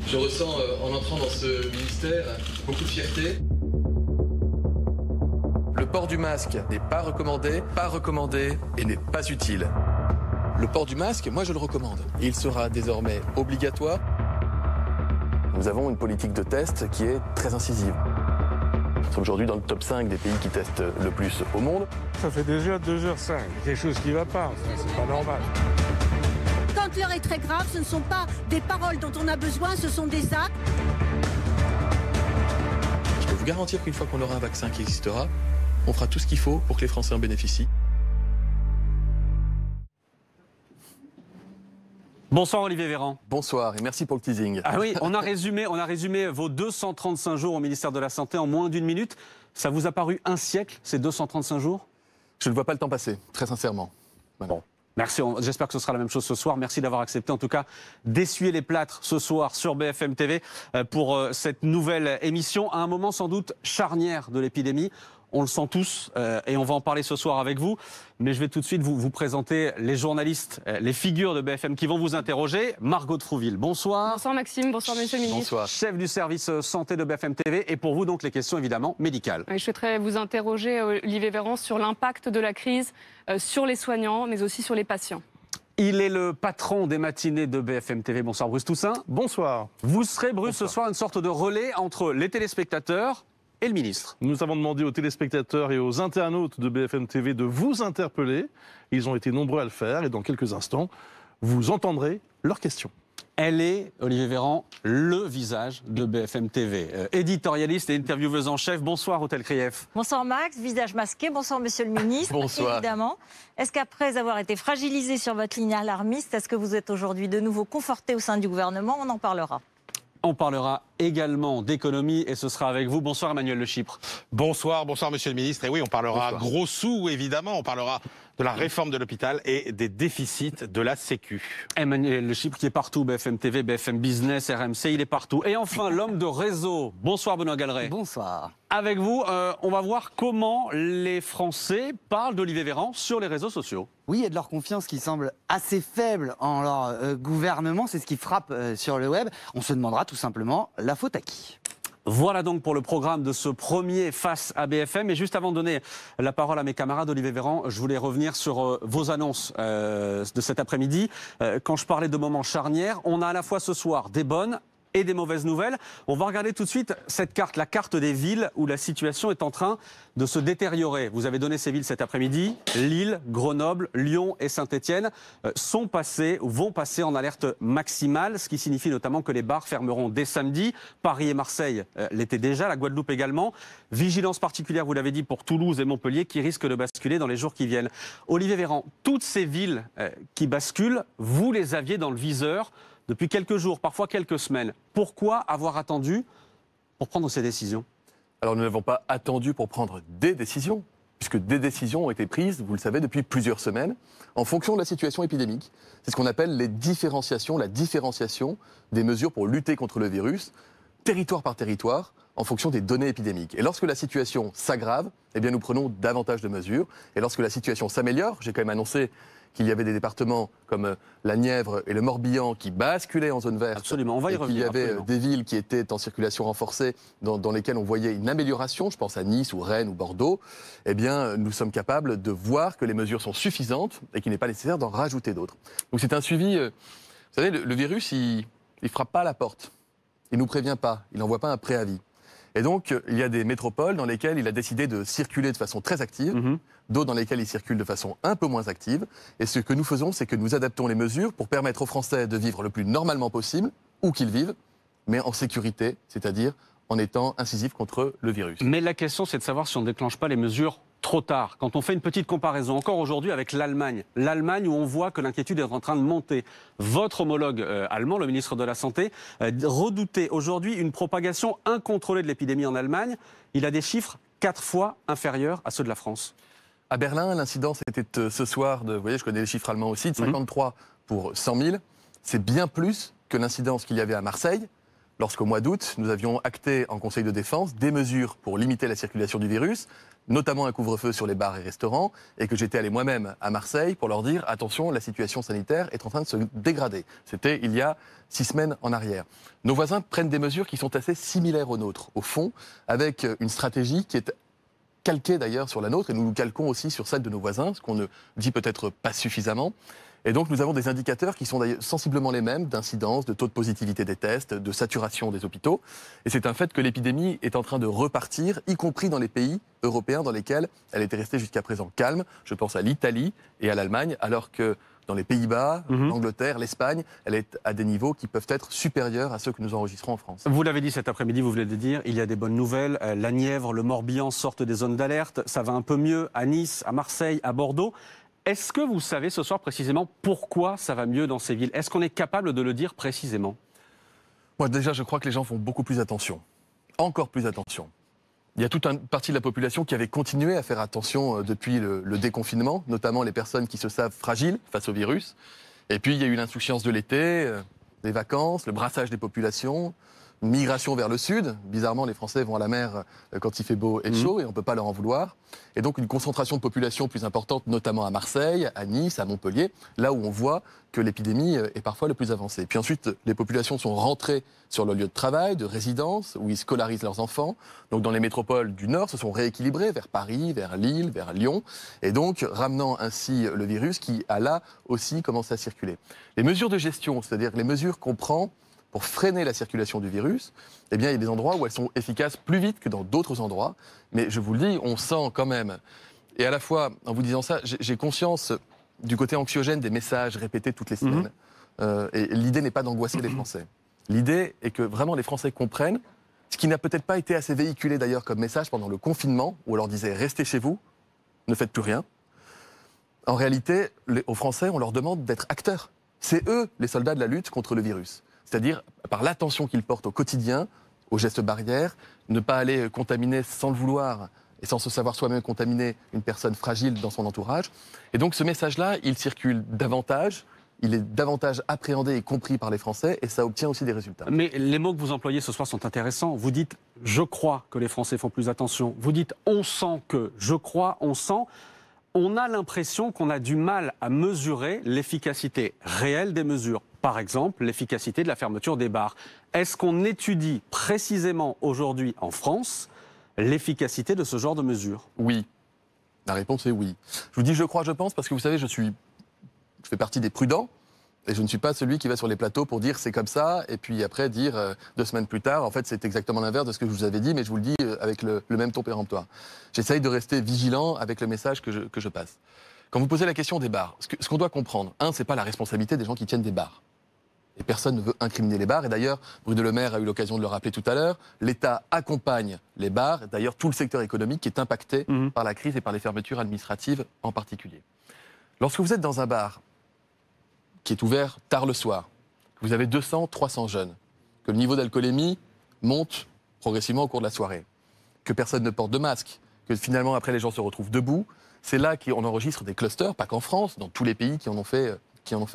Je ressens en entrant dans ce ministère beaucoup de fierté. Le port du masque n'est pas recommandé et n'est pas utile. Le port du masque, moi je le recommande. Il sera désormais obligatoire. Nous avons une politique de test qui est très incisive. Nous sommes aujourd'hui dans le top 5 des pays qui testent le plus au monde. Ça fait déjà 2h05, quelque chose qui ne va pas, enfin, c'est pas normal. Quand l'heure est très grave, ce ne sont pas des paroles dont on a besoin, ce sont des actes. Je peux vous garantir qu'une fois qu'on aura un vaccin qui existera, on fera tout ce qu'il faut pour que les Français en bénéficient. Bonsoir Olivier Véran. Bonsoir et merci pour le teasing. Ah oui, on a résumé vos 235 jours au ministère de la Santé en moins d'une minute. Ça vous a paru un siècle, ces 235 jours? Je ne vois pas le temps passer, très sincèrement. Voilà. Bon. Merci, j'espère que ce sera la même chose ce soir. Merci d'avoir accepté en tout cas d'essuyer les plâtres ce soir sur BFM TV pour cette nouvelle émission, à un moment sans doute charnière de l'épidémie. On le sent tous et on va en parler ce soir avec vous. Mais je vais tout de suite vous présenter les journalistes, les figures de BFM qui vont vous interroger. Margot de Frouville, bonsoir. Bonsoir Maxime, bonsoir Monsieur le Ministre. Bonsoir. Chef du service santé de BFM TV. Et pour vous donc les questions évidemment médicales. Je souhaiterais vous interroger Olivier Véran sur l'impact de la crise sur les soignants mais aussi sur les patients. Il est le patron des matinées de BFM TV. Bonsoir Bruce Toussaint. Bonsoir. Vous serez Bruce ce soir une sorte de relais entre les téléspectateurs et le ministre. Nous avons demandé aux téléspectateurs et aux internautes de BFM TV de vous interpeller. Ils ont été nombreux à le faire et dans quelques instants, vous entendrez leurs questions. Elle est, Olivier Véran, le visage de BFM TV. Éditorialiste et intervieweuse en chef. Bonsoir, Hôtel Krief. Bonsoir Max, visage masqué. Bonsoir Monsieur le Ministre. Bonsoir. Évidemment. Est-ce qu'après avoir été fragilisé sur votre ligne alarmiste, est-ce que vous êtes aujourd'hui de nouveau conforté au sein du gouvernement? On en parlera. On parlera également d'économie et ce sera avec vous. Bonsoir Emmanuel Le Chypre. Bonsoir Monsieur le Ministre. Et oui, on parlera Bonsoir. gros sous, évidemment. On parlera de la réforme de l'hôpital et des déficits de la Sécu. Emmanuel Le Chypre qui est partout, BFM TV, BFM Business, RMC, il est partout. Et enfin, l'homme de réseau. Bonsoir Benoît Galeret. Bonsoir. Avec vous, on va voir comment les Français parlent d'Olivier Véran sur les réseaux sociaux. Oui, il y a de leur confiance qui semble assez faible en leur gouvernement. C'est ce qui frappe sur le web. On se demandera tout simplement la faute à qui. Voilà donc pour le programme de ce premier Face à BFM. Et juste avant de donner la parole à mes camarades, Olivier Véran, je voulais revenir sur vos annonces de cet après-midi. Quand je parlais de moments charnières, on a à la fois ce soir des bonnes et des mauvaises nouvelles. On va regarder tout de suite cette carte, la carte des villes où la situation est en train de se détériorer. Vous avez donné ces villes cet après-midi. Lille, Grenoble, Lyon et Saint-Étienne sont passés ou vont passer en alerte maximale, ce qui signifie notamment que les bars fermeront dès samedi. Paris et Marseille l'étaient déjà, la Guadeloupe également. Vigilance particulière, vous l'avez dit, pour Toulouse et Montpellier qui risquent de basculer dans les jours qui viennent. Olivier Véran, toutes ces villes qui basculent, vous les aviez dans le viseur depuis quelques jours, parfois quelques semaines. Pourquoi avoir attendu pour prendre ces décisions? Alors nous n'avons pas attendu pour prendre des décisions, puisque des décisions ont été prises, vous le savez, depuis plusieurs semaines, en fonction de la situation épidémique. C'est ce qu'on appelle les différenciations, la différenciation des mesures pour lutter contre le virus, territoire par territoire, en fonction des données épidémiques. Et lorsque la situation s'aggrave, eh bien nous prenons davantage de mesures. Et lorsque la situation s'améliore, j'ai quand même annoncé qu'il y avait des départements comme la Nièvre et le Morbihan qui basculaient en zone verte. Absolument, on va y et revenir. qu'il y avait absolument. des villes qui étaient en circulation renforcée, dans lesquelles on voyait une amélioration, je pense à Nice ou Rennes ou Bordeaux. Eh bien, nous sommes capables de voir que les mesures sont suffisantes et qu'il n'est pas nécessaire d'en rajouter d'autres. Donc c'est un suivi. Vous savez, le virus, il frappe pas à la porte. Il nous prévient pas. Il n'envoie pas un préavis. Et donc, il y a des métropoles dans lesquelles il a décidé de circuler de façon très active, d'autres dans lesquelles il circule de façon un peu moins active. Et ce que nous faisons, c'est que nous adaptons les mesures pour permettre aux Français de vivre le plus normalement possible, où qu'ils vivent, mais en sécurité, c'est-à-dire en étant incisifs contre le virus. Mais la question, c'est de savoir si on ne déclenche pas les mesures trop tard. Quand on fait une petite comparaison, encore aujourd'hui avec l'Allemagne où on voit que l'inquiétude est en train de monter. Votre homologue allemand, le ministre de la Santé, redoutait aujourd'hui une propagation incontrôlée de l'épidémie en Allemagne. Il a des chiffres 4 fois inférieurs à ceux de la France. À Berlin, l'incidence était ce soir, vous voyez, je connais les chiffres allemands aussi, de 53 pour 100 000. C'est bien plus que l'incidence qu'il y avait à Marseille, lorsqu'au mois d'août, nous avions acté en Conseil de défense des mesures pour limiter la circulation du virus, notamment un couvre-feu sur les bars et restaurants, et que j'étais allé moi-même à Marseille pour leur dire « Attention, la situation sanitaire est en train de se dégrader ». C'était il y a 6 semaines en arrière. Nos voisins prennent des mesures qui sont assez similaires aux nôtres, au fond, avec une stratégie qui est calquée d'ailleurs sur la nôtre, et nous nous calquons aussi sur celle de nos voisins, ce qu'on ne dit peut-être pas suffisamment. Et donc nous avons des indicateurs qui sont d'ailleurs sensiblement les mêmes d'incidence, de taux de positivité des tests, de saturation des hôpitaux. Et c'est un fait que l'épidémie est en train de repartir, y compris dans les pays européens dans lesquels elle était restée jusqu'à présent calme. Je pense à l'Italie et à l'Allemagne, alors que dans les Pays-Bas, l'Angleterre, l'Espagne, elle est à des niveaux qui peuvent être supérieurs à ceux que nous enregistrons en France. Vous l'avez dit cet après-midi, vous venez de le dire, il y a des bonnes nouvelles. La Nièvre, le Morbihan sortent des zones d'alerte. Ça va un peu mieux à Nice, à Marseille, à Bordeaux. Est-ce que vous savez ce soir précisément pourquoi ça va mieux dans ces villes? Est-ce qu'on est capable de le dire précisément? Moi déjà, je crois que les gens font beaucoup plus attention. Encore plus attention. Il y a toute une partie de la population qui avait continué à faire attention depuis le déconfinement, notamment les personnes qui se savent fragiles face au virus. Et puis il y a eu l'insouciance de l'été, les vacances, le brassage des populations, une migration vers le sud. Bizarrement, les Français vont à la mer quand il fait beau et chaud et on ne peut pas leur en vouloir. Et donc une concentration de population plus importante, notamment à Marseille, à Nice, à Montpellier, là où on voit que l'épidémie est parfois le plus avancée. Puis ensuite, les populations sont rentrées sur leur lieu de travail, de résidence, où ils scolarisent leurs enfants. Donc dans les métropoles du Nord, se sont rééquilibrées vers Paris, vers Lille, vers Lyon, et donc ramenant ainsi le virus qui a là aussi commencé à circuler. Les mesures de gestion, c'est-à-dire les mesures qu'on prend pour freiner la circulation du virus, eh bien, il y a des endroits où elles sont efficaces plus vite que dans d'autres endroits. Mais je vous le dis, on sent quand même, et à la fois, en vous disant ça, j'ai conscience du côté anxiogène des messages répétés toutes les semaines. Et l'idée n'est pas d'angoisser les Français. L'idée est que vraiment les Français comprennent, ce qui n'a peut-être pas été assez véhiculé d'ailleurs comme message pendant le confinement, où on leur disait « restez chez vous, ne faites plus rien ». En réalité, aux Français, on leur demande d'être acteurs. C'est eux les soldats de la lutte contre le virus. C'est-à-dire par l'attention qu'ils portent au quotidien, aux gestes barrières, ne pas aller contaminer sans le vouloir et sans se savoir soi-même contaminer une personne fragile dans son entourage. Et donc ce message-là, il circule davantage, il est davantage appréhendé et compris par les Français et ça obtient aussi des résultats. Mais les mots que vous employez ce soir sont intéressants. Vous dites « je crois que les Français font plus attention ». Vous dites « on sent que ». Je crois, on sent. On a l'impression qu'on a du mal à mesurer l'efficacité réelle des mesures. Par exemple, l'efficacité de la fermeture des bars. Est-ce qu'on étudie précisément aujourd'hui en France l'efficacité de ce genre de mesures? Oui. La réponse est oui. Je vous dis je crois, je pense, parce que vous savez, je fais partie des prudents. Et je ne suis pas celui qui va sur les plateaux pour dire c'est comme ça, et puis après dire 2 semaines plus tard, en fait c'est exactement l'inverse de ce que je vous avais dit, mais je vous le dis avec le même ton péremptoire. J'essaye de rester vigilant avec le message que je passe. Quand vous posez la question des bars, ce qu'on doit comprendre, c'est pas la responsabilité des gens qui tiennent des bars. Et personne ne veut incriminer les bars, et d'ailleurs, Bruno Le Maire a eu l'occasion de le rappeler tout à l'heure, l'État accompagne les bars, et d'ailleurs tout le secteur économique qui est impacté par la crise et par les fermetures administratives en particulier. Lorsque vous êtes dans un bar qui est ouvert tard le soir, que vous avez 200, 300 jeunes, que le niveau d'alcoolémie monte progressivement au cours de la soirée, que personne ne porte de masque, que finalement après les gens se retrouvent debout, c'est là qu'on enregistre des clusters, pas qu'en France, dans tous les pays qui en ont fait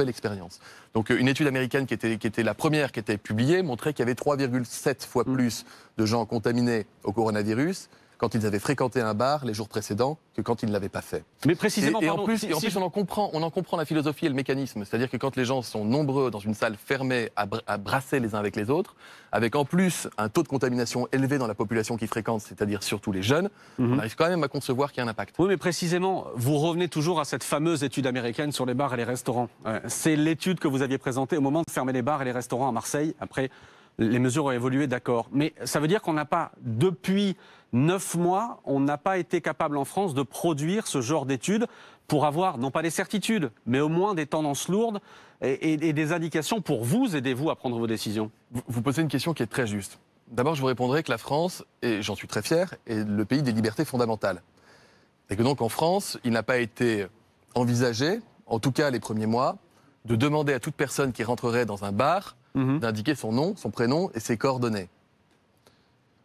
l'expérience. Donc une étude américaine qui était la première qui était publiée montrait qu'il y avait 3,7 fois plus de gens contaminés au coronavirus quand ils avaient fréquenté un bar les jours précédents que quand ils ne l'avaient pas fait. Mais précisément, en plus, on en comprend la philosophie et le mécanisme. C'est-à-dire que quand les gens sont nombreux dans une salle fermée à brasser les uns avec les autres, avec en plus un taux de contamination élevé dans la population qui fréquente, c'est-à-dire surtout les jeunes, on arrive quand même à concevoir qu'il y a un impact. Oui, mais précisément, vous revenez toujours à cette fameuse étude américaine sur les bars et les restaurants. C'est l'étude que vous aviez présentée au moment de fermer les bars et les restaurants à Marseille. Après, les mesures ont évolué, d'accord. Mais ça veut dire qu'on n'a pas, depuis 9 mois, on n'a pas été capable en France de produire ce genre d'études pour avoir, non pas des certitudes, mais au moins des tendances lourdes et des indications pour vous aider à prendre vos décisions. Vous posez une question qui est très juste. D'abord, je vous répondrai que la France, et j'en suis très fier, est le pays des libertés fondamentales. Et que donc en France, il n'a pas été envisagé, en tout cas les premiers mois, de demander à toute personne qui rentrerait dans un bar d'indiquer son nom, son prénom et ses coordonnées.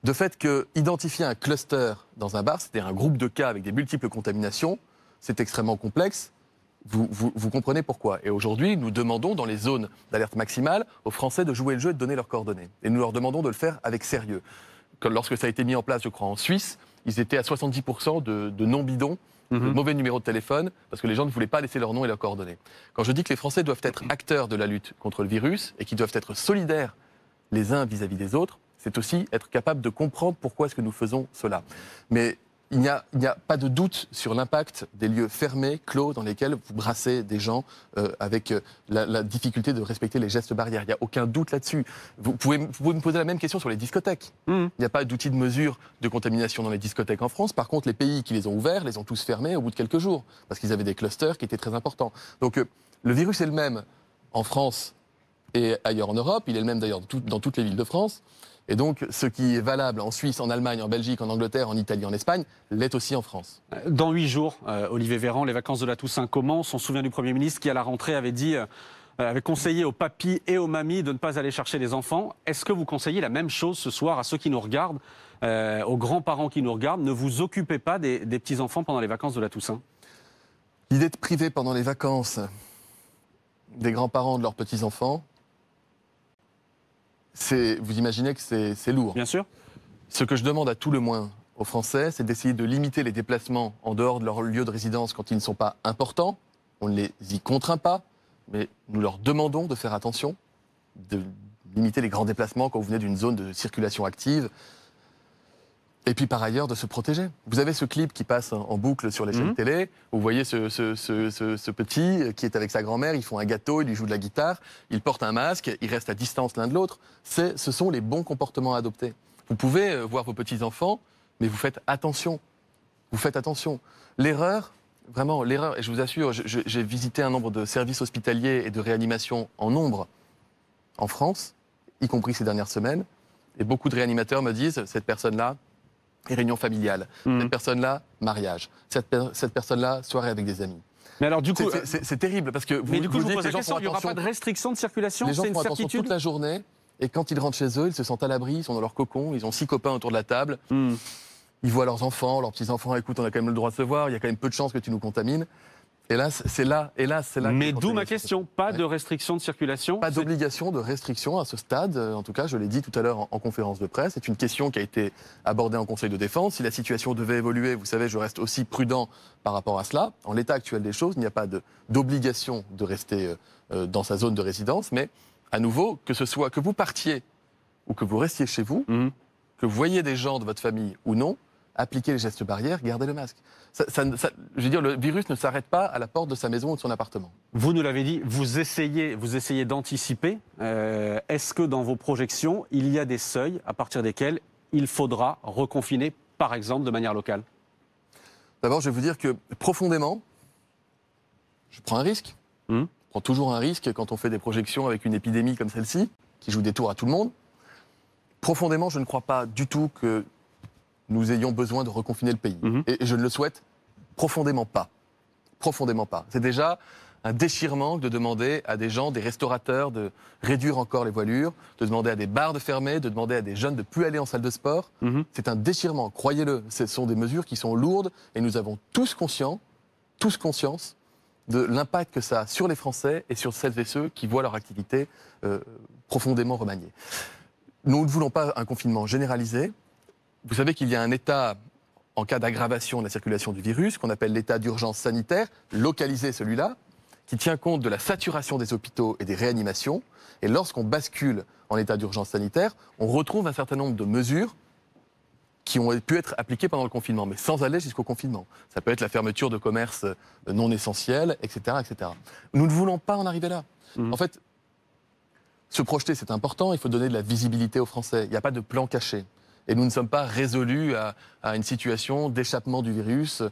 De fait que identifier un cluster dans un bar, c'est-à-dire un groupe de cas avec des multiples contaminations, c'est extrêmement complexe. Vous comprenez pourquoi. Et aujourd'hui, nous demandons dans les zones d'alerte maximale aux Français de jouer le jeu et de donner leurs coordonnées. Et nous leur demandons de le faire avec sérieux. Lorsque ça a été mis en place, je crois, en Suisse, ils étaient à 70% de non-bidons, de mauvais numéros de téléphone, parce que les gens ne voulaient pas laisser leur nom et leurs coordonnées. Quand je dis que les Français doivent être acteurs de la lutte contre le virus et qu'ils doivent être solidaires les uns vis-à-vis des autres, c'est aussi être capable de comprendre pourquoi est-ce que nous faisons cela. Mais il n'y a pas de doute sur l'impact des lieux fermés, clos, dans lesquels vous brassez des gens avec la difficulté de respecter les gestes barrières. Il n'y a aucun doute là-dessus. Vous pouvez me poser la même question sur les discothèques. Il n'y a pas d'outil de mesure de contamination dans les discothèques en France. Par contre, les pays qui les ont ouverts les ont tous fermés au bout de quelques jours, parce qu'ils avaient des clusters qui étaient très importants. Donc le virus est le même en France et ailleurs en Europe. Il est le même d'ailleurs dans toutes les villes de France. Et donc, ce qui est valable en Suisse, en Allemagne, en Belgique, en Angleterre, en Italie, en Espagne, l'est aussi en France. Dans 8 jours, Olivier Véran, les vacances de la Toussaint commencent. On se souvient du Premier ministre qui, à la rentrée, avait conseillé aux papis et aux mamies de ne pas aller chercher les enfants. Est-ce que vous conseillez la même chose ce soir à ceux qui nous regardent, aux grands-parents qui nous regardent? Ne vous occupez pas des petits-enfants pendant les vacances de la Toussaint? L'idée de priver pendant les vacances des grands-parents de leurs petits-enfants, vous imaginez que c'est lourd. Bien sûr. Ce que je demande à tout le moins aux Français, c'est d'essayer de limiter les déplacements en dehors de leur lieu de résidence quand ils ne sont pas importants. On ne les y contraint pas, mais nous leur demandons de faire attention, de limiter les grands déplacements quand vous venez d'une zone de circulation active. Et puis par ailleurs, de se protéger. Vous avez ce clip qui passe en boucle sur les chaînes télé. Vous voyez ce petit qui est avec sa grand-mère, ils font un gâteau, il lui joue de la guitare, il porte un masque, ils restent à distance l'un de l'autre. Ce sont les bons comportements à adopter. Vous pouvez voir vos petits-enfants, mais vous faites attention. Vous faites attention. L'erreur, vraiment, l'erreur, et je vous assure, j'ai visité un nombre de services hospitaliers et de réanimation en nombre en France, y compris ces dernières semaines, et beaucoup de réanimateurs me disent, cette personne-là, réunion familiale. Cette personne-là, mariage. Cette personne-là, soirée avec des amis. Mais alors du coup, c'est terrible parce que vous pose la question, il n'y aura pas de restriction de circulation? Les gens font font attention toute la journée et quand ils rentrent chez eux, ils se sentent à l'abri, ils sont dans leur cocon, ils ont 6 copains autour de la table, ils voient leurs enfants, leurs petits-enfants, écoute, on a quand même le droit de se voir, il y a quand même peu de chances que tu nous contamines. Hélas, c'est là. Mais d'où ma question, pas de restriction de circulation? Pas d'obligation de restriction à ce stade. En tout cas, je l'ai dit tout à l'heure en conférence de presse. C'est une question qui a été abordée en Conseil de défense. Si la situation devait évoluer, vous savez, je reste aussi prudent par rapport à cela. En l'état actuel des choses, il n'y a pas d'obligation de rester dans sa zone de résidence. Mais à nouveau, que ce soit que vous partiez ou que vous restiez chez vous, que vous voyiez des gens de votre famille ou non, appliquez les gestes barrières, gardez le masque. Je veux dire, le virus ne s'arrête pas à la porte de sa maison ou de son appartement. Vous nous l'avez dit, vous essayez d'anticiper. Est-ce que dans vos projections, il y a des seuils à partir desquels il faudra reconfiner, par exemple, de manière locale? D'abord, je vais vous dire que profondément, je prends un risque. Je prends toujours un risque quand on fait des projections avec une épidémie comme celle-ci, qui joue des tours à tout le monde. Profondément, je ne crois pas du tout que nous ayons besoin de reconfiner le pays. Et je ne le souhaite profondément pas. Profondément pas. C'est déjà un déchirement de demander à des gens, des restaurateurs, de réduire encore les voilures, de demander à des bars de fermer, de demander à des jeunes de ne plus aller en salle de sport. C'est un déchirement, croyez-le. Ce sont des mesures qui sont lourdes et nous avons tous conscience de l'impact que ça a sur les Français et sur celles et ceux qui voient leur activité profondément remaniée. Nous ne voulons pas un confinement généralisé. Vous savez qu'il y a un état, en cas d'aggravation de la circulation du virus, qu'on appelle l'état d'urgence sanitaire, localisé celui-là, qui tient compte de la saturation des hôpitaux et des réanimations. Et lorsqu'on bascule en état d'urgence sanitaire, on retrouve un certain nombre de mesures qui ont pu être appliquées pendant le confinement, mais sans aller jusqu'au confinement. Ça peut être la fermeture de commerces non essentiels, etc., etc. Nous ne voulons pas en arriver là. En fait, se projeter, c'est important, il faut donner de la visibilité aux Français. Il n'y a pas de plan caché. Et nous ne sommes pas résolus à une situation d'échappement du virus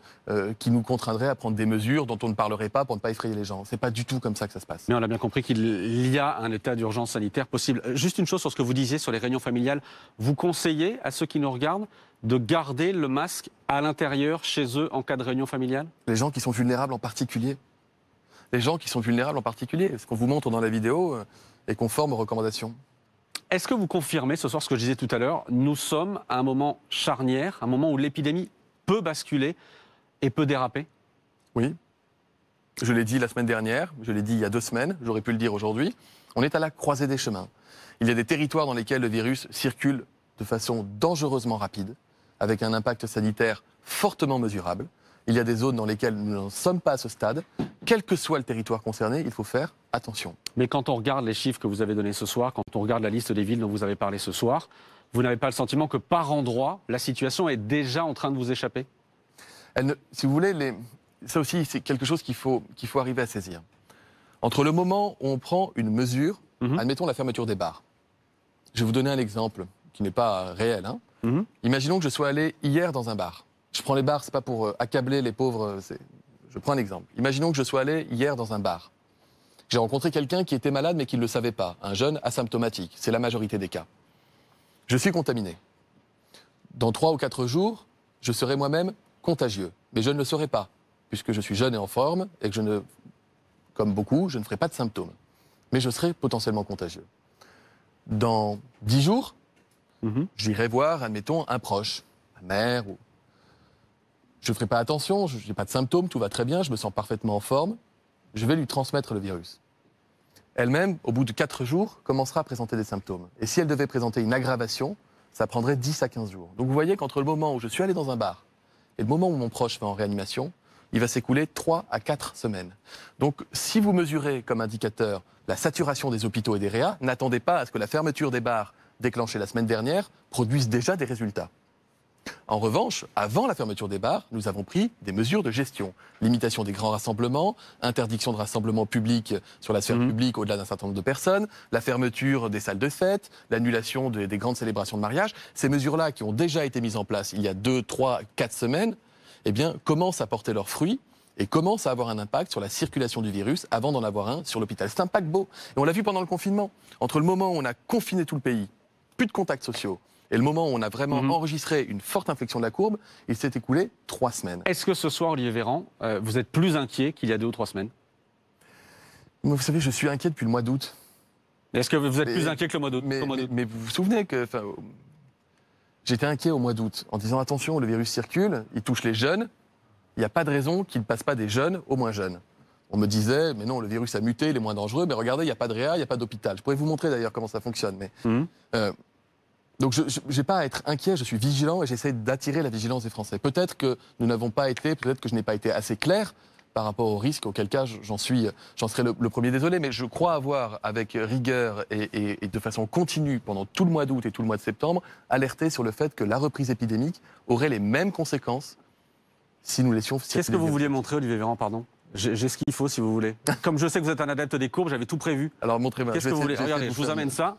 qui nous contraindrait à prendre des mesures dont on ne parlerait pas pour ne pas effrayer les gens. Ce n'est pas du tout comme ça que ça se passe. Mais on a bien compris qu'il y a un état d'urgence sanitaire possible. Juste une chose sur ce que vous disiez sur les réunions familiales. Vous conseillez à ceux qui nous regardent de garder le masque à l'intérieur, chez eux, en cas de réunion familiale? Les gens qui sont vulnérables en particulier. Les gens qui sont vulnérables en particulier. Ce qu'on vous montre dans la vidéo est conforme aux recommandations. Est-ce que vous confirmez ce soir ce que je disais tout à l'heure? Nous sommes à un moment charnière, un moment où l'épidémie peut basculer et peut déraper? Oui. Je l'ai dit la semaine dernière, je l'ai dit il y a 2 semaines, j'aurais pu le dire aujourd'hui. On est à la croisée des chemins. Il y a des territoires dans lesquels le virus circule de façon dangereusement rapide, avec un impact sanitaire fortement mesurable. Il y a des zones dans lesquelles nous n'en sommes pas à ce stade. Quel que soit le territoire concerné, il faut faire attention. Mais quand on regarde les chiffres que vous avez donnés ce soir, quand on regarde la liste des villes dont vous avez parlé ce soir, vous n'avez pas le sentiment que par endroit, la situation est déjà en train de vous échapper? Si vous voulez, ça aussi, c'est quelque chose qu'il faut arriver à saisir. Entre le moment où on prend une mesure, admettons la fermeture des bars. Je vais vous donner un exemple qui n'est pas réel. Imaginons que je sois allé hier dans un bar. Je prends les bars, c'est pas pour accabler les pauvres. Je prends un exemple. Imaginons que je sois allé hier dans un bar. J'ai rencontré quelqu'un qui était malade mais qui ne le savait pas. Un jeune asymptomatique. C'est la majorité des cas. Je suis contaminé. Dans 3 ou 4 jours, je serai moi-même contagieux. Mais je ne le saurai pas, puisque je suis jeune et en forme et que comme beaucoup, je ne ferai pas de symptômes. Mais je serai potentiellement contagieux. Dans 10 jours, j'irai voir, admettons, un proche, ma mère ou... Je ne ferai pas attention, je n'ai pas de symptômes, tout va très bien, je me sens parfaitement en forme. Je vais lui transmettre le virus. Elle-même, au bout de 4 jours, commencera à présenter des symptômes. Et si elle devait présenter une aggravation, ça prendrait 10 à 15 jours. Donc vous voyez qu'entre le moment où je suis allé dans un bar et le moment où mon proche va en réanimation, il va s'écouler 3 à 4 semaines. Donc si vous mesurez comme indicateur la saturation des hôpitaux et des réas, n'attendez pas à ce que la fermeture des bars déclenchée la semaine dernière produise déjà des résultats. En revanche, avant la fermeture des bars, nous avons pris des mesures de gestion. Limitation des grands rassemblements, interdiction de rassemblements publics sur la sphère publique au-delà d'un certain nombre de personnes, la fermeture des salles de fête, l'annulation des grandes célébrations de mariage. Ces mesures-là qui ont déjà été mises en place il y a 2, 3, 4 semaines, eh bien, commencent à porter leurs fruits et commencent à avoir un impact sur la circulation du virus avant d'en avoir un sur l'hôpital. C'est un paquebot. Et on l'a vu pendant le confinement. Entre le moment où on a confiné tout le pays, plus de contacts sociaux, et le moment où on a vraiment enregistré une forte inflexion de la courbe, il s'est écoulé 3 semaines. Est-ce que ce soir, Olivier Véran, vous êtes plus inquiet qu'il y a 2 ou 3 semaines? Vous savez, je suis inquiet depuis le mois d'août. Est-ce que vous êtes plus inquiet que le mois d'août? Mais vous vous souvenez que j'étais inquiet au mois d'août en disant attention, le virus circule, il touche les jeunes, il n'y a pas de raison qu'il ne passe pas des jeunes aux moins jeunes. On me disait, mais non, le virus a muté, il est moins dangereux, mais regardez, il n'y a pas de réa, il n'y a pas d'hôpital. Je pourrais vous montrer d'ailleurs comment ça fonctionne. Donc je n'ai pas à être inquiet, je suis vigilant et j'essaie d'attirer la vigilance des Français. Peut-être que nous n'avons pas été, peut-être que je n'ai pas été assez clair par rapport au risque, auquel cas j'en serai le premier désolé, mais je crois avoir, avec rigueur et de façon continue, pendant tout le mois d'août et tout le mois de septembre, alerté sur le fait que la reprise épidémique aurait les mêmes conséquences si nous laissions... Qu'est-ce que vous vouliez montrer, Olivier Véran, pardon? J'ai ce qu'il faut, si vous voulez. Comme je sais que vous êtes un adepte des courbes, j'avais tout prévu. Alors montrez-moi. Qu'est-ce que vous voulez? Regardez, je vous amène ça.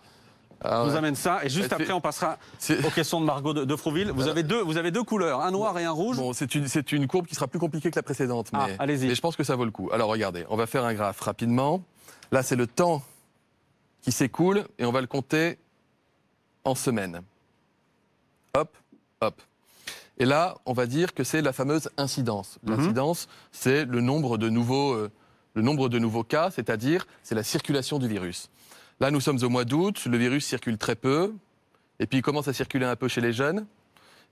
Je vous amène ça, et juste après on passera aux questions de Margot de Frouville. Vous avez deux couleurs, un noir et un rouge. Bon, c'est une courbe qui sera plus compliquée que la précédente, mais, allez-y. Mais je pense que ça vaut le coup. Alors regardez, on va faire un graphe rapidement. Là, c'est le temps qui s'écoule, et on va le compter en semaines. Hop, hop. Et là, on va dire que c'est la fameuse incidence. L'incidence, c'est le nombre de nouveaux cas, c'est-à-dire c'est la circulation du virus. Là, nous sommes au mois d'août, le virus circule très peu, et puis il commence à circuler un peu chez les jeunes,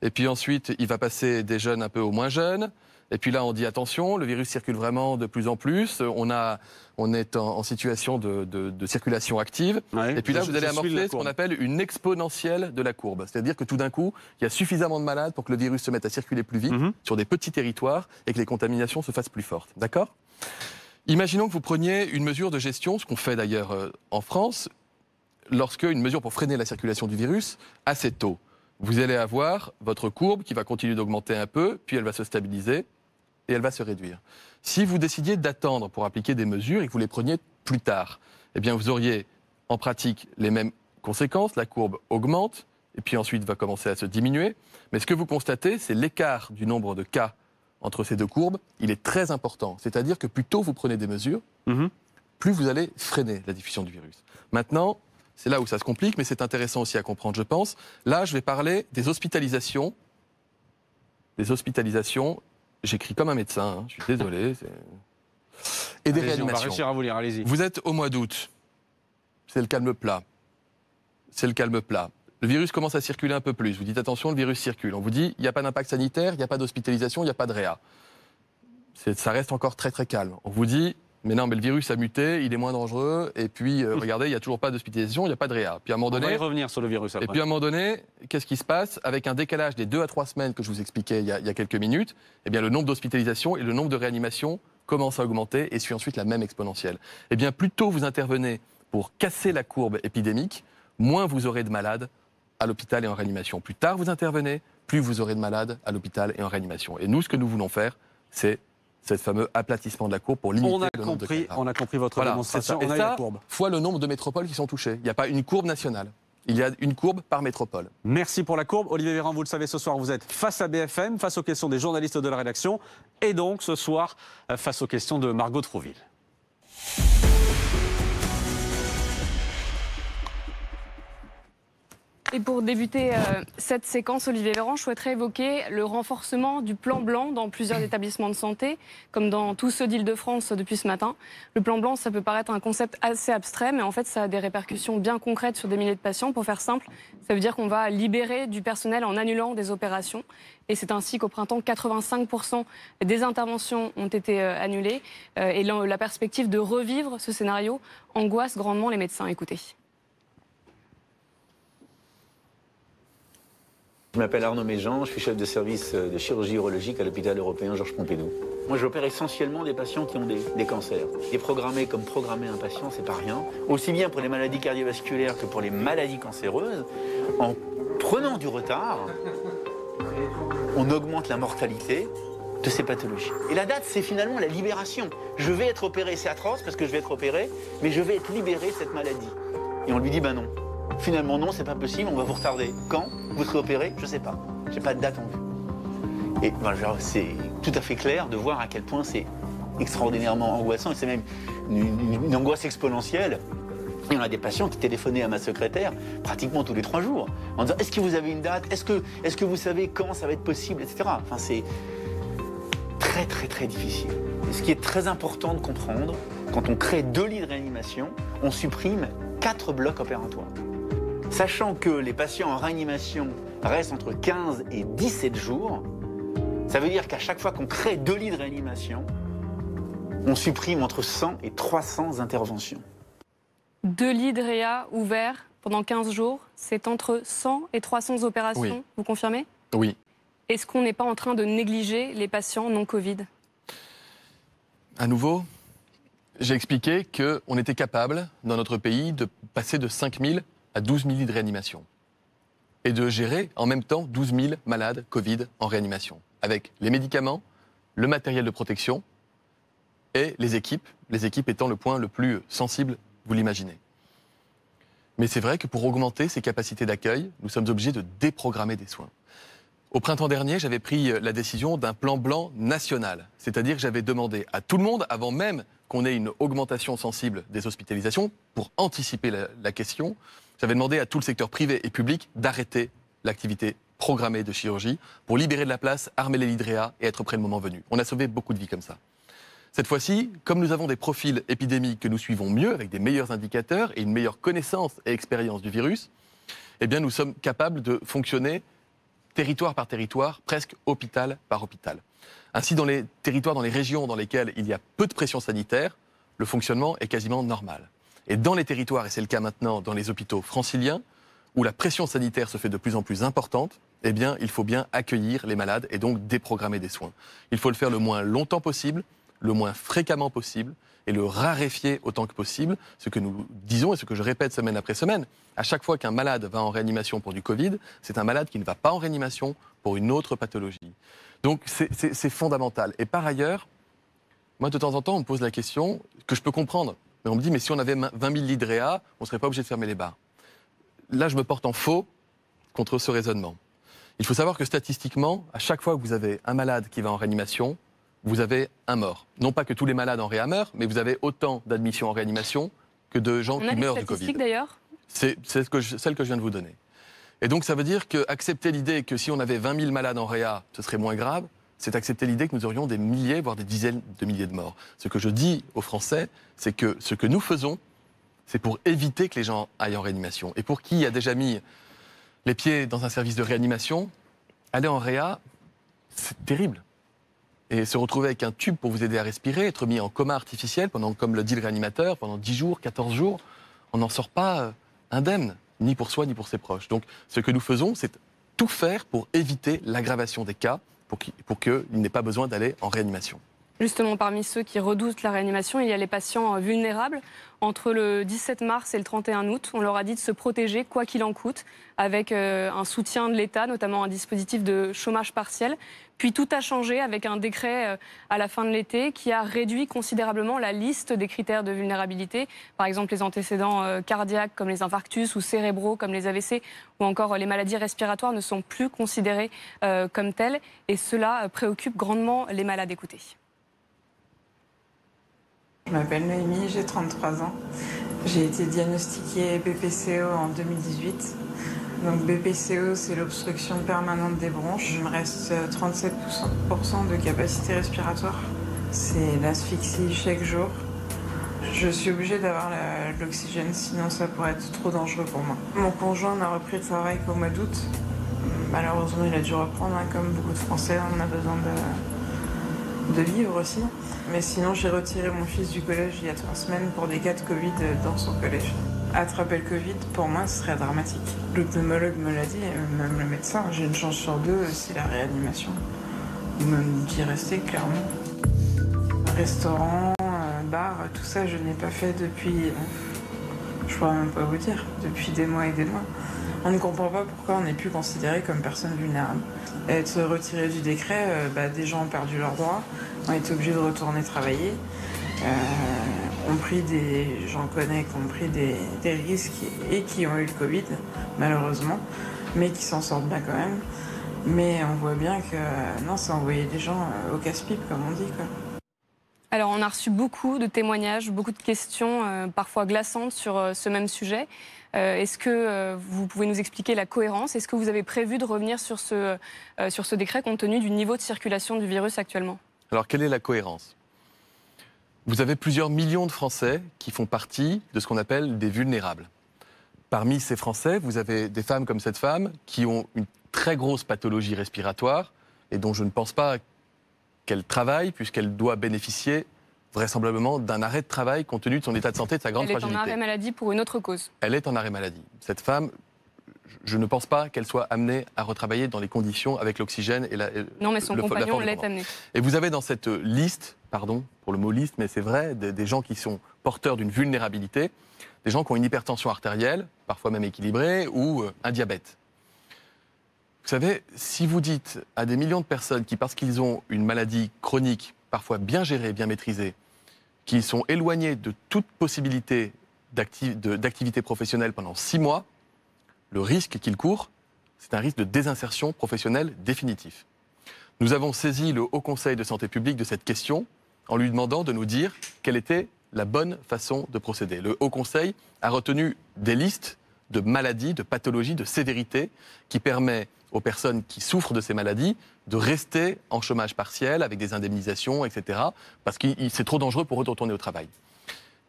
et puis ensuite, il va passer des jeunes un peu aux moins jeunes, et puis là, on dit attention, le virus circule vraiment de plus en plus, on est en situation de circulation active, et puis là, vous allez amorcer ce qu'on appelle une exponentielle de la courbe, c'est-à-dire que tout d'un coup, il y a suffisamment de malades pour que le virus se mette à circuler plus vite sur des petits territoires, et que les contaminations se fassent plus fortes, d'accord ? Imaginons que vous preniez une mesure de gestion, ce qu'on fait d'ailleurs en France, lorsque une mesure pour freiner la circulation du virus, assez tôt. Vous allez avoir votre courbe qui va continuer d'augmenter un peu, puis elle va se stabiliser et elle va se réduire. Si vous décidiez d'attendre pour appliquer des mesures et que vous les preniez plus tard, eh bien vous auriez en pratique les mêmes conséquences, la courbe augmente et puis ensuite va commencer à se diminuer. Mais ce que vous constatez, c'est l'écart du nombre de cas entre ces deux courbes, il est très important. C'est-à-dire que plus tôt vous prenez des mesures, plus vous allez freiner la diffusion du virus. Maintenant, c'est là où ça se complique, mais c'est intéressant aussi à comprendre, je pense. Là, je vais parler des hospitalisations. Des hospitalisations, j'écris comme un médecin, hein, je suis désolé. Et des réanimations. On va réussir à vous lire, allez-y. Vous êtes au mois d'août, c'est le calme plat. C'est le calme plat. Le virus commence à circuler un peu plus. Vous dites attention, le virus circule. On vous dit, il n'y a pas d'impact sanitaire, il n'y a pas d'hospitalisation, il n'y a pas de réa. Ça reste encore très très calme. On vous dit, Mais non, mais le virus a muté, il est moins dangereux. Et puis, regardez, il n'y a toujours pas d'hospitalisation, il n'y a pas de réa. Puis à un moment donné, On va y revenir sur le virus après. Et puis à un moment donné, qu'est-ce qui se passe? Avec un décalage des 2 à 3 semaines que je vous expliquais il y a quelques minutes, eh bien, le nombre d'hospitalisations et le nombre de réanimations commence à augmenter et suit ensuite la même exponentielle. Eh bien, plus tôt vous intervenez pour casser la courbe épidémique, moins vous aurez de malades à l'hôpital et en réanimation. Plus tard vous intervenez, plus vous aurez de malades à l'hôpital et en réanimation. Et nous, ce que nous voulons faire, c'est ce fameux aplatissement de la courbe pour limiter le nombre de cas graves. On a compris votre démonstration. Et On a eu ça, la courbe. fois le nombre de métropoles qui sont touchées. Il n'y a pas une courbe nationale. Il y a une courbe par métropole. Merci pour la courbe. Olivier Véran, vous le savez, ce soir, vous êtes face à BFM, face aux questions des journalistes de la rédaction, et donc ce soir, face aux questions de Margot Trouville. Et pour débuter cette séquence, Olivier Véran, je souhaiterais évoquer le renforcement du plan blanc dans plusieurs établissements de santé, comme dans tous ceux d'Île-de-France depuis ce matin. Le plan blanc, ça peut paraître un concept assez abstrait, mais en fait, ça a des répercussions bien concrètes sur des milliers de patients. Pour faire simple, ça veut dire qu'on va libérer du personnel en annulant des opérations. Et c'est ainsi qu'au printemps, 85% des interventions ont été annulées. Et la perspective de revivre ce scénario angoisse grandement les médecins. Écoutez. Je m'appelle Arnaud Méjean, je suis chef de service de chirurgie urologique à l'hôpital européen Georges Pompidou. Moi, j'opère essentiellement des patients qui ont des cancers. Déprogrammer comme programmer un patient, c'est pas rien. Aussi bien pour les maladies cardiovasculaires que pour les maladies cancéreuses, en prenant du retard, on augmente la mortalité de ces pathologies. Et la date, c'est finalement la libération. Je vais être opéré, c'est atroce parce que je vais être opéré, mais je vais être libéré de cette maladie. Et on lui dit, ben non. Finalement, non, c'est pas possible, on va vous retarder. Quand vous serez opéré? Je sais pas. J'ai pas de date en vue. Et ben, c'est tout à fait clair de voir à quel point c'est extraordinairement angoissant. Et c'est même une angoisse exponentielle. Il y en a des patients qui téléphonaient à ma secrétaire pratiquement tous les 3 jours en disant: est-ce que vous avez une date? Est-ce que vous savez quand ça va être possible, etc. Enfin, c'est très, très, très difficile. Et ce qui est très important de comprendre, quand on crée 2 lits de réanimation, on supprime 4 blocs opératoires. Sachant que les patients en réanimation restent entre 15 et 17 jours, ça veut dire qu'à chaque fois qu'on crée 2 lits de réanimation, on supprime entre 100 et 300 interventions. 2 lits de réa ouverts pendant 15 jours, c'est entre 100 et 300 opérations, oui. Vous confirmez? Oui. Est-ce qu'on n'est pas en train de négliger les patients non-Covid? À nouveau, j'ai expliqué qu'on était capable, dans notre pays, de passer de 5 000 à 12 000 lits de réanimation et de gérer en même temps 12 000 malades Covid en réanimation, avec les médicaments, le matériel de protection et les équipes étant le point le plus sensible, vous l'imaginez. Mais c'est vrai que pour augmenter ces capacités d'accueil, nous sommes obligés de déprogrammer des soins. Au printemps dernier, j'avais pris la décision d'un plan blanc national, c'est-à-dire que j'avais demandé à tout le monde, avant même qu'on ait une augmentation sensible des hospitalisations, pour anticiper la question, j'avais demandé à tout le secteur privé et public d'arrêter l'activité programmée de chirurgie pour libérer de la place, armer les lits de réa et être prêt le moment venu. On a sauvé beaucoup de vies comme ça. Cette fois-ci, comme nous avons des profils épidémiques que nous suivons mieux, avec des meilleurs indicateurs et une meilleure connaissance et expérience du virus, eh bien nous sommes capables de fonctionner territoire par territoire, presque hôpital par hôpital. Ainsi, dans les territoires, dans les régions dans lesquelles il y a peu de pression sanitaire, le fonctionnement est quasiment normal. Et dans les territoires, et c'est le cas maintenant dans les hôpitaux franciliens, où la pression sanitaire se fait de plus en plus importante, eh bien, il faut bien accueillir les malades et donc déprogrammer des soins. Il faut le faire le moins longtemps possible, le moins fréquemment possible, et le raréfier autant que possible. Ce que nous disons et ce que je répète semaine après semaine, à chaque fois qu'un malade va en réanimation pour du Covid, c'est un malade qui ne va pas en réanimation pour une autre pathologie. Donc c'est fondamental. Et par ailleurs, moi de temps en temps on me pose la question, que je peux comprendre, mais on me dit mais si on avait 20 000 lits de réa, on ne serait pas obligé de fermer les bars. Là je me porte en faux contre ce raisonnement. Il faut savoir que statistiquement, à chaque fois que vous avez un malade qui va en réanimation, vous avez un mort. Non pas que tous les malades en réa meurent, mais vous avez autant d'admissions en réanimation que de gens qui meurent du Covid. D'ailleurs. C'est celle que je viens de vous donner. Et donc ça veut dire qu'accepter l'idée que si on avait 20 000 malades en réa, ce serait moins grave, c'est accepter l'idée que nous aurions des milliers, voire des dizaines de milliers de morts. Ce que je dis aux Français, c'est que ce que nous faisons, c'est pour éviter que les gens aillent en réanimation. Et pour qui a déjà mis les pieds dans un service de réanimation, aller en réa, c'est terrible. et se retrouver avec un tube pour vous aider à respirer, être mis en coma artificiel pendant, comme le dit le réanimateur, pendant 10 jours, 14 jours, on n'en sort pas indemne, ni pour soi, ni pour ses proches. Donc ce que nous faisons, c'est tout faire pour éviter l'aggravation des cas, pour qu'il n'ait pas besoin d'aller en réanimation. Justement, parmi ceux qui redoutent la réanimation, il y a les patients vulnérables. Entre le 17 mars et le 31 août, on leur a dit de se protéger, quoi qu'il en coûte, avec un soutien de l'État, notamment un dispositif de chômage partiel. Puis tout a changé avec un décret à la fin de l'été qui a réduit considérablement la liste des critères de vulnérabilité. Par exemple, les antécédents cardiaques comme les infarctus ou cérébraux comme les AVC ou encore les maladies respiratoires ne sont plus considérés comme tels. Et cela préoccupe grandement les malades. Écoutés. Je m'appelle Noémie, j'ai 33 ans. J'ai été diagnostiquée BPCO en 2018. Donc BPCO, c'est l'obstruction permanente des bronches. Il me reste 37% de capacité respiratoire. C'est l'asphyxie chaque jour. Je suis obligée d'avoir l'oxygène, sinon ça pourrait être trop dangereux pour moi. Mon conjoint n'a repris le travail qu'au mois d'août. Malheureusement, il a dû reprendre, comme beaucoup de Français, on a besoin de vivre aussi. Mais sinon, j'ai retiré mon fils du collège il y a 3 semaines pour des cas de Covid dans son collège. Attraper le Covid, pour moi, ce serait dramatique. Le pneumologue me l'a dit, même le médecin, j'ai une chance sur 2, c'est la réanimation. Il me dit rester, clairement. Restaurant, bar, tout ça, je n'ai pas fait depuis, je pourrais même pas vous dire, depuis des mois et des mois. On ne comprend pas pourquoi on n'est plus considéré comme personne vulnérable. Être retiré du décret, des gens ont perdu leurs droits, ont été obligés de retourner travailler, j'en connais qui ont pris des risques et qui ont eu le Covid, malheureusement, mais qui s'en sortent bien quand même. Mais on voit bien que non, ça envoyait des gens au casse-pipe, comme on dit, quoi. Alors, on a reçu beaucoup de témoignages, beaucoup de questions, parfois glaçantes sur ce même sujet. Est-ce que vous pouvez nous expliquer la cohérence? Est-ce que vous avez prévu de revenir sur ce décret compte tenu du niveau de circulation du virus actuellement? Alors, quelle est la cohérence? Vous avez plusieurs millions de Français qui font partie de ce qu'on appelle des vulnérables. Parmi ces Français, vous avez des femmes comme cette femme qui ont une très grosse pathologie respiratoire et dont je ne pense pas qu'elle travaille puisqu'elle doit bénéficier vraisemblablement d'un arrêt de travail compte tenu de son état de santé, de sa grande fragilité. Elle est en arrêt maladie pour une autre cause. Elle est en arrêt maladie. Cette femme, je ne pense pas qu'elle soit amenée à retravailler dans les conditions avec l'oxygène et non, mais son compagnon l'est amené. Et vous avez dans cette liste, pardon pour le mot liste, mais c'est vrai, des gens qui sont porteurs d'une vulnérabilité, des gens qui ont une hypertension artérielle, parfois même équilibrée, ou un diabète. Vous savez, si vous dites à des millions de personnes qui, parce qu'ils ont une maladie chronique, parfois bien gérée, bien maîtrisée, qui sont éloignés de toute possibilité d'activité professionnelle pendant 6 mois, le risque qu'ils courent, c'est un risque de désinsertion professionnelle définitif. Nous avons saisi le Haut Conseil de santé publique de cette question en lui demandant de nous dire quelle était la bonne façon de procéder. Le Haut Conseil a retenu des listes de maladies, de pathologies, de sévérité qui permet aux personnes qui souffrent de ces maladies de rester en chômage partiel avec des indemnisations, etc. parce que c'est trop dangereux pour eux de retourner au travail.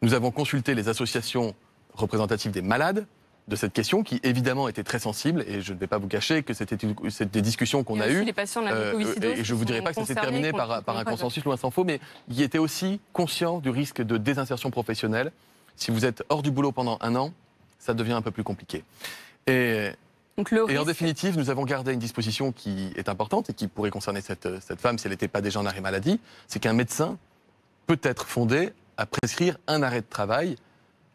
Nous avons consulté les associations représentatives des malades de cette question qui évidemment était très sensible et je ne vais pas vous cacher que c'était des discussions qu'on a eues. Les patients de la mucoviscidose et je ne vous dirai pas que ça s'est terminé par un consensus loin s'en faut, mais ils étaient aussi conscients du risque de désinsertion professionnelle. Si vous êtes hors du boulot pendant 1 an, ça devient un peu plus compliqué. Et en définitive, nous avons gardé une disposition qui est importante et qui pourrait concerner cette femme si elle n'était pas déjà en arrêt maladie, c'est qu'un médecin peut être fondé à prescrire un arrêt de travail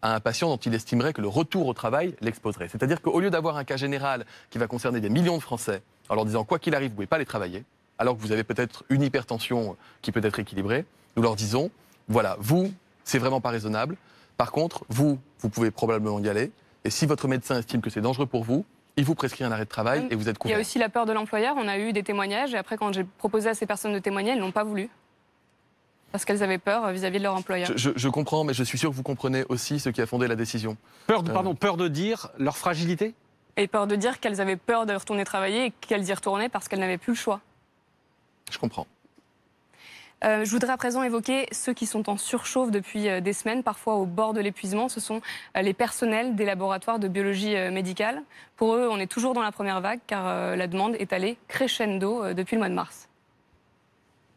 à un patient dont il estimerait que le retour au travail l'exposerait. C'est-à-dire qu'au lieu d'avoir un cas général qui va concerner des millions de Français, en leur disant quoi qu'il arrive, vous ne pouvez pas aller travailler, alors que vous avez peut-être une hypertension qui peut être équilibrée, nous leur disons, voilà, vous, c'est vraiment pas raisonnable. Par contre, vous pouvez probablement y aller. Et si votre médecin estime que c'est dangereux pour vous, il vous prescrit un arrêt de travail et vous êtes couvert. Il y a aussi la peur de l'employeur. On a eu des témoignages et après, quand j'ai proposé à ces personnes de témoigner, elles n'ont pas voulu. Parce qu'elles avaient peur vis-à-vis de leur employeur. Je comprends, mais je suis sûr que vous comprenez aussi ce qui a fondé la décision. Peur de dire leur fragilité? Et peur de dire qu'elles avaient peur de retourner travailler et qu'elles y retournaient parce qu'elles n'avaient plus le choix. Je comprends. Je voudrais à présent évoquer ceux qui sont en surchauffe depuis des semaines, parfois au bord de l'épuisement. Ce sont les personnels des laboratoires de biologie médicale. Pour eux, on est toujours dans la première vague car la demande est allée crescendo depuis le mois de mars.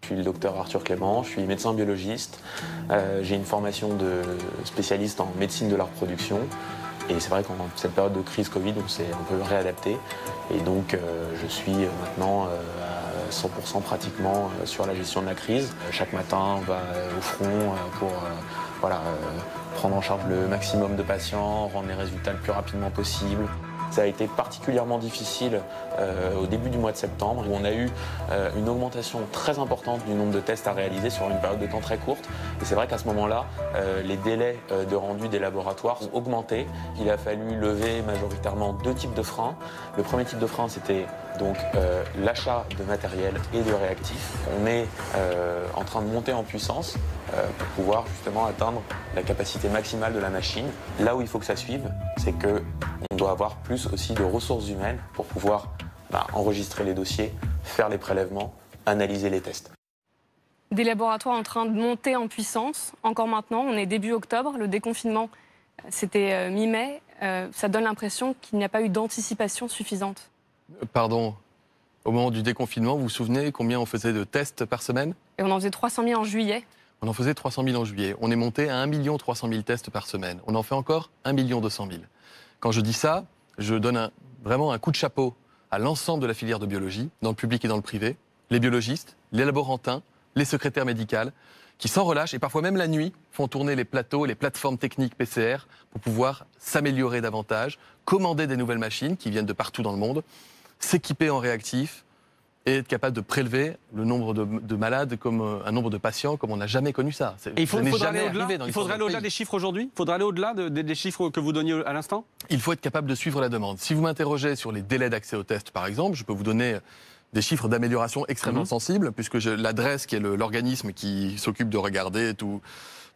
Je suis le docteur Arthur Clément, je suis médecin biologiste. J'ai une formation de spécialiste en médecine de la reproduction. Et c'est vrai qu'en cette période de crise Covid, on s'est un peu réadapté. Et donc, je suis maintenant à 100% pratiquement sur la gestion de la crise. Chaque matin, on va au front pour prendre en charge le maximum de patients, rendre les résultats le plus rapidement possible. Ça a été particulièrement difficile au début du mois de septembre, où on a eu une augmentation très importante du nombre de tests à réaliser sur une période de temps très courte. Et c'est vrai qu'à ce moment-là, les délais de rendu des laboratoires ont augmenté. Il a fallu lever majoritairement 2 types de freins. Le premier type de frein, c'était donc l'achat de matériel et de réactifs. On est en train de monter en puissance pour pouvoir justement atteindre la capacité maximale de la machine. Là où il faut que ça suive, c'est qu'on doit avoir plus aussi de ressources humaines pour pouvoir enregistrer les dossiers, faire les prélèvements, analyser les tests. Des laboratoires en train de monter en puissance. Encore maintenant, on est début octobre, le déconfinement, c'était mi-mai. Ça donne l'impression qu'il n'y a pas eu d'anticipation suffisante. Pardon, au moment du déconfinement, vous vous souvenez combien on faisait de tests par semaine? Et on en faisait 300 000 en juillet. On en faisait 300 000 en juillet. On est monté à 1 300 000 tests par semaine. On en fait encore 1 200 000. Quand je dis ça, je donne vraiment un coup de chapeau à l'ensemble de la filière de biologie, dans le public et dans le privé, les biologistes, les laborantins, les secrétaires médicales, qui sans relâche, et parfois même la nuit, font tourner les plateaux, les plateformes techniques PCR pour pouvoir s'améliorer davantage, commander des nouvelles machines qui viennent de partout dans le monde, s'équiper en réactifs et être capable de prélever le nombre de malades comme un nombre de patients comme on n'a jamais connu ça. Et il faudrait aller au-delà des chiffres aujourd'hui? Il faudrait aller au-delà des chiffres que vous donniez à l'instant? Il faut être capable de suivre la demande. Si vous m'interrogez sur les délais d'accès aux tests, par exemple, je peux vous donner des chiffres d'amélioration extrêmement sensibles, puisque l'adresse, qui est l'organisme qui s'occupe de regarder tous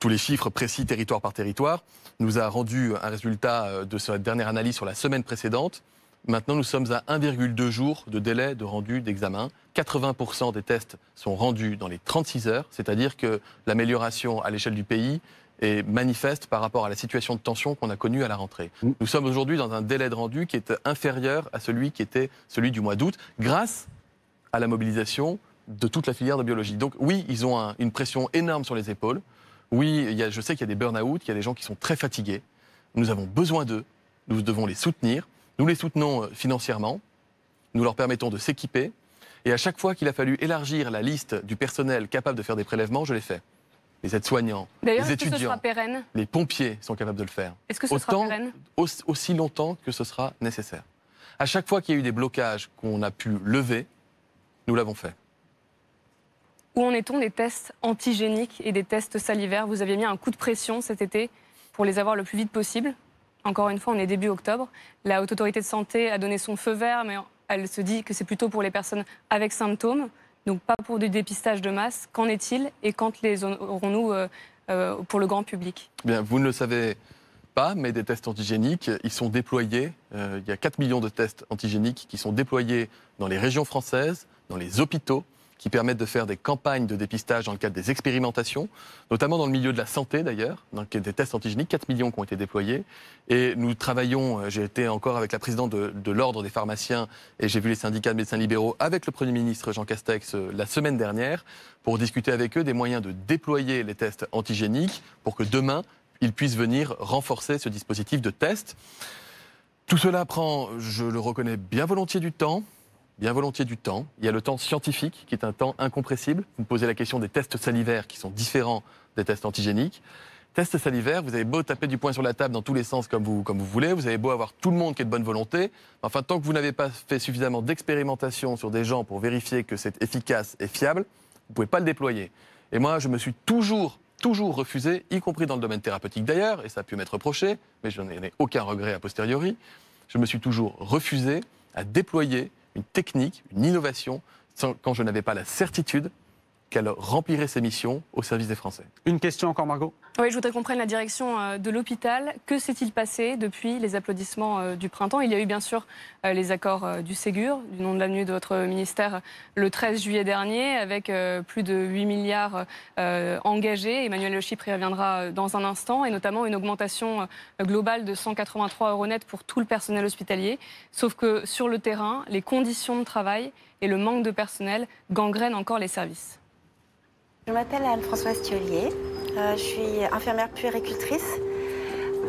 les chiffres précis territoire par territoire, nous a rendu un résultat de cette dernière analyse sur la semaine précédente. Maintenant, nous sommes à 1,2 jours de délai de rendu d'examen. 80% des tests sont rendus dans les 36 heures, c'est-à-dire que l'amélioration à l'échelle du pays est manifeste par rapport à la situation de tension qu'on a connue à la rentrée. Nous sommes aujourd'hui dans un délai de rendu qui est inférieur à celui qui était celui du mois d'août, grâce à la mobilisation de toute la filière de biologie. Donc oui, ils ont une pression énorme sur les épaules. Oui, je sais qu'il y a des burn-out, qu'il y a des gens qui sont très fatigués. Nous avons besoin d'eux, nous devons les soutenir. Nous les soutenons financièrement, nous leur permettons de s'équiper, et à chaque fois qu'il a fallu élargir la liste du personnel capable de faire des prélèvements, je l'ai fait. Les aides-soignants, les étudiants, les pompiers sont capables de le faire. Est-ce que ce sera pérenne? Aussi longtemps que ce sera nécessaire. À chaque fois qu'il y a eu des blocages qu'on a pu lever, nous l'avons fait. Où en est-on des tests antigéniques et des tests salivaires? Vous aviez mis un coup de pression cet été pour les avoir le plus vite possible. Encore une fois, on est début octobre. La Haute Autorité de Santé a donné son feu vert, mais elle se dit que c'est plutôt pour les personnes avec symptômes, donc pas pour du dépistage de masse. Qu'en est-il et quand les aurons-nous pour le grand public? Bien, vous ne le savez pas, mais des tests antigéniques, ils sont déployés. Il y a 4 millions de tests antigéniques qui sont déployés dans les régions françaises, dans les hôpitaux, qui permettent de faire des campagnes de dépistage dans le cadre des expérimentations, notamment dans le milieu de la santé d'ailleurs, donc des tests antigéniques, 4 millions qui ont été déployés. Et nous travaillons, j'ai été encore avec la présidente de l'Ordre des pharmaciens et j'ai vu les syndicats de médecins libéraux avec le Premier ministre Jean Castex la semaine dernière pour discuter avec eux des moyens de déployer les tests antigéniques pour que demain, ils puissent venir renforcer ce dispositif de test. Tout cela prend, je le reconnais, bien volontiers du temps. Bien volontiers du temps. Il y a le temps scientifique qui est un temps incompressible. Vous me posez la question des tests salivaires qui sont différents des tests antigéniques. Tests salivaires, vous avez beau taper du poing sur la table dans tous les sens comme vous voulez, vous avez beau avoir tout le monde qui est de bonne volonté, enfin tant que vous n'avez pas fait suffisamment d'expérimentation sur des gens pour vérifier que c'est efficace et fiable, vous ne pouvez pas le déployer. Et moi, je me suis toujours refusé, y compris dans le domaine thérapeutique d'ailleurs, et ça a pu m'être reproché, mais je n'en ai aucun regret a posteriori, je me suis toujours refusé à déployer une technique, une innovation, quand je n'avais pas la certitude qu'elle remplirait ses missions au service des Français. Une question encore, Margot? Oui, je voudrais qu'on prenne la direction de l'hôpital. Que s'est-il passé depuis les applaudissements du printemps? Il y a eu bien sûr les accords du Ségur, du nom de l'avenue de votre ministère, le 13 juillet dernier, avec plus de 8 milliards engagés. Emmanuel Le Chypre y reviendra dans un instant, et notamment une augmentation globale de 183 € net pour tout le personnel hospitalier. Sauf que sur le terrain, les conditions de travail et le manque de personnel gangrènent encore les services. Je m'appelle Anne-Françoise Thiollier, je suis infirmière puéricultrice.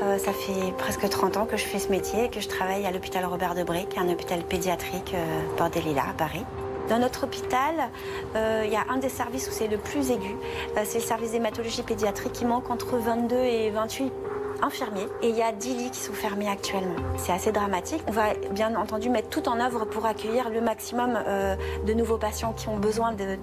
Ça fait presque 30 ans que je fais ce métier et que je travaille à l'hôpital Robert Debré, qui est un hôpital pédiatrique Port des Lilas à Paris. Dans notre hôpital, il y a un des services où c'est le plus aigu, c'est le service d'hématologie pédiatrique qui manque entre 22 et 28 infirmiers. Et il y a 10 lits qui sont fermés actuellement. C'est assez dramatique. On va bien entendu mettre tout en œuvre pour accueillir le maximum de nouveaux patients qui ont besoin de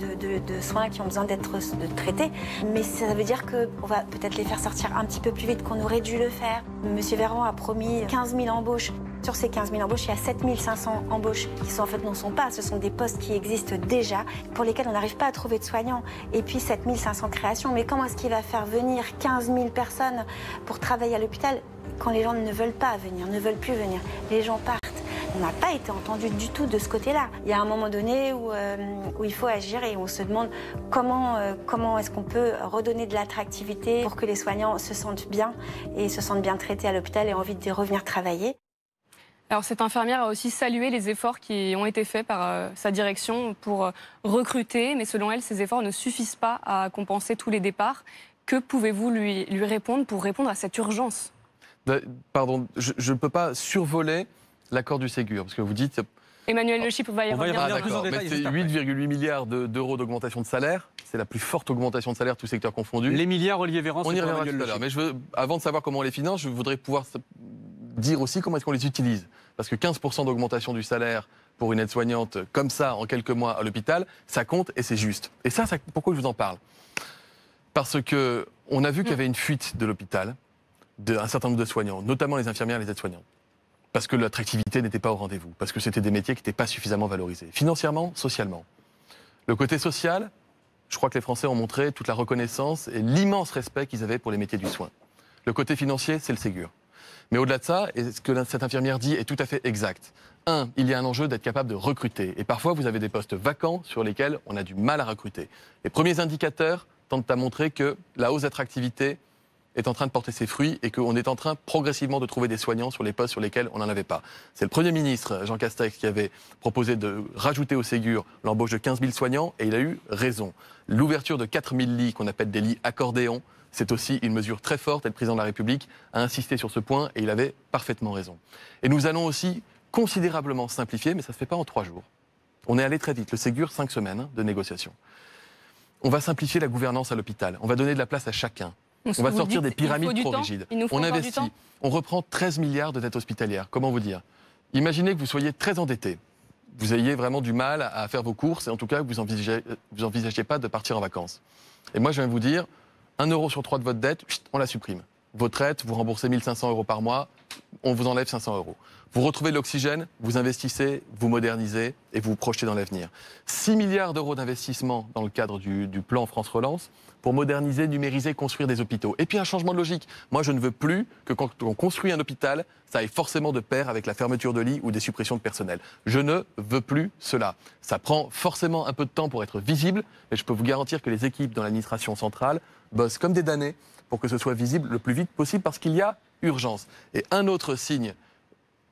soins, qui ont besoin d'être traités. Mais ça veut dire qu'on va peut-être les faire sortir un petit peu plus vite qu'on aurait dû le faire. Monsieur Véran a promis 15 000 embauches. Sur ces 15 000 embauches, il y a 7 500 embauches qui en fait n'en sont pas. Ce sont des postes qui existent déjà, pour lesquels on n'arrive pas à trouver de soignants. Et puis 7 500 créations. Mais comment est-ce qu'il va faire venir 15 000 personnes pour travailler à l'hôpital quand les gens ne veulent pas venir, ne veulent plus venir? Les gens partent. On n'a pas été entendu du tout de ce côté-là. Il y a un moment donné où il faut agir et on se demande comment est-ce qu'on peut redonner de l'attractivité pour que les soignants se sentent bien et se sentent bien traités à l'hôpital et aient envie de revenir travailler. Alors cette infirmière a aussi salué les efforts qui ont été faits par sa direction pour recruter, mais selon elle, ces efforts ne suffisent pas à compenser tous les départs. Que pouvez-vous lui répondre pour répondre à cette urgence? Pardon, je ne peux pas survoler l'accord du Ségur, parce que vous dites... Emmanuel Le Chypre va y revenir. Ah, d'accord, mais c'est 8,8 milliards d'euros d'augmentation de salaire. C'est la plus forte augmentation de salaire, tous secteurs confondus. Les milliards, Olivier Véran, on y reviendra tout à l'heure. Mais avant de savoir comment on les finance, je voudrais pouvoir dire aussi comment est-ce qu'on les utilise. Parce que 15% d'augmentation du salaire pour une aide-soignante comme ça, en quelques mois à l'hôpital, ça compte et c'est juste. Et ça, pourquoi je vous en parle? Parce qu'on a vu qu'il y avait une fuite de l'hôpital d'un certain nombre de soignants, notamment les infirmières et les aides-soignants. Parce que l'attractivité n'était pas au rendez-vous, parce que c'était des métiers qui n'étaient pas suffisamment valorisés, financièrement, socialement. Le côté social, je crois que les Français ont montré toute la reconnaissance et l'immense respect qu'ils avaient pour les métiers du soin. Le côté financier, c'est le Ségur. Mais au-delà de ça, et ce que cette infirmière dit est tout à fait exact. Il y a un enjeu d'être capable de recruter. Et parfois, vous avez des postes vacants sur lesquels on a du mal à recruter. Les premiers indicateurs tentent à montrer que la hausse d'attractivité est en train de porter ses fruits et qu'on est en train progressivement de trouver des soignants sur les postes sur lesquels on n'en avait pas. C'est le Premier ministre, Jean Castex, qui avait proposé de rajouter au Ségur l'embauche de 15 000 soignants et il a eu raison. L'ouverture de 4 000 lits qu'on appelle des lits accordéons, c'est aussi une mesure très forte et le président de la République a insisté sur ce point et il avait parfaitement raison. Et nous allons aussi considérablement simplifier, mais ça ne se fait pas en 3 jours. On est allé très vite, le Ségur, 5 semaines de négociation. On va simplifier la gouvernance à l'hôpital, on va donner de la place à chacun. On va sortir des pyramides trop rigides. On investit. On reprend 13 milliards de dettes hospitalières. Comment vous dire? Imaginez que vous soyez très endetté. Vous ayez vraiment du mal à faire vos courses et en tout cas que vous n'envisagiez pas de partir en vacances. Et moi, je viens vous dire, 1 euro sur 3 de votre dette, on la supprime. Votre aide, vous remboursez 1 500 euros par mois, on vous enlève 500 euros. Vous retrouvez de l'oxygène, vous investissez, vous modernisez et vous vous projetez dans l'avenir. 6 milliards d'euros d'investissement dans le cadre du plan France Relance pour moderniser, numériser, construire des hôpitaux. Et puis un changement de logique. Moi, je ne veux plus que quand on construit un hôpital, ça aille forcément de pair avec la fermeture de lits ou des suppressions de personnel. Je ne veux plus cela. Ça prend forcément un peu de temps pour être visible, mais je peux vous garantir que les équipes dans l'administration centrale bossent comme des damnés pour que ce soit visible le plus vite possible parce qu'il y a urgence. Et un autre signe,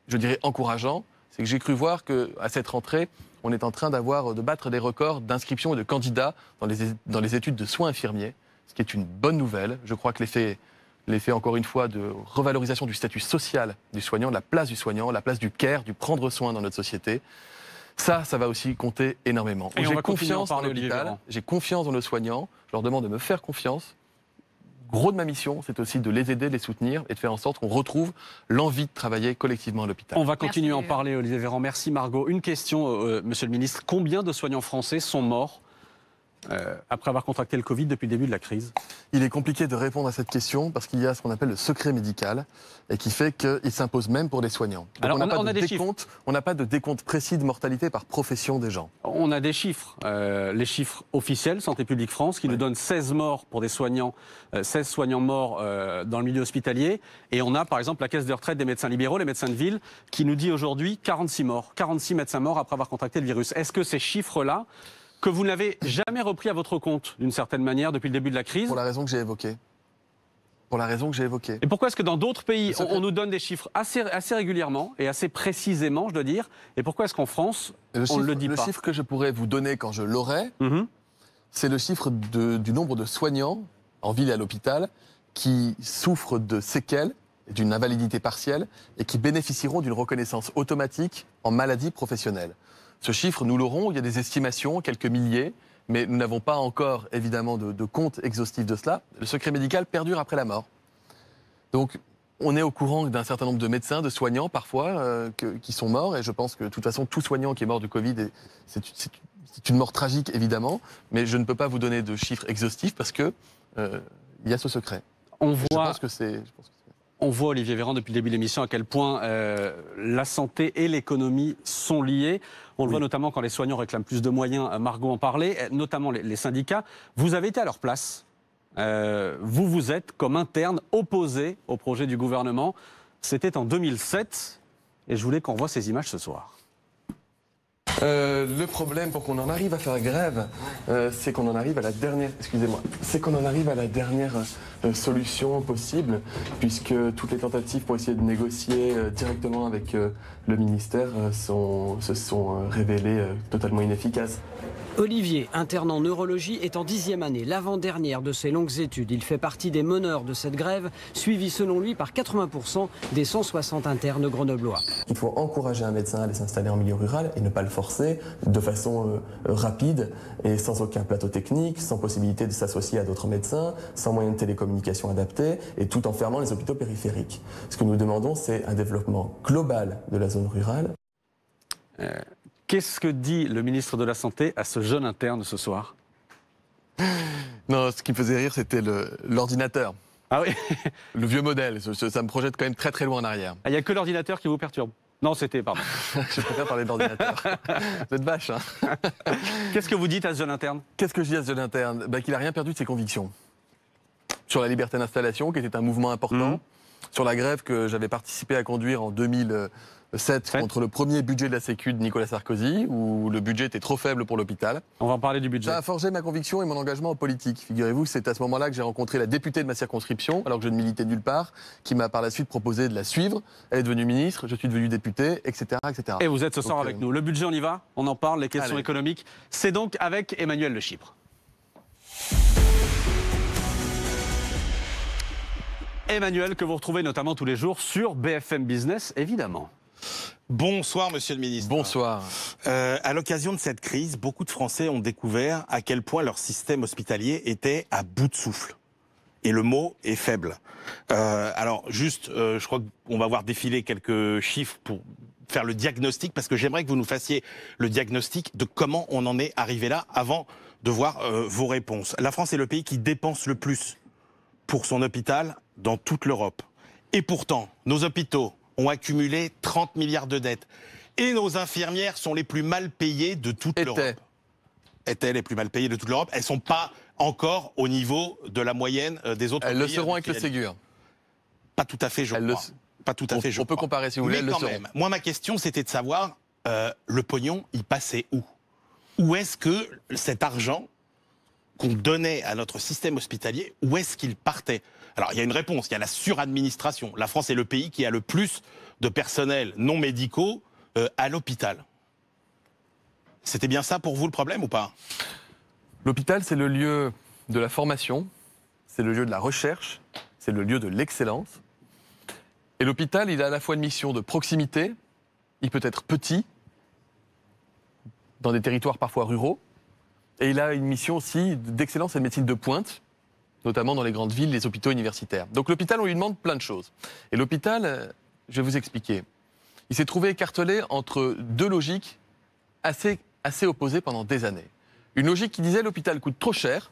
je dirais encourageant, c'est que j'ai cru voir qu'à cette rentrée, on est en train de battre des records d'inscription et de candidats dans les études de soins infirmiers, ce qui est une bonne nouvelle. Je crois que l'effet, encore une fois, de revalorisation du statut social du soignant, de la place du soignant, la place du care, du prendre soin dans notre société, ça va aussi compter énormément. J'ai confiance dans l'hôpital, j'ai confiance dans nos soignants, je leur demande de me faire confiance. Gros de ma mission, c'est aussi de les aider, de les soutenir et de faire en sorte qu'on retrouve l'envie de travailler collectivement à l'hôpital. On va continuer à en parler, Olivier Véran. Merci Margot. Une question, Monsieur le Ministre. Combien de soignants français sont morts après avoir contracté le Covid depuis le début de la crise? Il est compliqué de répondre à cette question parce qu'il y a ce qu'on appelle le secret médical et qui fait qu'il s'impose même pour les soignants. Donc alors, on n'a pas de décompte précis de mortalité par profession des gens. On a des chiffres, les chiffres officiels, Santé publique France, qui nous donnent 16 morts pour des soignants, 16 soignants morts dans le milieu hospitalier. Et on a par exemple la caisse de retraite des médecins libéraux, les médecins de ville, qui nous dit aujourd'hui 46 morts, 46 médecins morts après avoir contracté le virus. Est-ce que ces chiffres-là, que vous n'avez jamais repris à votre compte, d'une certaine manière, depuis le début de la crise? Pour la raison que j'ai évoquée. Et pourquoi est-ce que dans d'autres pays, on nous donne des chiffres assez régulièrement et assez précisément, je dois dire, et pourquoi est-ce qu'en France, on ne le dit pas? Le chiffre que je pourrais vous donner quand je l'aurai, c'est le chiffre du nombre de soignants en ville et à l'hôpital qui souffrent de séquelles, d'une invalidité partielle et qui bénéficieront d'une reconnaissance automatique en maladie professionnelle. Ce chiffre, nous l'aurons, il y a des estimations, quelques milliers, mais nous n'avons pas encore évidemment de compte exhaustif de cela. Le secret médical perdure après la mort. Donc on est au courant d'un certain nombre de médecins, de soignants parfois, qui sont morts, et je pense que de toute façon tout soignant qui est mort du Covid, c'est une mort tragique évidemment, mais je ne peux pas vous donner de chiffres exhaustifs parce que il y a ce secret. On voit, Olivier Véran, depuis le début de l'émission, à quel point la santé et l'économie sont liées. On le voit notamment quand les soignants réclament plus de moyens. Margot en parlait, notamment les syndicats. Vous avez été à leur place. Vous êtes, comme interne, opposé au projet du gouvernement. C'était en 2007. Et je voulais qu'on voit ces images ce soir. Le problème pour qu'on en arrive à faire grève, c'est qu'on en arrive à la dernière, solution possible, puisque toutes les tentatives pour essayer de négocier directement avec le ministère se sont révélées totalement inefficaces. Olivier, interne en neurologie, est en 10e année, l'avant-dernière de ses longues études. Il fait partie des meneurs de cette grève, suivi selon lui par 80% des 160 internes grenoblois. Il faut encourager un médecin à aller s'installer en milieu rural et ne pas le forcer de façon rapide et sans aucun plateau technique, sans possibilité de s'associer à d'autres médecins, sans moyens de télécommunication adaptés et tout en fermant les hôpitaux périphériques. Ce que nous demandons, c'est un développement global de la zone rurale. Qu'est-ce que dit le ministre de la Santé à ce jeune interne ce soir? Non, ce qui me faisait rire, c'était l'ordinateur. Ah oui. Le vieux modèle, ça me projette quand même très très loin en arrière. Il n'y a que l'ordinateur qui vous perturbe? Non, pardon. Je préfère parler d'ordinateur. Vous êtes vache, hein. Qu'est-ce que vous dites à ce jeune interne? Qu'est-ce que je dis à ce jeune interne? Qu'il n'a rien perdu de ses convictions. Sur la liberté d'installation, qui était un mouvement important. Sur la grève que j'avais participé à conduire en 2007 contre le premier budget de la Sécu de Nicolas Sarkozy, où le budget était trop faible pour l'hôpital. On va en parler du budget. Ça a forgé ma conviction et mon engagement en politique. Figurez-vous que c'est à ce moment-là que j'ai rencontré la députée de ma circonscription, alors que je ne militais nulle part, qui m'a par la suite proposé de la suivre. Elle est devenue ministre, je suis devenu député, etc. etc. Et vous êtes ce soir avec nous. Le budget, on y va? On en parle, les questions économiques. C'est donc avec Emmanuel Le Chypre. Emmanuel, que vous retrouvez notamment tous les jours sur BFM Business, évidemment. Bonsoir, monsieur le ministre. Bonsoir. À l'occasion de cette crise, beaucoup de Français ont découvert à quel point leur système hospitalier était à bout de souffle. Et le mot est faible. Alors, juste, je crois qu'on va voir défiler quelques chiffres pour faire le diagnostic, parce que j'aimerais que vous nous fassiez le diagnostic de comment on en est arrivé là, avant de voir vos réponses. La France est le pays qui dépense le plus pour son hôpital dans toute l'Europe. Et pourtant, nos hôpitaux ont accumulé 30 milliards de dettes. Et nos infirmières sont les plus mal payées de toute l'Europe. Étaient les plus mal payées de toute l'Europe. Elles ne sont pas encore au niveau de la moyenne des autres pays. Elles le seront avec le Ségur. Pas tout à fait, je crois. Pas tout à fait, je crois. On peut comparer si vous voulez, elles le seront. Moi, ma question, c'était de savoir, le pognon, il passait où? Où est-ce que cet argent qu'on donnait à notre système hospitalier, où est-ce qu'il partait? Alors, il y a une réponse, il y a la suradministration. La France est le pays qui a le plus de personnel non médicaux à l'hôpital. C'était bien ça pour vous le problème ou pas? L'hôpital, c'est le lieu de la formation, c'est le lieu de la recherche, c'est le lieu de l'excellence. Et l'hôpital, il a à la fois une mission de proximité, il peut être petit, dans des territoires parfois ruraux, et il a une mission aussi d'excellence et de médecine de pointe, notamment dans les grandes villes, les hôpitaux universitaires. Donc l'hôpital, on lui demande plein de choses. Et l'hôpital, je vais vous expliquer, il s'est trouvé écartelé entre deux logiques assez opposées pendant des années. Une logique qui disait l'hôpital coûte trop cher,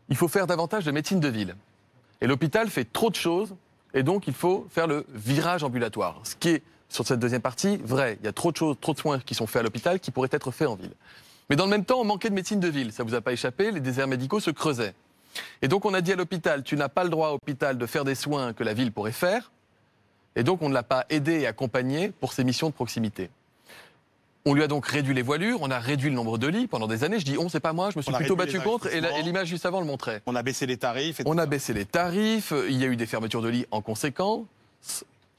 il faut faire davantage de médecine de ville. Et l'hôpital fait trop de choses, et donc il faut faire le virage ambulatoire. Ce qui est, sur cette deuxième partie, vrai. Il y a trop de choses, trop de soins qui sont faits à l'hôpital qui pourraient être faits en ville. Mais dans le même temps, on manquait de médecine de ville. Ça ne vous a pas échappé, les déserts médicaux se creusaient. Et donc on a dit à l'hôpital, tu n'as pas le droit à l'hôpital de faire des soins que la ville pourrait faire. Et donc on ne l'a pas aidé et accompagné pour ses missions de proximité. On lui a donc réduit les voilures, on a réduit le nombre de lits pendant des années. Je dis on, c'est pas moi, je me suis plutôt battu contre, et l'image juste avant le montrait. On a baissé les tarifs. On a baissé les tarifs, il y a eu des fermetures de lits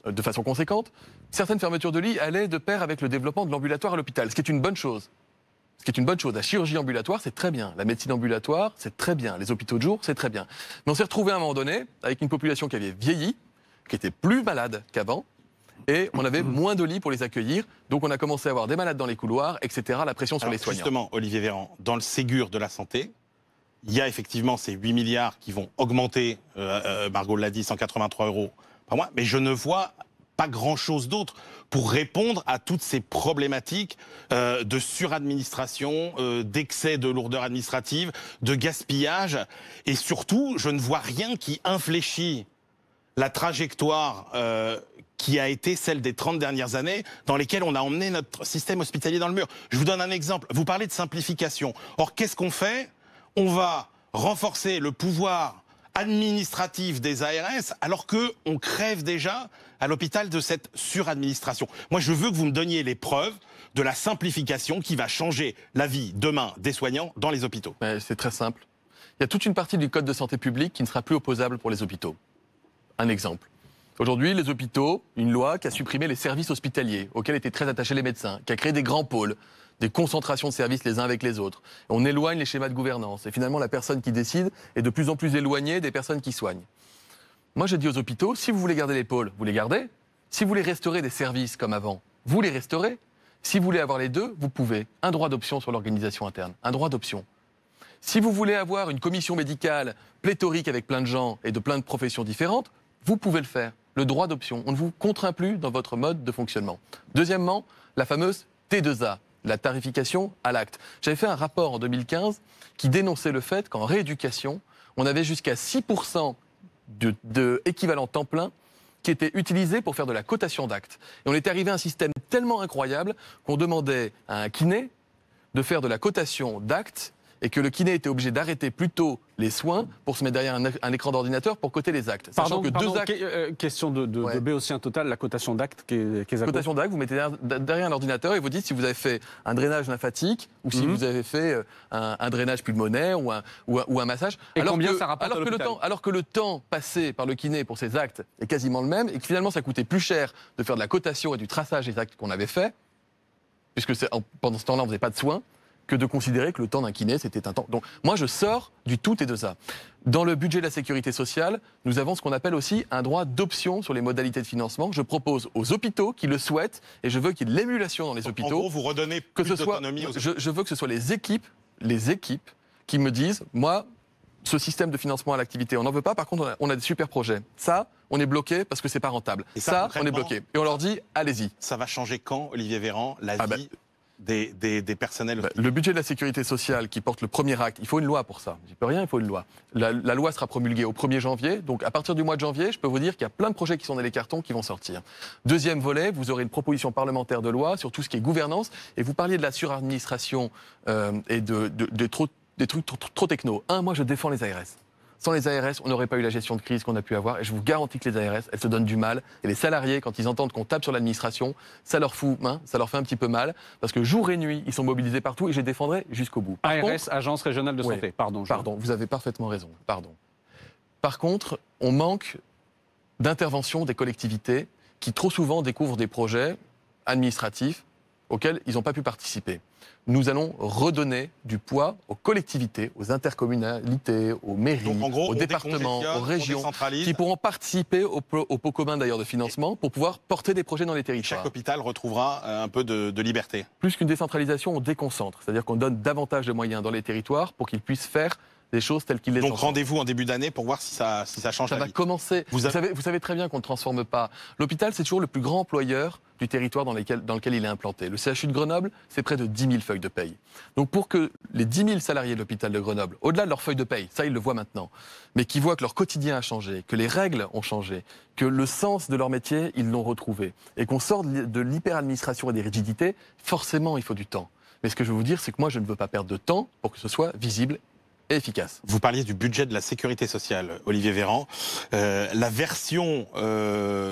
de façon conséquente. Certaines fermetures de lits allaient de pair avec le développement de l'ambulatoire à l'hôpital, ce qui est une bonne chose. Ce qui est une bonne chose. La chirurgie ambulatoire, c'est très bien. La médecine ambulatoire, c'est très bien. Les hôpitaux de jour, c'est très bien. Mais on s'est retrouvé à un moment donné avec une population qui avait vieilli, qui était plus malade qu'avant, et on avait moins de lits pour les accueillir. Donc on a commencé à avoir des malades dans les couloirs, etc. La pression sur les soignants. Justement, Olivier Véran, dans le Ségur de la santé, il y a effectivement ces 8 milliards qui vont augmenter, Margot l'a dit, 183 € par mois, mais je ne vois pas grand-chose d'autre pour répondre à toutes ces problématiques de suradministration, d'excès de lourdeur administrative, de gaspillage. Et surtout, je ne vois rien qui infléchit la trajectoire qui a été celle des 30 dernières années, dans lesquelles on a emmené notre système hospitalier dans le mur. Je vous donne un exemple. Vous parlez de simplification. Or, qu'est-ce qu'on fait? On va renforcer le pouvoir administratif des ARS, alors qu'on crève déjà à l'hôpital de cette suradministration. Moi, je veux que vous me donniez les preuves de la simplification qui va changer la vie demain des soignants dans les hôpitaux. C'est très simple. Il y a toute une partie du Code de santé publique qui ne sera plus opposable pour les hôpitaux. Un exemple. Aujourd'hui, les hôpitaux, une loi qui a supprimé les services hospitaliers, auxquels étaient très attachés les médecins, qui a créé des grands pôles, des concentrations de services les uns avec les autres. On éloigne les schémas de gouvernance. Et finalement, la personne qui décide est de plus en plus éloignée des personnes qui soignent. Moi, je dis aux hôpitaux, si vous voulez garder les pôles, vous les gardez. Si vous voulez restaurer des services comme avant, vous les restaurez. Si vous voulez avoir les deux, vous pouvez. Un droit d'option sur l'organisation interne. Un droit d'option. Si vous voulez avoir une commission médicale pléthorique avec plein de gens et de plein de professions différentes, vous pouvez le faire. Le droit d'option. On ne vous contraint plus dans votre mode de fonctionnement. Deuxièmement, la fameuse T2A. La tarification à l'acte. J'avais fait un rapport en 2015 qui dénonçait le fait qu'en rééducation, on avait jusqu'à 6% de équivalent temps plein qui était utilisé pour faire de la cotation d'actes. Et on était arrivé à un système tellement incroyable qu'on demandait à un kiné de faire de la cotation d'actes et que le kiné était obligé d'arrêter plus tôt les soins pour se mettre derrière un écran d'ordinateur pour coter les actes. Pardon, question de Béotien Total, la cotation d'actes. Cotation d'actes, vous mettez derrière un ordinateur et vous dites si vous avez fait un drainage lymphatique ou si vous avez fait un drainage pulmonaire ou un massage. Et combien ça rapporte à l'hôpital ? Alors que le temps passé par le kiné pour ces actes est quasiment le même et que finalement ça coûtait plus cher de faire de la cotation et du traçage des actes qu'on avait fait, puisque pendant ce temps-là on ne faisait pas de soins, que de considérer que le temps d'un kiné, c'était un temps. Donc, moi, je sors du tout et de ça. Dans le budget de la sécurité sociale, nous avons ce qu'on appelle aussi un droit d'option sur les modalités de financement. Je propose aux hôpitaux qui le souhaitent, et je veux qu'il y ait de l'émulation dans les hôpitaux. En gros, vous redonnez plus d'autonomie aux hôpitaux. Je veux que ce soit les équipes qui me disent, moi, ce système de financement à l'activité, on n'en veut pas. Par contre, on a des super projets. Ça, on est bloqué parce que c'est pas rentable. Et ça, on est bloqué. Et on leur dit, allez-y. Ça va changer quand, Olivier Véran, la vie des personnels hospitaliers? Le budget de la sécurité sociale qui porte le premier acte, il faut une loi pour ça. J'y peux rien, il faut une loi. La loi sera promulguée au 1er janvier. Donc à partir du mois de janvier, je peux vous dire qu'il y a plein de projets qui sont dans les cartons qui vont sortir. Deuxième volet, vous aurez une proposition parlementaire de loi sur tout ce qui est gouvernance. Et vous parliez de la suradministration et des trucs trop techno. Moi je défends les ARS. Sans les ARS, on n'aurait pas eu la gestion de crise qu'on a pu avoir. Et je vous garantis que les ARS, elles se donnent du mal. Et les salariés, quand ils entendent qu'on tape sur l'administration, ça leur fait un petit peu mal. Parce que jour et nuit, ils sont mobilisés partout et je les défendrai jusqu'au bout. ARS, Agence Régionale de Santé. Pardon, vous avez parfaitement raison. Pardon. Par contre, on manque d'intervention des collectivités qui trop souvent découvrent des projets administratifs auxquels ils n'ont pas pu participer. Nous allons redonner du poids aux collectivités, aux intercommunalités, aux mairies, aux départements, aux régions, qui pourront participer au pot commun d'ailleurs de financement pour pouvoir porter des projets dans les territoires. Chaque hôpital retrouvera un peu de liberté. Plus qu'une décentralisation, on déconcentre. C'est-à-dire qu'on donne davantage de moyens dans les territoires pour qu'ils puissent faire des choses telles qu'ils les ont. Donc rendez-vous en début d'année pour voir si ça change la vie. Ça va commencer. Vous savez très bien qu'on ne transforme pas. L'hôpital, c'est toujours le plus grand employeur du territoire dans lequel il est implanté. Le CHU de Grenoble, c'est près de 10 000 feuilles de paye. Donc pour que les 10 000 salariés de l'hôpital de Grenoble, au-delà de leurs feuilles de paye, ça ils le voient maintenant, mais qui voient que leur quotidien a changé, que les règles ont changé, que le sens de leur métier, ils l'ont retrouvé, et qu'on sort de l'hyper-administration et des rigidités, forcément il faut du temps. Mais ce que je veux vous dire, c'est que moi je ne veux pas perdre de temps pour que ce soit visible et efficace. Vous parliez du budget de la sécurité sociale, Olivier Véran. La version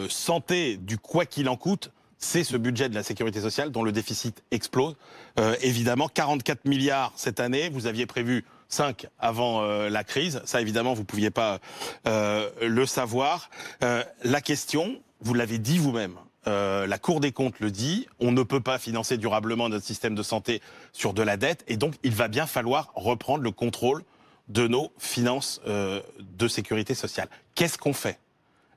santé du quoi qu'il en coûte, c'est ce budget de la sécurité sociale dont le déficit explose. Évidemment, 44 milliards cette année, vous aviez prévu 5 avant la crise. Ça, évidemment, vous ne pouviez pas le savoir. La question, vous l'avez dit vous-même, la Cour des comptes le dit, on ne peut pas financer durablement notre système de santé sur de la dette, et donc il va bien falloir reprendre le contrôle de nos finances de sécurité sociale. Qu'est-ce qu'on fait?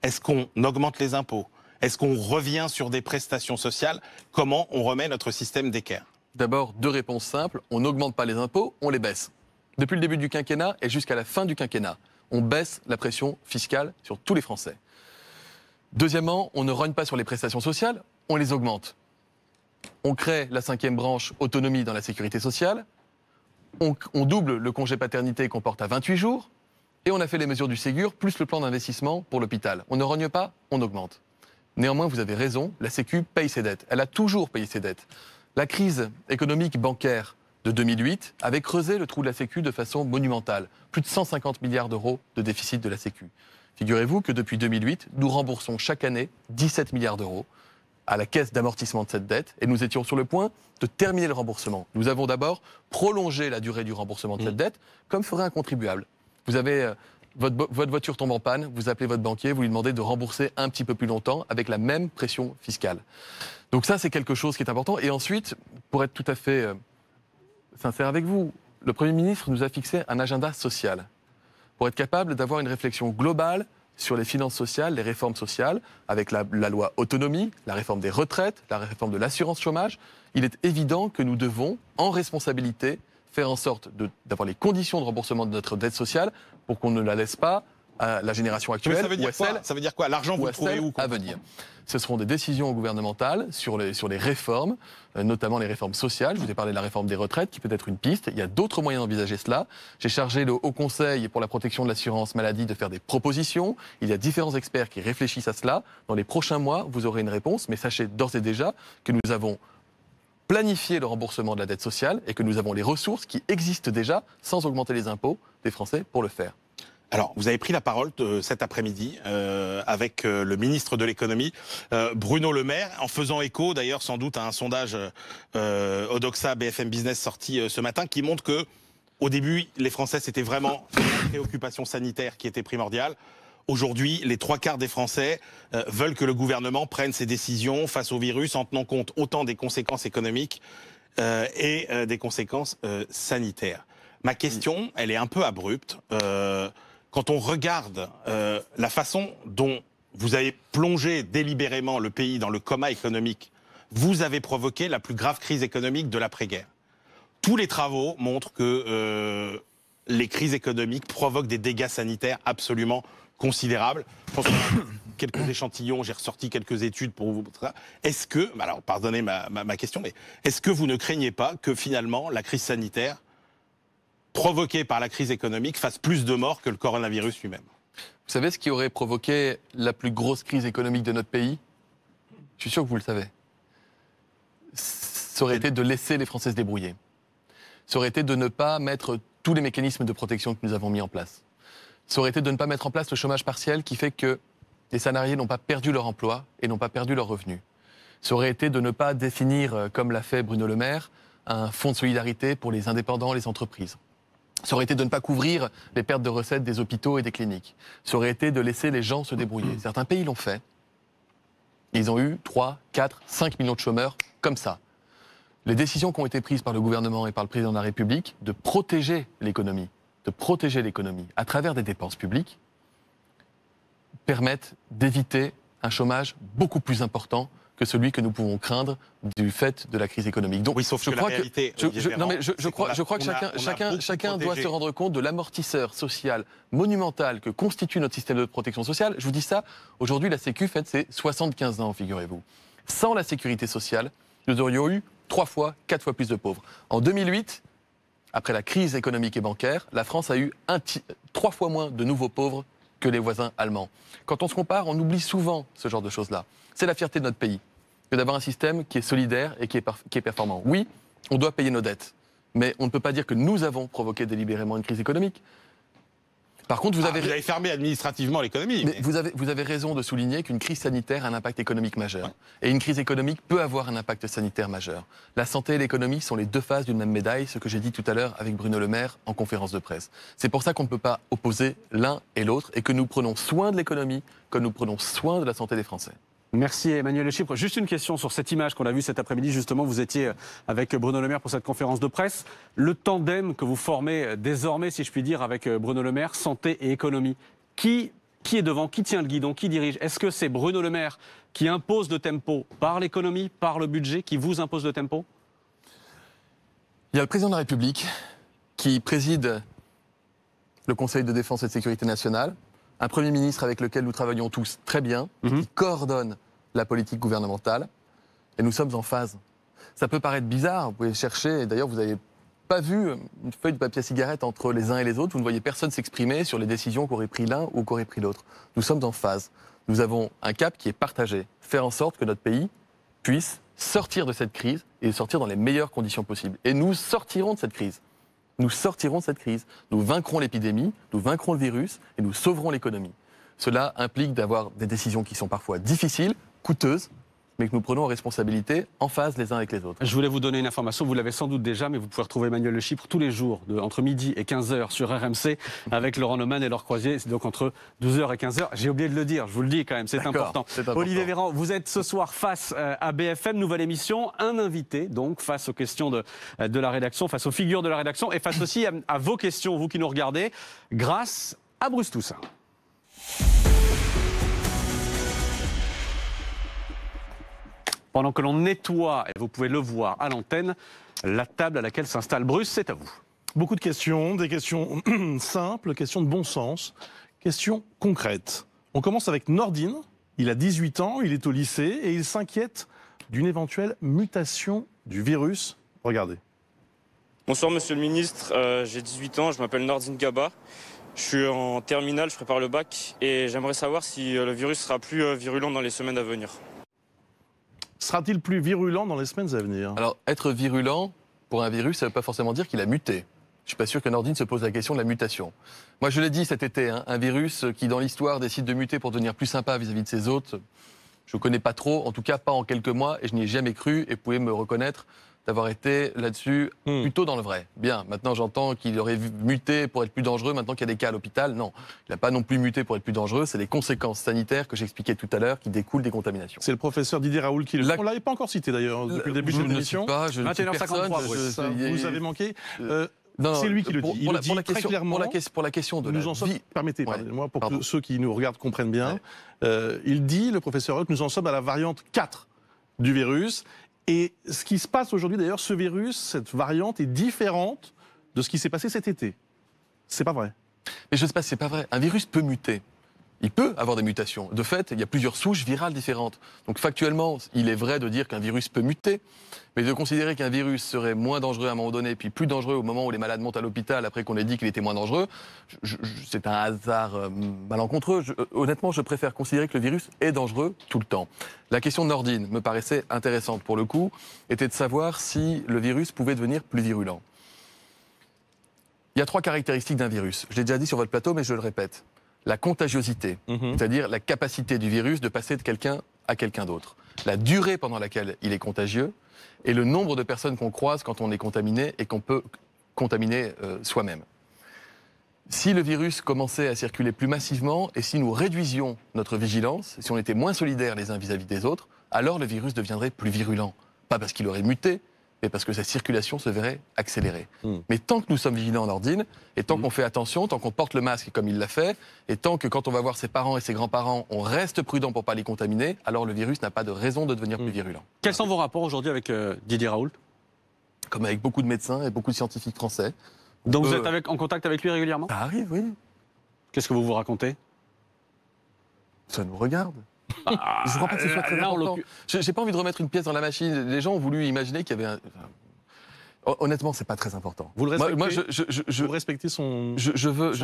Est-ce qu'on augmente les impôts? Est-ce qu'on revient sur des prestations sociales? Comment on remet notre système d'équerre? D'abord, 2 réponses simples. On n'augmente pas les impôts, on les baisse. Depuis le début du quinquennat et jusqu'à la fin du quinquennat, on baisse la pression fiscale sur tous les Français. Deuxièmement, on ne rogne pas sur les prestations sociales, on les augmente. On crée la 5e branche autonomie dans la sécurité sociale, on double le congé paternité qu'on porte à 28 jours, et on a fait les mesures du Ségur, plus le plan d'investissement pour l'hôpital. On ne rogne pas, on augmente. Néanmoins, vous avez raison, la Sécu paye ses dettes. Elle a toujours payé ses dettes. La crise économique bancaire de 2008 avait creusé le trou de la Sécu de façon monumentale. Plus de 150 milliards d'euros de déficit de la Sécu. Figurez-vous que depuis 2008, nous remboursons chaque année 17 milliards d'euros à la caisse d'amortissement de cette dette, et nous étions sur le point de terminer le remboursement. Nous avons d'abord prolongé la durée du remboursement de cette dette, comme ferait un contribuable. Vous avez votre voiture tombe en panne, vous appelez votre banquier, vous lui demandez de rembourser un petit peu plus longtemps avec la même pression fiscale. Donc ça, c'est quelque chose qui est important. Et ensuite, pour être tout à fait sincère avec vous, le Premier ministre nous a fixé un agenda social pour être capable d'avoir une réflexion globale sur les finances sociales, les réformes sociales, avec la loi autonomie, la réforme des retraites, la réforme de l'assurance chômage. Il est évident que nous devons, en responsabilité, faire en sorte d'avoir les conditions de remboursement de notre dette sociale pour qu'on ne la laisse pas à la génération actuelle Ça veut dire quoi? L'argent, vous le trouvez où à venir. Ce seront des décisions gouvernementales sur les réformes, notamment les réformes sociales. Je vous ai parlé de la réforme des retraites, qui peut être une piste. Il y a d'autres moyens d'envisager cela. J'ai chargé le Haut Conseil pour la protection de l'assurance maladie de faire des propositions. Il y a différents experts qui réfléchissent à cela. Dans les prochains mois, vous aurez une réponse, mais sachez d'ores et déjà que nous avons planifié le remboursement de la dette sociale et que nous avons les ressources qui existent déjà, sans augmenter les impôts des Français, pour le faire. Alors, vous avez pris la parole cet après-midi avec le ministre de l'économie, Bruno Le Maire, en faisant écho d'ailleurs sans doute à un sondage Odoxa BFM Business sorti ce matin qui montre que au début, les Français, c'était vraiment la préoccupation sanitaire qui était primordiale. Aujourd'hui, les 3/4 des Français veulent que le gouvernement prenne ses décisions face au virus en tenant compte autant des conséquences économiques et des conséquences sanitaires. Ma question, elle est un peu abrupte. Quand on regarde la façon dont vous avez plongé délibérément le pays dans le coma économique, vous avez provoqué la plus grave crise économique de l'après-guerre. Tous les travaux montrent que les crises économiques provoquent des dégâts sanitaires absolument considérables. Je pense qu'on a quelques échantillons, j'ai ressorti quelques études pour vous. Est-ce que, alors pardonnez ma question, mais est-ce que vous ne craignez pas que finalement la crise sanitaire provoquée par la crise économique fasse plus de morts que le coronavirus lui-même? Vous savez ce qui aurait provoqué la plus grosse crise économique de notre pays? Je suis sûr que vous le savez. Ça aurait été de laisser les Français se débrouiller. Ça aurait été de ne pas mettre tous les mécanismes de protection que nous avons mis en place. Ça aurait été de ne pas mettre en place le chômage partiel qui fait que les salariés n'ont pas perdu leur emploi et n'ont pas perdu leurs revenus. Ça aurait été de ne pas définir, comme l'a fait Bruno Le Maire, un fonds de solidarité pour les indépendants, les entreprises. Ça aurait été de ne pas couvrir les pertes de recettes des hôpitaux et des cliniques. Ça aurait été de laisser les gens se débrouiller. Certains pays l'ont fait. Ils ont eu 3, 4, 5 millions de chômeurs comme ça. Les décisions qui ont été prises par le gouvernement et par le président de la République de protéger l'économie à travers des dépenses publiques permettent d'éviter un chômage beaucoup plus important que celui que nous pouvons craindre du fait de la crise économique. Donc, oui, sauf que la réalité, je crois que chacun doit se rendre compte de l'amortisseur social monumental que constitue notre système de protection sociale. Je vous dis ça, aujourd'hui, la Sécu fête ses 75 ans, figurez-vous. Sans la sécurité sociale, nous aurions eu 3 fois, 4 fois plus de pauvres. En 2008, après la crise économique et bancaire, la France a eu 3 fois moins de nouveaux pauvres que les voisins allemands. Quand on se compare, on oublie souvent ce genre de choses-là. C'est la fierté de notre pays que d'avoir un système qui est solidaire et qui est performant. Oui, on doit payer nos dettes, mais on ne peut pas dire que nous avons provoqué délibérément une crise économique. Par contre, vous avez fermé administrativement l'économie. Mais vous avez raison de souligner qu'une crise sanitaire a un impact économique majeur. Ouais. Et une crise économique peut avoir un impact sanitaire majeur. La santé et l'économie sont les 2 faces d'une même médaille, ce que j'ai dit tout à l'heure avec Bruno Le Maire en conférence de presse. C'est pour ça qu'on ne peut pas opposer l'un et l'autre et que nous prenons soin de l'économie comme nous prenons soin de la santé des Français. Merci Emmanuel Le Chypre. Juste une question sur cette image qu'on a vue cet après-midi. Justement, vous étiez avec Bruno Le Maire pour cette conférence de presse. Le tandem que vous formez désormais, si je puis dire, avec Bruno Le Maire, santé et économie, qui est devant, qui tient le guidon, qui dirige? Est-ce que c'est Bruno Le Maire qui impose le tempo par l'économie, par le budget, qui vous impose le tempo? Il y a le président de la République qui préside le Conseil de défense et de sécurité nationale, un Premier ministre avec lequel nous travaillons tous très bien, qui coordonne la politique gouvernementale, et nous sommes en phase. Ça peut paraître bizarre, vous pouvez chercher, et d'ailleurs vous n'avez pas vu une feuille de papier à cigarette entre les uns et les autres, vous ne voyez personne s'exprimer sur les décisions qu'aurait pris l'un ou qu'aurait pris l'autre. Nous sommes en phase. Nous avons un cap qui est partagé, faire en sorte que notre pays puisse sortir de cette crise et sortir dans les meilleures conditions possibles. Et nous sortirons de cette crise. Nous sortirons de cette crise. Nous vaincrons l'épidémie, nous vaincrons le virus et nous sauverons l'économie. Cela implique d'avoir des décisions qui sont parfois difficiles, coûteuses, mais que nous prenons en responsabilité, en phase les uns avec les autres. Je voulais vous donner une information, vous l'avez sans doute déjà, mais vous pouvez retrouver Emmanuel Le Chypre tous les jours, entre midi et 15h sur RMC, avec Laurent Neumann et Laure Croisier, c'est donc entre 12h et 15h. J'ai oublié de le dire, je vous le dis quand même, c'est important. Olivier Véran, vous êtes ce soir face à BFM, nouvelle émission, un invité, donc face aux questions de la rédaction, face aux figures de la rédaction, et face aussi à vos questions, vous qui nous regardez, grâce à Bruce Toussaint. Pendant que l'on nettoie, et vous pouvez le voir à l'antenne, la table à laquelle s'installe Bruce, c'est à vous. Beaucoup de questions, des questions simples, questions de bon sens, questions concrètes. On commence avec Nordine, il a 18 ans, il est au lycée et il s'inquiète d'une éventuelle mutation du virus. Regardez. Bonsoir Monsieur le Ministre, j'ai 18 ans, je m'appelle Nordine Gaba. Je suis en terminale, je prépare le bac et j'aimerais savoir si le virus sera plus virulent dans les semaines à venir. Sera-t-il plus virulent dans les semaines à venir? Alors, être virulent pour un virus, ça ne veut pas forcément dire qu'il a muté. Je ne suis pas sûr que Nordine se pose la question de la mutation. Moi, je l'ai dit cet été, un virus qui, dans l'histoire, décide de muter pour devenir plus sympa vis-à-vis de ses hôtes, je ne connais pas trop, en tout cas pas en quelques mois, et je n'y ai jamais cru, et vous pouvez me reconnaître d'avoir été là-dessus plutôt dans le vrai. Bien, maintenant j'entends qu'il aurait muté pour être plus dangereux, maintenant qu'il y a des cas à l'hôpital. Non, il n'a pas non plus muté pour être plus dangereux, c'est les conséquences sanitaires que j'expliquais tout à l'heure qui découlent des contaminations. C'est le professeur Didier Raoult qui le dit. On ne l'avait pas encore cité d'ailleurs depuis le début de cette émission. Je ne suis pas, 21h53, vous avez manqué. C'est lui qui le dit. Il le dit très clairement. Pour la question de nous en sommes, permettez-moi, pour que ceux qui nous regardent comprennent bien. Il dit, le professeur Raoult, nous en sommes à la variante 4 du virus. Et ce qui se passe aujourd'hui, d'ailleurs, ce virus, cette variante est différente de ce qui s'est passé cet été. C'est pas vrai. Mais je ne sais pas si c'est pas vrai. Un virus peut muter. Il peut avoir des mutations. De fait, il y a plusieurs souches virales différentes. Donc factuellement, il est vrai de dire qu'un virus peut muter, mais de considérer qu'un virus serait moins dangereux à un moment donné, puis plus dangereux au moment où les malades montent à l'hôpital après qu'on ait dit qu'il était moins dangereux, c'est un hasard malencontreux. Honnêtement, je préfère considérer que le virus est dangereux tout le temps. La question de Nordine me paraissait intéressante pour le coup, était de savoir si le virus pouvait devenir plus virulent. Il y a 3 caractéristiques d'un virus. Je l'ai déjà dit sur votre plateau, mais je le répète. La contagiosité, c'est-à-dire la capacité du virus de passer de quelqu'un à quelqu'un d'autre. La durée pendant laquelle il est contagieux et le nombre de personnes qu'on croise quand on est contaminé et qu'on peut contaminer soi-même. Si le virus commençait à circuler plus massivement et si nous réduisions notre vigilance, si on était moins solidaires les uns vis-à-vis des autres, alors le virus deviendrait plus virulent. Pas parce qu'il aurait muté, mais parce que sa circulation se verrait accélérée. Mais tant que nous sommes vigilants en Nordine, et tant qu'on fait attention, tant qu'on porte le masque comme il l'a fait, et tant que quand on va voir ses parents et ses grands-parents, on reste prudent pour ne pas les contaminer, alors le virus n'a pas de raison de devenir plus virulent. Quels sont vos rapports aujourd'hui avec Didier Raoult? Comme avec beaucoup de médecins et beaucoup de scientifiques français. Donc vous êtes en contact avec lui régulièrement? Ça arrive, oui. Qu'est-ce que vous vous racontez? Ça nous regarde. Je ne crois pas que ce soit très important. J'ai pas envie de remettre une pièce dans la machine. Les gens ont voulu imaginer qu'il y avait un... Honnêtement, c'est pas très important. Vous le respectez? Vous respectez son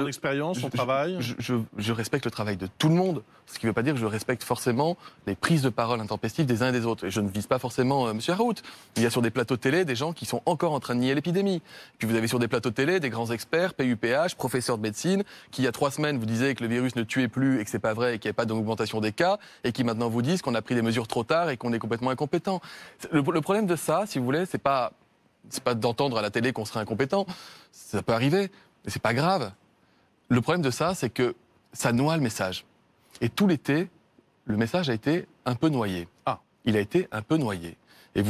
expérience, son travail? Je respecte le travail de tout le monde, ce qui ne veut pas dire que je respecte forcément les prises de parole intempestives des uns et des autres. Et je ne vise pas forcément M. Raoult. Il y a sur des plateaux de télé des gens qui sont encore en train de nier l'épidémie. Puis vous avez sur des plateaux de télé des grands experts, PUPH, professeurs de médecine, qui il y a 3 semaines vous disaient que le virus ne tuait plus et que c'est pas vrai et qu'il n'y avait pas d'augmentation des cas, et qui maintenant vous disent qu'on a pris des mesures trop tard et qu'on est complètement incompétent. Le problème de ça, si vous voulez, c'est pas d'entendre à la télé qu'on serait incompétent, ça peut arriver, mais c'est pas grave. Le problème de ça, c'est que ça noie le message. Et tout l'été, le message a été un peu noyé. Il a été un peu noyé. Et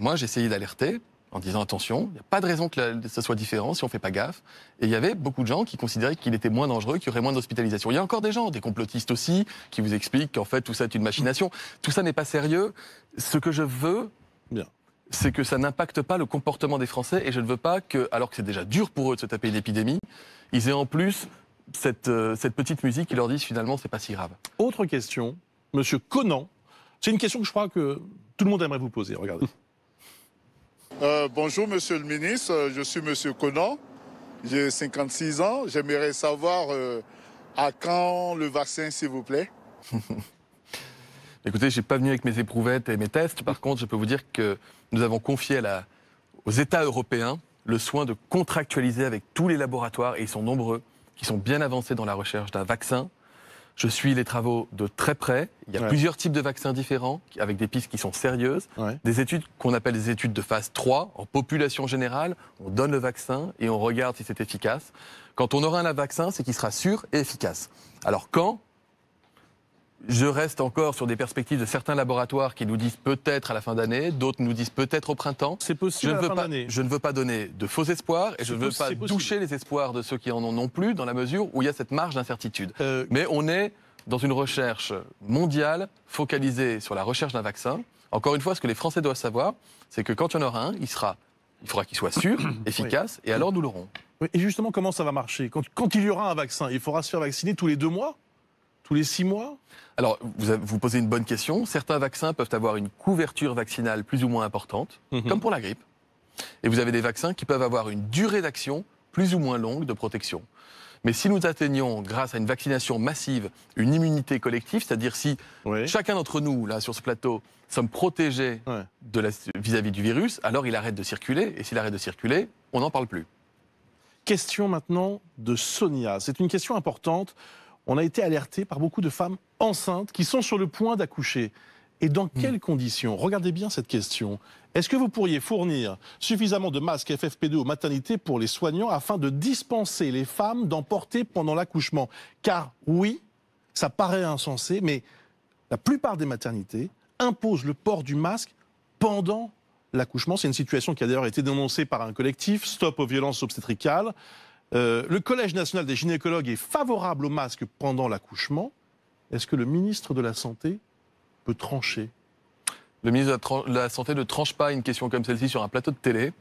moi j'ai essayé d'alerter en disant attention, il n'y a pas de raison que ça soit différent si on ne fait pas gaffe. Et il y avait beaucoup de gens qui considéraient qu'il était moins dangereux, qu'il y aurait moins d'hospitalisation. Il y a encore des gens, des complotistes aussi, qui vous expliquent qu'en fait tout ça est une machination. Tout ça n'est pas sérieux. Ce que je veux, c'est que ça n'impacte pas le comportement des Français. Et je ne veux pas que, alors que c'est déjà dur pour eux de se taper une épidémie, ils aient en plus cette petite musique qui leur dise finalement c'est pas si grave. Autre question, Monsieur Conan. C'est une question que je crois que tout le monde aimerait vous poser. Regardez. Bonjour Monsieur le ministre, je suis Monsieur Conan, j'ai 56 ans. J'aimerais savoir à quand le vaccin, s'il vous plaît. Écoutez, je ne suis pas venu avec mes éprouvettes et mes tests. Par contre, je peux vous dire que nous avons confié aux États européens le soin de contractualiser avec tous les laboratoires, et ils sont nombreux, qui sont bien avancés dans la recherche d'un vaccin. Je suis les travaux de très près. Il y a plusieurs types de vaccins différents, avec des pistes qui sont sérieuses. Des études qu'on appelle des études de phase 3, en population générale. On donne le vaccin et on regarde si c'est efficace. Quand on aura un vaccin, c'est qu'il sera sûr et efficace. Alors quand ? Je reste encore sur des perspectives de certains laboratoires qui nous disent peut-être à la fin d'année, d'autres nous disent peut-être au printemps. C'est possible à la fin d'année. Je ne veux pas donner de faux espoirs et je ne veux pas toucher les espoirs de ceux qui en ont non plus, dans la mesure où il y a cette marge d'incertitude. Mais on est dans une recherche mondiale focalisée sur la recherche d'un vaccin. Encore une fois, ce que les Français doivent savoir, c'est que quand il y en aura un, il faudra qu'il soit sûr, efficace, et alors nous l'aurons. Et justement, comment ça va marcher ? Quand il y aura un vaccin, il faudra se faire vacciner tous les 2 mois ? Tous les 6 mois ? Alors, vous posez une bonne question. Certains vaccins peuvent avoir une couverture vaccinale plus ou moins importante, comme pour la grippe. Et vous avez des vaccins qui peuvent avoir une durée d'action plus ou moins longue de protection. Mais si nous atteignons, grâce à une vaccination massive, une immunité collective, c'est-à-dire si chacun d'entre nous, là, sur ce plateau, sommes protégés vis-à-vis du virus, alors il arrête de circuler. Et s'il arrête de circuler, on n'en parle plus. Question maintenant de Sonia. C'est une question importante. On a été alerté par beaucoup de femmes enceintes qui sont sur le point d'accoucher. Et dans quelles conditions ? Regardez bien cette question. Est-ce que vous pourriez fournir suffisamment de masques FFP2 aux maternités pour les soignants afin de dispenser les femmes d'en porter pendant l'accouchement ? Car oui, ça paraît insensé, mais la plupart des maternités imposent le port du masque pendant l'accouchement. C'est une situation qui a d'ailleurs été dénoncée par un collectif, Stop aux violences obstétricales. Le Collège national des gynécologues est favorable au masque pendant l'accouchement. Est-ce que le ministre de la Santé peut trancher ? Le ministre de la Santé ne tranche pas une question comme celle-ci sur un plateau de télé.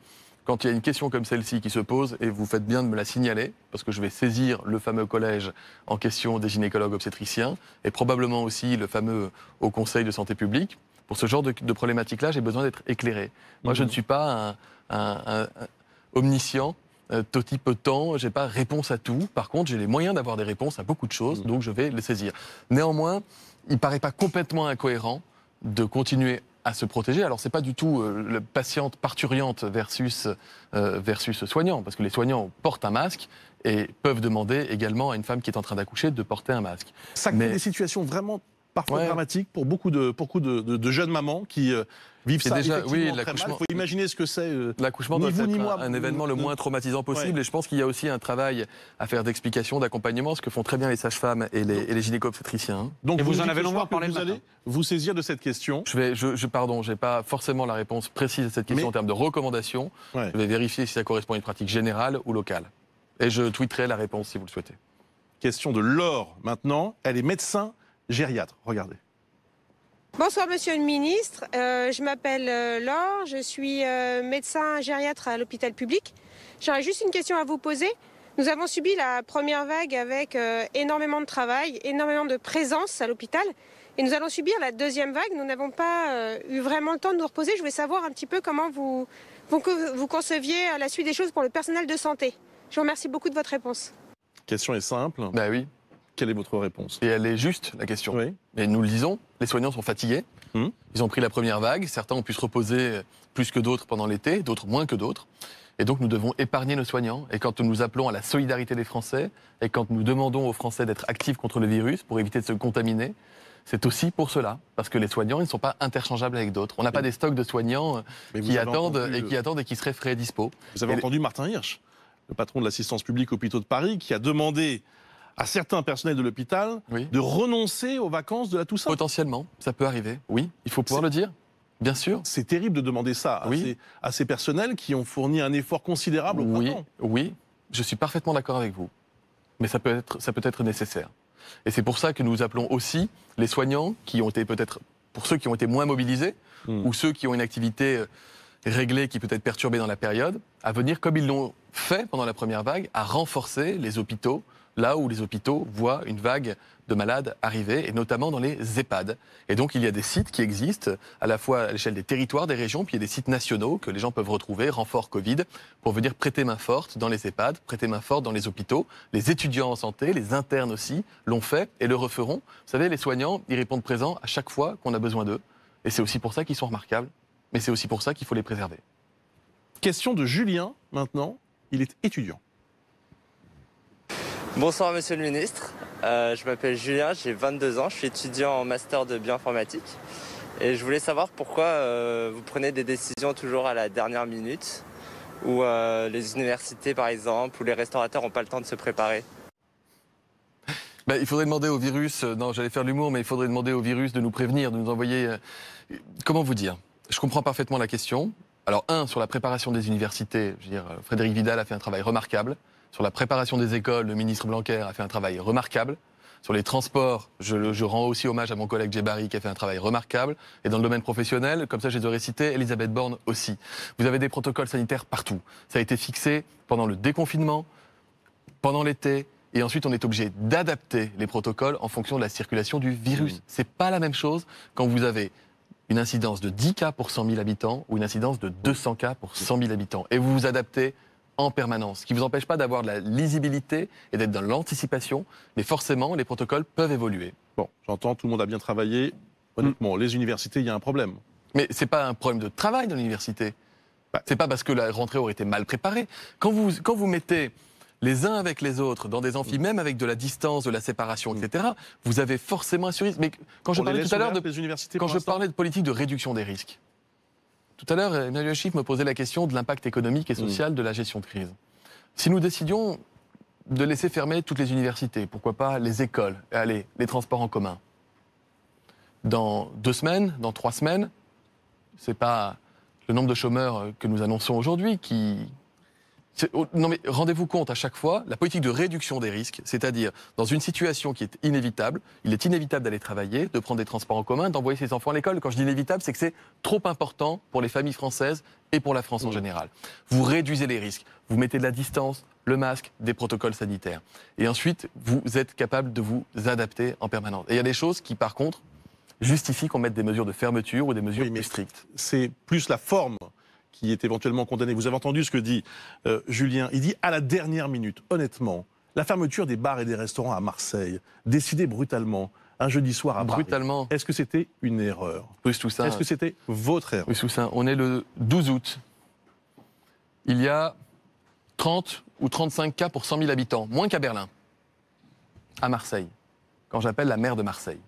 Quand il y a une question comme celle-ci qui se pose, et vous faites bien de me la signaler, parce que je vais saisir le fameux collège en question des gynécologues obstétriciens, et probablement aussi le fameux Haut Conseil de santé publique. Pour ce genre de problématique-là, j'ai besoin d'être éclairé. Moi, je ne suis pas un omniscient. Totipotent, je n'ai pas réponse à tout. Par contre, j'ai les moyens d'avoir des réponses à beaucoup de choses, donc je vais les saisir. Néanmoins, il ne paraît pas complètement incohérent de continuer à se protéger. Alors, ce n'est pas du tout le patiente parturiente versus soignant, parce que les soignants portent un masque et peuvent demander également à une femme qui est en train d'accoucher de porter un masque. Ça crée des situations vraiment parfois dramatiques pour beaucoup de jeunes mamans qui vivent ça déjà, effectivement très mal. Il faut imaginer ce que c'est. L'accouchement doit être un événement le moins traumatisant possible. Et je pense qu'il y a aussi un travail à faire d'explication, d'accompagnement, ce que font très bien les sages-femmes et les gynéco-obstétriciens. Donc et vous en avez longuement parlé. Vous allez vous saisir de cette question. Pardon, je n'ai pas forcément la réponse précise à cette question en termes de recommandation. Je vais vérifier si ça correspond à une pratique générale ou locale. Et je tweeterai la réponse si vous le souhaitez. Question de Laure maintenant. Elle est médecin gériatre. Regardez. Bonsoir Monsieur le Ministre, je m'appelle Laure, je suis médecin gériatre à l'hôpital public. J'aurais juste une question à vous poser. Nous avons subi la première vague avec énormément de travail, énormément de présence à l'hôpital. Et nous allons subir la deuxième vague. Nous n'avons pas eu vraiment le temps de nous reposer. Je voulais savoir un petit peu comment vous conceviez la suite des choses pour le personnel de santé. Je vous remercie beaucoup de votre réponse. La question est simple. Ben oui. Quelle est votre réponse ? Et elle est juste, la question. Oui. Et nous le disons, les soignants sont fatigués. Ils ont pris la première vague. Certains ont pu se reposer plus que d'autres pendant l'été, d'autres moins que d'autres. Et donc nous devons épargner nos soignants. Et quand nous appelons à la solidarité des Français, et quand nous demandons aux Français d'être actifs contre le virus pour éviter de se contaminer, c'est aussi pour cela. Parce que les soignants, ils ne sont pas interchangeables avec d'autres. On n'a pas des stocks de soignants qui attendent et qui seraient frais dispo. Vous avez entendu Martin Hirsch, le patron de l'assistance publique hôpitaux de Paris, qui a demandé à certains personnels de l'hôpital de renoncer aux vacances de la Toussaint. Potentiellement, ça peut arriver, oui, il faut pouvoir le dire. Bien sûr. C'est terrible de demander ça à ces personnels qui ont fourni un effort considérable au printemps. Oui, je suis parfaitement d'accord avec vous. Mais ça peut être nécessaire. Et c'est pour ça que nous appelons aussi les soignants qui ont été peut-être, pour ceux qui ont été moins mobilisés, ou ceux qui ont une activité réglée qui peut être perturbée dans la période, à venir, comme ils l'ont fait pendant la première vague, à renforcer les hôpitaux, là où les hôpitaux voient une vague de malades arriver, et notamment dans les EHPAD. Et donc il y a des sites qui existent, à la fois à l'échelle des territoires, des régions, puis il y a des sites nationaux que les gens peuvent retrouver, renfort Covid, pour venir prêter main forte dans les EHPAD, prêter main forte dans les hôpitaux. Les étudiants en santé, les internes aussi, l'ont fait et le referont. Vous savez, les soignants, ils répondent présents à chaque fois qu'on a besoin d'eux. Et c'est aussi pour ça qu'ils sont remarquables, mais c'est aussi pour ça qu'il faut les préserver. Question de Julien, maintenant. Il est étudiant. Bonsoir Monsieur le Ministre, je m'appelle Julien, j'ai 22 ans, je suis étudiant en master de bioinformatique et je voulais savoir pourquoi vous prenez des décisions toujours à la dernière minute où les universités par exemple ou les restaurateurs n'ont pas le temps de se préparer. Il faudrait demander au virus, non j'allais faire l'humour, mais il faudrait demander au virus de nous prévenir, de nous envoyer... Comment vous dire? Je comprends parfaitement la question. Alors sur la préparation des universités, je veux dire, Frédérique Vidal a fait un travail remarquable. Sur la préparation des écoles, le ministre Blanquer a fait un travail remarquable. Sur les transports, je rends aussi hommage à mon collègue Djebari qui a fait un travail remarquable. Et dans le domaine professionnel, comme ça je les aurais cités, Elisabeth Borne aussi. Vous avez des protocoles sanitaires partout. Ça a été fixé pendant le déconfinement, pendant l'été, et ensuite on est obligé d'adapter les protocoles en fonction de la circulation du virus. C'est pas la même chose quand vous avez une incidence de 10 cas pour 100 000 habitants ou une incidence de 200 cas pour 100 000 habitants. Et vous vous adaptez en permanence, ce qui ne vous empêche pas d'avoir de la lisibilité et d'être dans l'anticipation, mais forcément, les protocoles peuvent évoluer. Bon, j'entends, tout le monde a bien travaillé. Honnêtement, les universités, il y a un problème. Mais ce n'est pas un problème de travail dans l'université. Ce n'est pas parce que la rentrée aurait été mal préparée. Quand vous mettez les uns avec les autres dans des amphis, même avec de la distance, de la séparation, etc., vous avez forcément un risque. Mais quand je parlais tout à l'heure de politique de réduction des risques, tout à l'heure, Emmanuel Schiff me posait la question de l'impact économique et social de la gestion de crise. Si nous décidions de laisser fermer toutes les universités, pourquoi pas les écoles, et allez, les transports en commun, dans 2 semaines, dans 3 semaines, c'est pas le nombre de chômeurs que nous annonçons aujourd'hui qui... Non mais rendez-vous compte à chaque fois, la politique de réduction des risques, c'est-à-dire dans une situation qui est inévitable, il est inévitable d'aller travailler, de prendre des transports en commun, d'envoyer ses enfants à l'école. Quand je dis inévitable, c'est que c'est trop important pour les familles françaises et pour la France en général. Vous réduisez les risques, vous mettez de la distance, le masque, des protocoles sanitaires. Et ensuite, vous êtes capable de vous adapter en permanence. Et il y a des choses qui, par contre, justifient qu'on mette des mesures de fermeture ou des mesures plus strictes. C'est plus la forme qui est éventuellement condamné. Vous avez entendu ce que dit Julien. Il dit à la dernière minute, honnêtement, la fermeture des bars et des restaurants à Marseille, décidée brutalement, un jeudi soir à Paris. Brutalement. Est-ce que c'était une erreur? Est-ce que c'était votre erreur? Toussaint, on est le 12 août. Il y a 30 ou 35 cas pour 100 000 habitants, moins qu'à Berlin, à Marseille, quand j'appelle la maire de Marseille.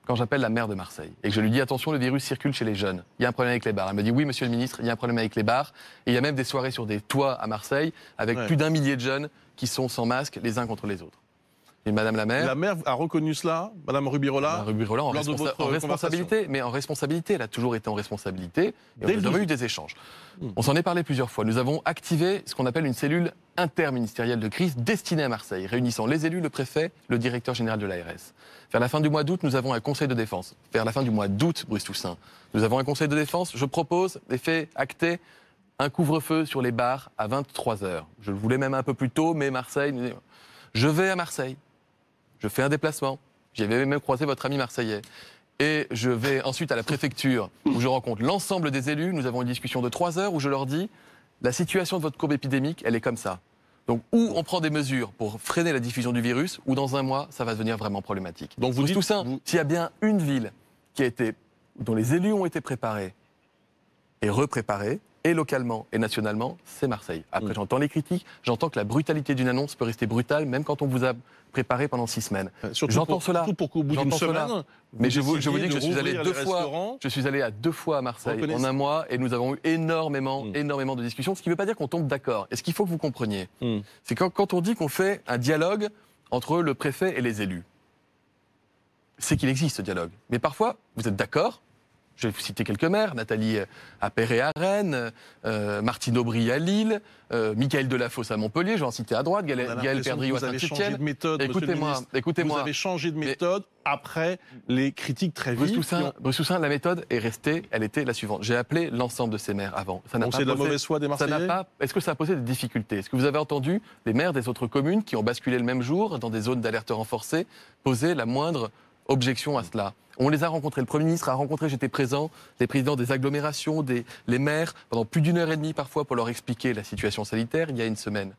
Quand j'appelle la maire de Marseille et que je lui dis attention, le virus circule chez les jeunes, il y a un problème avec les bars. Elle me dit oui monsieur le ministre, il y a un problème avec les bars et il y a même des soirées sur des toits à Marseille avec plus d'1 millier de jeunes qui sont sans masque les uns contre les autres. Et madame la maire... La maire a reconnu cela, madame Rubirola, Madame Rubirola en responsabilité, mais en responsabilité, elle a toujours été en responsabilité et nous avons eu des échanges. On s'en est parlé plusieurs fois. Nous avons activé ce qu'on appelle une cellule interministérielle de crise destinée à Marseille, réunissant les élus, le préfet, le directeur général de l'ARS. Vers la fin du mois d'août, nous avons un conseil de défense. Vers la fin du mois d'août, Bruce Toussaint, nous avons un conseil de défense. Je propose et fais acter un couvre-feu sur les bars à 23h. Je le voulais même un peu plus tôt, mais Marseille... Je vais à Marseille. Je fais un déplacement. J'avais même croisé votre ami marseillais. Et je vais ensuite à la préfecture où je rencontre l'ensemble des élus. Nous avons une discussion de 3 heures où je leur dis la situation de votre courbe épidémique, elle est comme ça. Donc, ou on prend des mesures pour freiner la diffusion du virus, ou dans un mois, ça va devenir vraiment problématique. Donc vous dites... Toussaint, s'il y a bien une ville dont les élus ont été préparés et repréparés, et localement et nationalement, c'est Marseille. Après, j'entends les critiques, j'entends que la brutalité d'une annonce peut rester brutale, même quand on vous a préparé pendant 6 semaines. J'entends cela. Surtout pour qu'au bout d'une semaine, mais je vous dis que je suis allé 2 fois. Je suis allé à 2 fois à Marseille en un mois, et nous avons eu énormément de discussions. Ce qui ne veut pas dire qu'on tombe d'accord. Et ce qu'il faut que vous compreniez, c'est quand on dit qu'on fait un dialogue entre le préfet et les élus. C'est qu'il existe ce dialogue. Mais parfois, vous êtes d'accord. Je vais vous citer quelques maires, Nathalie Appéré à Rennes, Martine Aubry à Lille, Michael Delafosse à Montpellier, je vais en citer à droite, Gaël Perdriau à Saint-Étienne. Écoutez-moi. Vous avez changé de méthode après les critiques très vives. Bruce Toussaint, la méthode est restée, elle était la suivante. J'ai appelé l'ensemble de ces maires avant. Donc c'est de la mauvaise foi des Marseillais. Est-ce que ça a posé des difficultés? Est-ce que vous avez entendu les maires des autres communes qui ont basculé le même jour dans des zones d'alerte renforcée poser la moindre objection à cela? On les a rencontrés, le Premier ministre a rencontré, j'étais présent, les présidents des agglomérations, les maires, pendant plus d'1 heure et demie parfois pour leur expliquer la situation sanitaire il y a une semaine.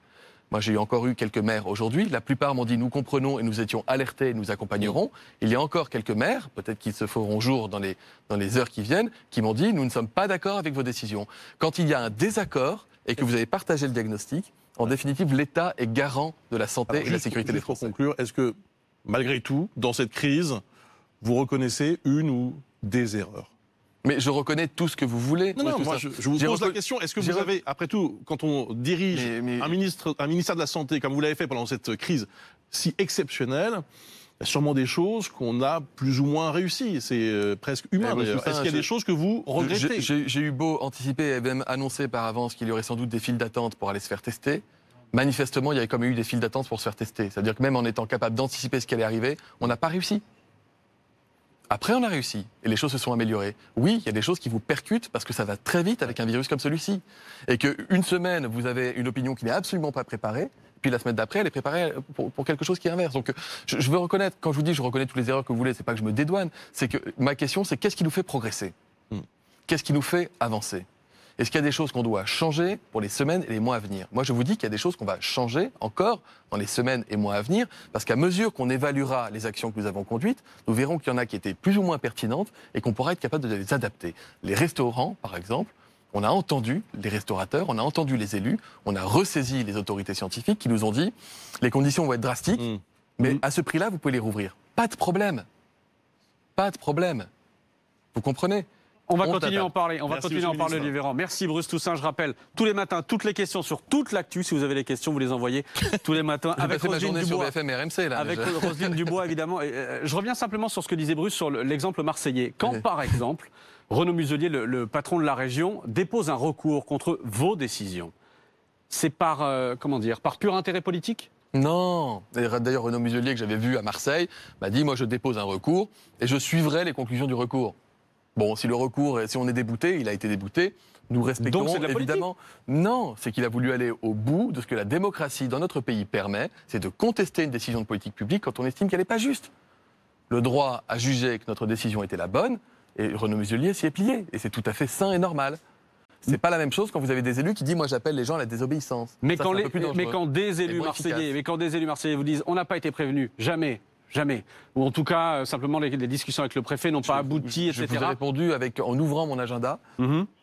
Moi j'ai encore eu quelques maires aujourd'hui, la plupart m'ont dit nous comprenons et nous étions alertés et nous accompagnerons. Il y a encore quelques maires, peut-être qu'ils se feront jour dans les heures qui viennent, qui m'ont dit nous ne sommes pas d'accord avec vos décisions. Quand il y a un désaccord et que vous avez partagé le diagnostic, en définitive l'État est garant de la santé et de la sécurité des Français. Pour conclure, est-ce que malgré tout, dans cette crise, vous reconnaissez une ou des erreurs? Mais je reconnais tout ce que vous voulez. Non, moi, je vous pose la question, est-ce que vous avez, après tout, quand on dirige un ministère de la Santé, comme vous l'avez fait pendant cette crise si exceptionnelle, il y a sûrement des choses qu'on a plus ou moins réussies. C'est presque humain, d'ailleurs. Est-ce qu'il y a des choses que vous regrettez? J'ai eu beau anticiper et même annoncer par avance qu'il y aurait sans doute des files d'attente pour aller se faire tester. Manifestement, il y avait quand même eu des files d'attente pour se faire tester. C'est-à-dire que même en étant capable d'anticiper ce qui allait arriver, on n'a pas réussi. Après, on a réussi et les choses se sont améliorées. Oui, il y a des choses qui vous percutent parce que ça va très vite avec un virus comme celui-ci. Et qu'une semaine, vous avez une opinion qui n'est absolument pas préparée, puis la semaine d'après, elle est préparée pour quelque chose qui est inverse. Donc, je veux reconnaître, quand je vous dis je reconnais toutes les erreurs que vous voulez, c'est pas que je me dédouane, c'est que ma question, c'est qu'est-ce qui nous fait progresser? Qu'est-ce qui nous fait avancer? Est-ce qu'il y a des choses qu'on doit changer pour les semaines et les mois à venir? Moi, je vous dis qu'il y a des choses qu'on va changer encore dans les semaines et mois à venir, parce qu'à mesure qu'on évaluera les actions que nous avons conduites, nous verrons qu'il y en a qui étaient plus ou moins pertinentes et qu'on pourra être capable de les adapter. Les restaurants, par exemple, on a entendu les restaurateurs, on a entendu les élus, on a ressaisi les autorités scientifiques qui nous ont dit les conditions vont être drastiques, mais à ce prix-là, vous pouvez les rouvrir. Pas de problème. Pas de problème. Vous comprenez? On va continuer à en parler. On va continuer à en parler, Olivier Véran. Merci Bruce Toussaint. Je rappelle, tous les matins, toutes les questions sur toute l'actu. Si vous avez des questions, vous les envoyez tous les matins. Avec Roselyne Dubois. Sur BFM et RMC, là, avec Roselyne Dubois, évidemment. Je reviens simplement sur ce que disait Bruce sur l'exemple marseillais. Quand, par exemple, Renaud Muselier, le patron de la région, dépose un recours contre vos décisions, c'est par, par pur intérêt politique? Non. D'ailleurs, Renaud Muselier, que j'avais vu à Marseille, m'a dit, moi je dépose un recours et je suivrai les conclusions du recours. Bon, si le recours, si on est débouté, il a été débouté, nous respectons. Donc c'est de la évidemment. Non, c'est qu'il a voulu aller au bout de ce que la démocratie dans notre pays permet, c'est de contester une décision de politique publique quand on estime qu'elle n'est pas juste. Le droit a jugé que notre décision était la bonne, et Renaud Muselier s'y est plié, et c'est tout à fait sain et normal. C'est pas la même chose quand vous avez des élus qui disent moi j'appelle les gens à la désobéissance. Mais quand des élus marseillais vous disent on n'a pas été prévenus, jamais. Ou en tout cas, simplement, les discussions avec le préfet n'ont pas abouti, etc. Je vous ai répondu en ouvrant mon agenda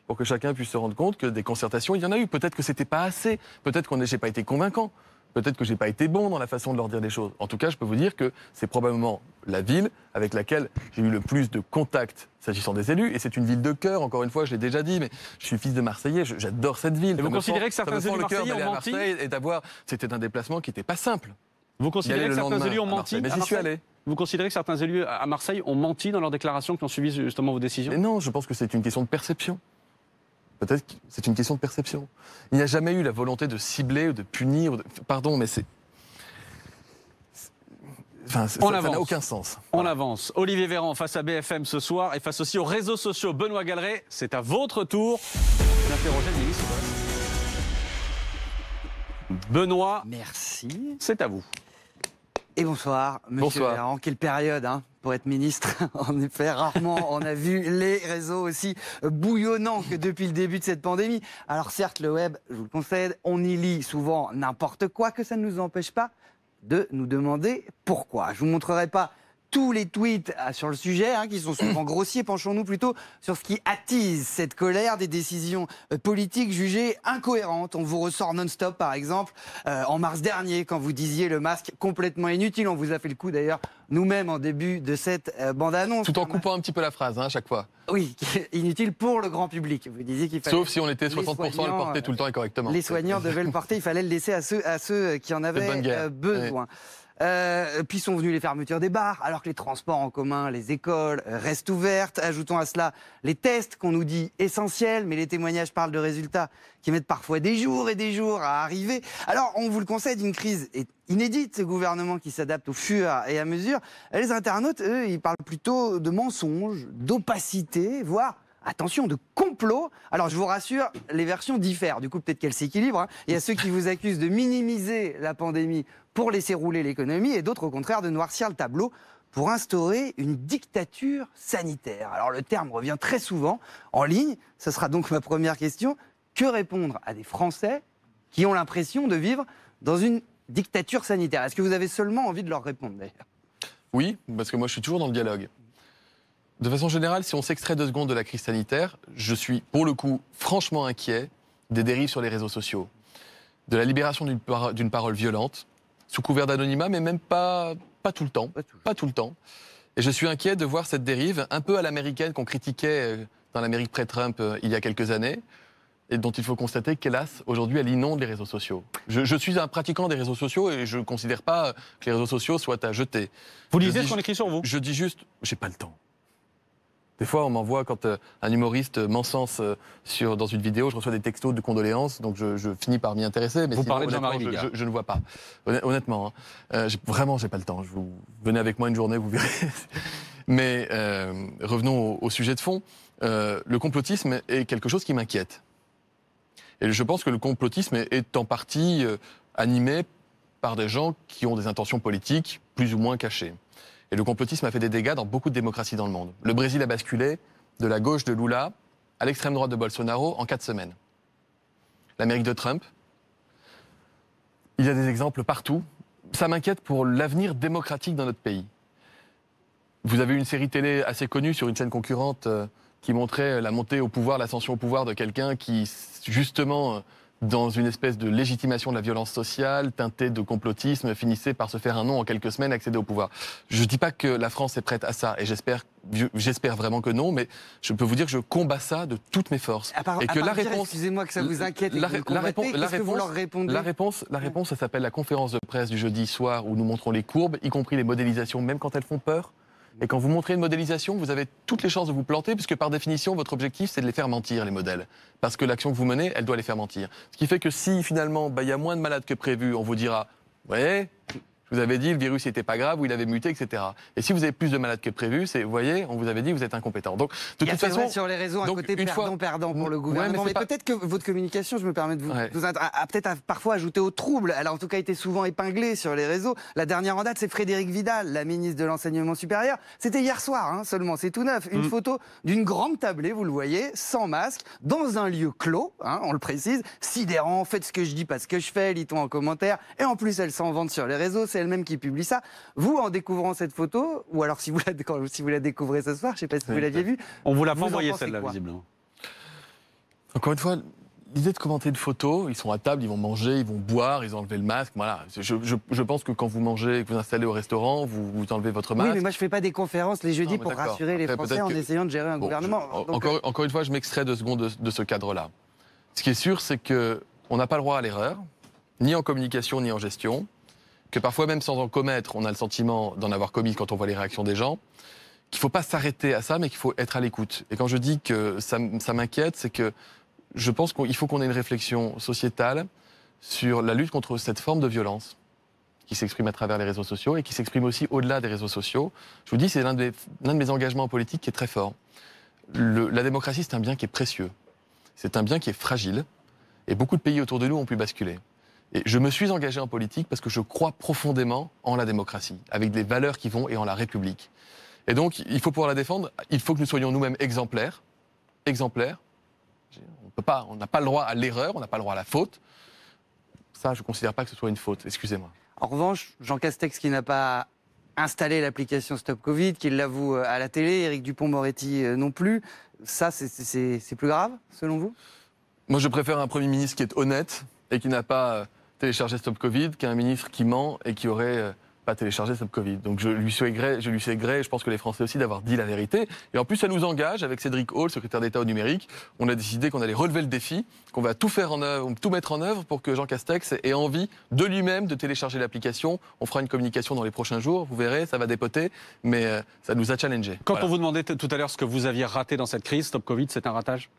pour que chacun puisse se rendre compte que des concertations, il y en a eu. Peut-être que c'était pas assez. Peut-être que j'ai pas été convaincant. Peut-être que j'ai pas été bon dans la façon de leur dire des choses. En tout cas, je peux vous dire que c'est probablement la ville avec laquelle j'ai eu le plus de contacts s'agissant des élus. Et c'est une ville de cœur, encore une fois, je l'ai déjà dit, mais je suis fils de Marseillais, j'adore cette ville. Et vous considérez que certains élus marseillais ont menti? C'était un déplacement qui n'était pas simple. Vous considérez que certains élus ont menti à Marseille? Vous considérez que certains élus à Marseille ont menti dans leurs déclarations qui ont suivi justement vos décisions? Mais non, je pense que c'est une question de perception. Peut-être que c'est une question de perception. Il n'y a jamais eu la volonté de cibler ou de punir. Pardon, mais c'est... Enfin, ça n'a aucun sens. On avance. Olivier Véran face à BFM ce soir et face aussi aux réseaux sociaux. Benoît Galeret, c'est à votre tour d'interroger le ministre. Benoît, merci. C'est à vous. Et bonsoir, monsieur Véran. Quelle période pour être ministre. En effet, rarement on a vu les réseaux aussi bouillonnants que depuis le début de cette pandémie. Alors certes, le web, je vous le concède, on y lit souvent n'importe quoi, que ça ne nous empêche pas de nous demander pourquoi. Je vous montrerai pas tous les tweets sur le sujet, qui sont souvent grossiers. Penchons-nous plutôt sur ce qui attise cette colère des décisions politiques jugées incohérentes. On vous ressort non-stop, par exemple, en mars dernier, quand vous disiez le masque complètement inutile. On vous a fait le coup, d'ailleurs, nous-mêmes, en début de cette bande-annonce. Tout en coupant un petit peu la phrase, à chaque fois. Oui, inutile pour le grand public. Vous disiez qu'il fallait... Sauf si on était 60% à le porter tout le temps et correctement. Les soignants devaient le porter, il fallait le laisser à ceux qui en avaient besoin. Puis sont venues les fermetures des bars, alors que les transports en commun, les écoles restent ouvertes. Ajoutons à cela les tests qu'on nous dit essentiels, mais les témoignages parlent de résultats qui mettent parfois des jours et des jours à arriver. Alors, on vous le concède, une crise est inédite, ce gouvernement qui s'adapte au fur et à mesure. Les internautes, eux, ils parlent plutôt de mensonges, d'opacité, voire, attention, de complot. Alors, je vous rassure, les versions diffèrent. Du coup, peut-être qu'elles s'équilibrent, hein. Il y a ceux qui vous accusent de minimiser la pandémie pour laisser rouler l'économie et d'autres, au contraire, de noircir le tableau pour instaurer une dictature sanitaire. Alors, le terme revient très souvent en ligne. Ce sera donc ma première question. Que répondre à des Français qui ont l'impression de vivre dans une dictature sanitaire? Est-ce que vous avez seulement envie de leur répondre, d'ailleurs? Oui, parce que moi, je suis toujours dans le dialogue. De façon générale, si on s'extrait 2 secondes de la crise sanitaire, je suis, pour le coup, franchement inquiet des dérives sur les réseaux sociaux, de la libération d'une parole violente, sous couvert d'anonymat, mais même pas tout le temps. Pas tout le temps. Et je suis inquiet de voir cette dérive, un peu à l'américaine, qu'on critiquait dans l'Amérique pré-Trump il y a quelques années, et dont il faut constater qu'hélas, aujourd'hui, elle inonde les réseaux sociaux. Je suis un pratiquant des réseaux sociaux et je ne considère pas que les réseaux sociaux soient à jeter. Vous lisez ce qu'on écrit sur vous? Je dis juste, j'ai pas le temps. Des fois, on m'envoie, quand un humoriste m'encense dans une vidéo, je reçois des textos de condoléances, donc je finis par m'y intéresser. Mais vous sinon, parlez de Jean-Marie Bigard. Je ne vois pas. Honnêtement, hein. Vraiment, j'ai pas le temps. Venez avec moi une journée, vous verrez. Mais revenons au sujet de fond. Le complotisme est quelque chose qui m'inquiète. Et je pense que le complotisme est en partie animé par des gens qui ont des intentions politiques plus ou moins cachées. Et le complotisme a fait des dégâts dans beaucoup de démocraties dans le monde. Le Brésil a basculé de la gauche de Lula à l'extrême droite de Bolsonaro en 4 semaines. L'Amérique de Trump, il y a des exemples partout. Ça m'inquiète pour l'avenir démocratique dans notre pays. Vous avez eu une série télé assez connue sur une chaîne concurrente qui montrait la montée au pouvoir, l'ascension au pouvoir de quelqu'un qui, justement, dans une espèce de légitimation de la violence sociale, teintée de complotisme, finissait par se faire un nom en quelques semaines, accéder au pouvoir. Je ne dis pas que la France est prête à ça, et j'espère vraiment que non, mais je peux vous dire que je combats ça de toutes mes forces. Et que la réponse, excusez-moi que ça vous inquiète, la réponse, ça s'appelle la conférence de presse du jeudi soir où nous montrons les courbes, y compris les modélisations, même quand elles font peur. Et quand vous montrez une modélisation, vous avez toutes les chances de vous planter, puisque par définition, votre objectif, c'est de les faire mentir, les modèles. Parce que l'action que vous menez, elle doit les faire mentir. Ce qui fait que si, finalement, y a moins de malades que prévu, on vous dira « Ouais, je vous avais dit, le virus n'était pas grave, ou il avait muté, etc. » Et si vous avez plus de malades que prévu, c'est « Vous voyez, on vous avait dit, vous êtes incompétent. » Donc, de toute façon, sur les réseaux, un côté perdant pour le gouvernement. Mais peut-être que votre communication, je me permets de vous a peut-être parfois ajouté au trouble. Elle a en tout cas été souvent épinglée sur les réseaux. La dernière en date, c'est Frédérique Vidal, la ministre de l'Enseignement supérieur. C'était hier soir, seulement, c'est tout neuf. Une photo d'une grande tablée, vous le voyez, sans masque, dans un lieu clos, on le précise, sidérant, faites ce que je dis, pas ce que je fais, lit-on en commentaire. Et en plus, elle s'en vante sur les réseaux, c'est elle-même qui publie ça. Vous, en découvrant cette photo, ou alors si vous la découvrez ce soir, je ne sais pas si vous l'aviez vue. On vous l'a pas envoyée celle-là, visiblement. Encore une fois, l'idée de commenter une photo, ils sont à table, ils vont manger, ils vont boire, ils ont enlevé le masque. Voilà. Je pense que quand vous mangez et que vous installez au restaurant, vous enlevez votre masque. Oui, mais moi je ne fais pas des conférences les jeudis pour rassurer les Français en essayant de gérer un gouvernement. Encore une fois, je m'extrais 2 secondes de ce cadre-là. Ce qui est sûr, c'est qu'on n'a pas le droit à l'erreur, ni en communication, ni en gestion. Que parfois, même sans en commettre, on a le sentiment d'en avoir commis quand on voit les réactions des gens, qu'il ne faut pas s'arrêter à ça, mais qu'il faut être à l'écoute. Et quand je dis que ça m'inquiète, c'est que je pense qu'il faut qu'on ait une réflexion sociétale sur la lutte contre cette forme de violence qui s'exprime à travers les réseaux sociaux et qui s'exprime aussi au-delà des réseaux sociaux. Je vous dis, c'est l'un de mes engagements politiques qui est très fort. La démocratie, c'est un bien qui est précieux. C'est un bien qui est fragile. Et beaucoup de pays autour de nous ont pu basculer. Et je me suis engagé en politique parce que je crois profondément en la démocratie, avec des valeurs qui vont et en la République. Et donc, il faut pouvoir la défendre, il faut que nous soyons nous-mêmes exemplaires. Exemplaires. On n'a pas le droit à l'erreur, on n'a pas le droit à la faute. Ça, je ne considère pas que ce soit une faute, excusez-moi. En revanche, Jean Castex qui n'a pas installé l'application Stop Covid, qui l'avoue à la télé, Éric Dupond-Moretti non plus, ça, c'est plus grave, selon vous? Moi, je préfère un Premier ministre qui est honnête et qui n'a pas téléchargé Stop Covid qu'un ministre qui ment et qui aurait pas télécharger Stop Covid. Donc je lui suis gré, je pense que les Français aussi, d'avoir dit la vérité. Et en plus, ça nous engage, avec Cédric Hall, secrétaire d'État au numérique, on a décidé qu'on allait relever le défi, qu'on va tout mettre en œuvre pour que Jean Castex ait envie de lui-même de télécharger l'application. On fera une communication dans les prochains jours, vous verrez, ça va dépoter, mais ça nous a challengés. Quand on vous demandait tout à l'heure ce que vous aviez raté dans cette crise, Stop Covid, c'est un ratage ?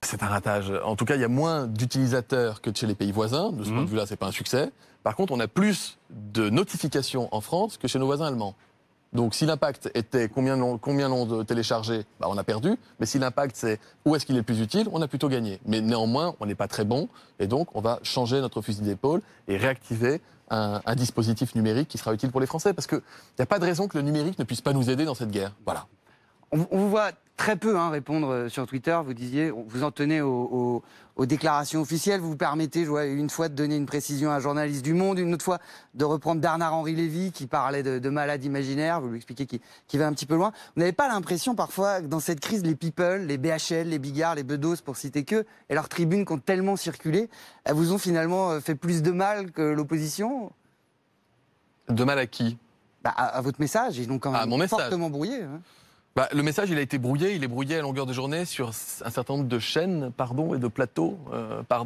C'est un ratage. En tout cas, il y a moins d'utilisateurs que chez les pays voisins. De ce point de vue-là, c'est pas un succès. Par contre, on a plus de notifications en France que chez nos voisins allemands. Donc, si l'impact était combien l'ont téléchargé, bah, on a perdu. Mais si l'impact, c'est où est-ce qu'il est le plus utile, on a plutôt gagné. Mais néanmoins, on n'est pas très bon. Et donc, on va changer notre fusil d'épaule et réactiver un dispositif numérique qui sera utile pour les Français. Parce qu'il n'y a pas de raison que le numérique ne puisse pas nous aider dans cette guerre. Voilà. On vous voit très peu répondre sur Twitter. Vous disiez, vous en tenez aux déclarations officielles. Vous vous permettez, je vois, une fois de donner une précision à un journaliste du Monde, une autre fois de reprendre Bernard-Henri Lévy qui parlait de malades imaginaires. Vous lui expliquez qu'il va un petit peu loin. Vous n'avez pas l'impression parfois que dans cette crise, les People, les BHL, les Bigard, les Bedos, pour citer qu'eux, et leurs tribunes qui ont tellement circulé, elles vous ont finalement fait plus de mal que l'opposition ? De mal à qui ? À votre message. Ils l'ont quand même fortement brouillé. Bah, le message, il a été brouillé. Il est brouillé à longueur de journée sur un certain nombre de chaînes et de plateaux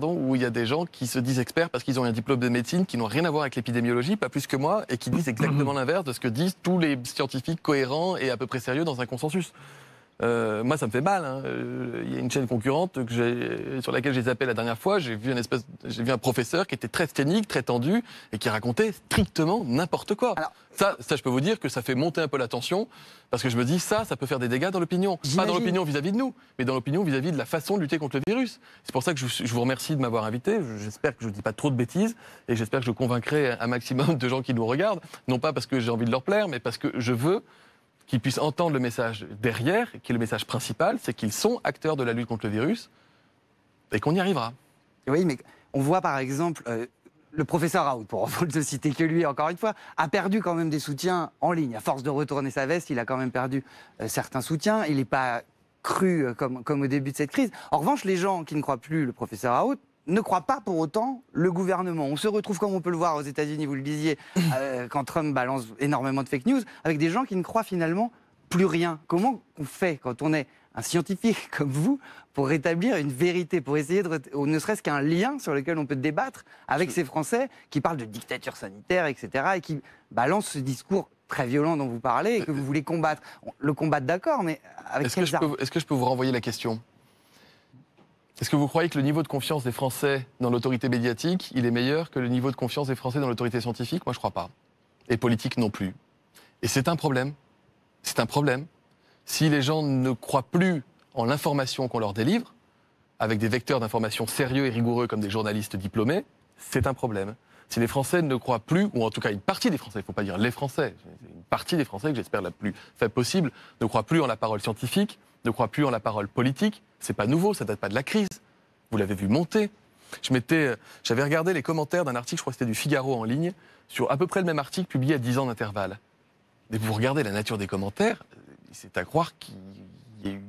où il y a des gens qui se disent experts parce qu'ils ont un diplôme de médecine, qui n'ont rien à voir avec l'épidémiologie, pas plus que moi, et qui disent exactement l'inverse de ce que disent tous les scientifiques cohérents et à peu près sérieux dans un consensus. Moi, ça me fait mal. Il y a une chaîne concurrente sur laquelle j'ai zappé la dernière fois. J'ai vu un professeur qui était très scénique, très tendu, et qui racontait strictement n'importe quoi. Alors, ça, je peux vous dire que ça fait monter un peu la tension, parce que je me dis, ça peut faire des dégâts dans l'opinion. Pas dans l'opinion vis-à-vis de nous, mais dans l'opinion vis-à-vis de la façon de lutter contre le virus. C'est pour ça que je vous remercie de m'avoir invité. J'espère que je ne dis pas trop de bêtises, et j'espère que je convaincrai un maximum de gens qui nous regardent, non pas parce que j'ai envie de leur plaire, mais parce que je veux qu'ils puissent entendre le message derrière, qui est le message principal, c'est qu'ils sont acteurs de la lutte contre le virus, et qu'on y arrivera. Oui, mais on voit par exemple, le professeur Raoult, pour ne citer que lui encore une fois, a perdu quand même des soutiens en ligne. À force de retourner sa veste, il a quand même perdu certains soutiens. Il n'est pas cru comme au début de cette crise. En revanche, les gens qui ne croient plus le professeur Raoult ne croient pas pour autant le gouvernement. On se retrouve, comme on peut le voir aux États-Unis, vous le disiez, quand Trump balance énormément de fake news, avec des gens qui ne croient finalement plus rien. Comment on fait quand on est un scientifique comme vous pour rétablir une vérité, pour essayer de ne serait-ce qu'un lien sur lequel on peut débattre avec ces Français qui parlent de dictature sanitaire, etc., et qui balancent ce discours très violent dont vous parlez et que vous voulez combattre. Le combattre, d'accord, mais avec quelles armes ? Est-ce que je peux vous renvoyer la question ? Est-ce que vous croyez que le niveau de confiance des Français dans l'autorité médiatique, il est meilleur que le niveau de confiance des Français dans l'autorité scientifique ? Moi, je ne crois pas. Et politique non plus. Et c'est un problème. C'est un problème. Si les gens ne croient plus en l'information qu'on leur délivre, avec des vecteurs d'information sérieux et rigoureux comme des journalistes diplômés, c'est un problème. Si les Français ne croient plus, ou en tout cas une partie des Français, il ne faut pas dire les Français, une partie des Français, que j'espère la plus faible possible, ne croient plus en la parole scientifique, ne croient plus en la parole politique. C'est pas nouveau, ça date pas de la crise. Vous l'avez vu monter. J'avais regardé les commentaires d'un article, je crois que c'était du Figaro en ligne, sur à peu près le même article publié à 10 ans d'intervalle. Et vous regardez la nature des commentaires, c'est à croire qu'il y a eu...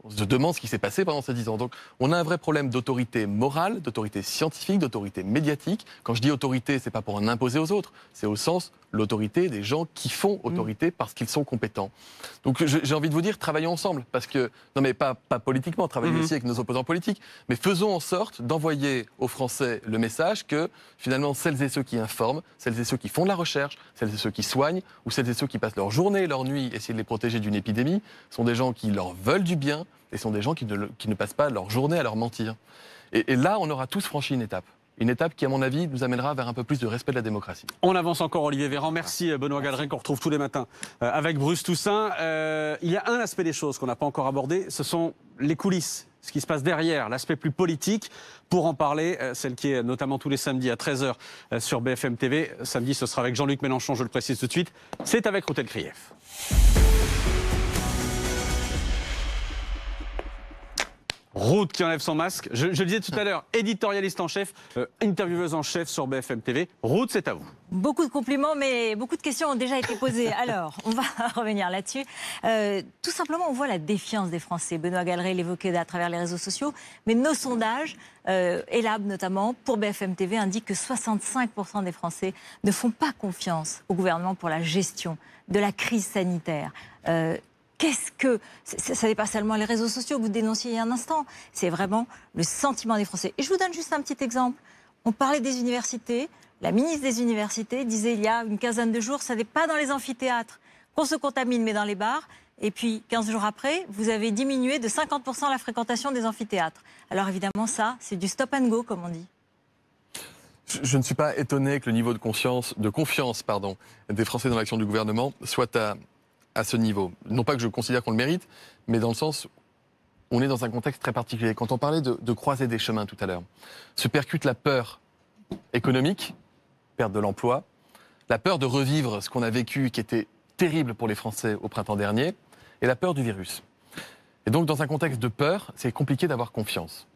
On se demande ce qui s'est passé pendant ces 10 ans. Donc, on a un vrai problème d'autorité morale, d'autorité scientifique, d'autorité médiatique. Quand je dis autorité, c'est pas pour en imposer aux autres, c'est au sens l'autorité des gens qui font autorité parce qu'ils sont compétents. Donc, j'ai envie de vous dire, travaillons ensemble, parce que non mais pas politiquement, travaillons ici avec nos opposants politiques, mais faisons en sorte d'envoyer aux Français le message que finalement celles et ceux qui informent, celles et ceux qui font de la recherche, celles et ceux qui soignent, ou celles et ceux qui passent leur journée et leur nuit essayer de les protéger d'une épidémie, sont des gens qui leur veulent du bien. Et sont des gens qui ne passent pas leur journée à leur mentir. Et là, on aura tous franchi une étape. Une étape qui, à mon avis, nous amènera vers un peu plus de respect de la démocratie. On avance encore, Olivier Véran. Merci, Benoît Gadrin, qu'on retrouve tous les matins avec Bruce Toussaint. Il y a un aspect des choses qu'on n'a pas encore abordé, ce sont les coulisses, ce qui se passe derrière, l'aspect plus politique. Pour en parler, celle qui est notamment tous les samedis à 13h sur BFM TV. Samedi, ce sera avec Jean-Luc Mélenchon, je le précise tout de suite. C'est avec Routel Ruth qui enlève son masque. Je le disais tout à l'heure, éditorialiste en chef, intervieweuse en chef sur BFM TV. Ruth, c'est à vous. Beaucoup de compliments, mais beaucoup de questions ont déjà été posées. Alors, on va revenir là-dessus. Tout simplement, on voit la défiance des Français. Benoît Galeret l'évoquait à travers les réseaux sociaux. Mais nos sondages, Elab notamment, pour BFM TV, indiquent que 65% des Français ne font pas confiance au gouvernement pour la gestion de la crise sanitaire. Qu'est-ce que... Ça n'est pas seulement les réseaux sociaux que vous dénonciez il y a un instant. C'est vraiment le sentiment des Français. Et je vous donne juste un petit exemple. On parlait des universités. La ministre des Universités disait il y a une quinzaine de jours, ça n'est pas dans les amphithéâtres qu'on se contamine, mais dans les bars. Et puis, 15 jours après, vous avez diminué de 50% la fréquentation des amphithéâtres. Alors évidemment, ça, c'est du stop and go, comme on dit. Je ne suis pas étonné que le niveau de confiance des Français dans l'action du gouvernement soit à ce niveau. Non pas que je considère qu'on le mérite, mais dans le sens où on est dans un contexte très particulier. Quand on parlait de croiser des chemins tout à l'heure, se percute la peur économique, perte de l'emploi, la peur de revivre ce qu'on a vécu qui était terrible pour les Français au printemps dernier, et la peur du virus. Et donc dans un contexte de peur, c'est compliqué d'avoir confiance.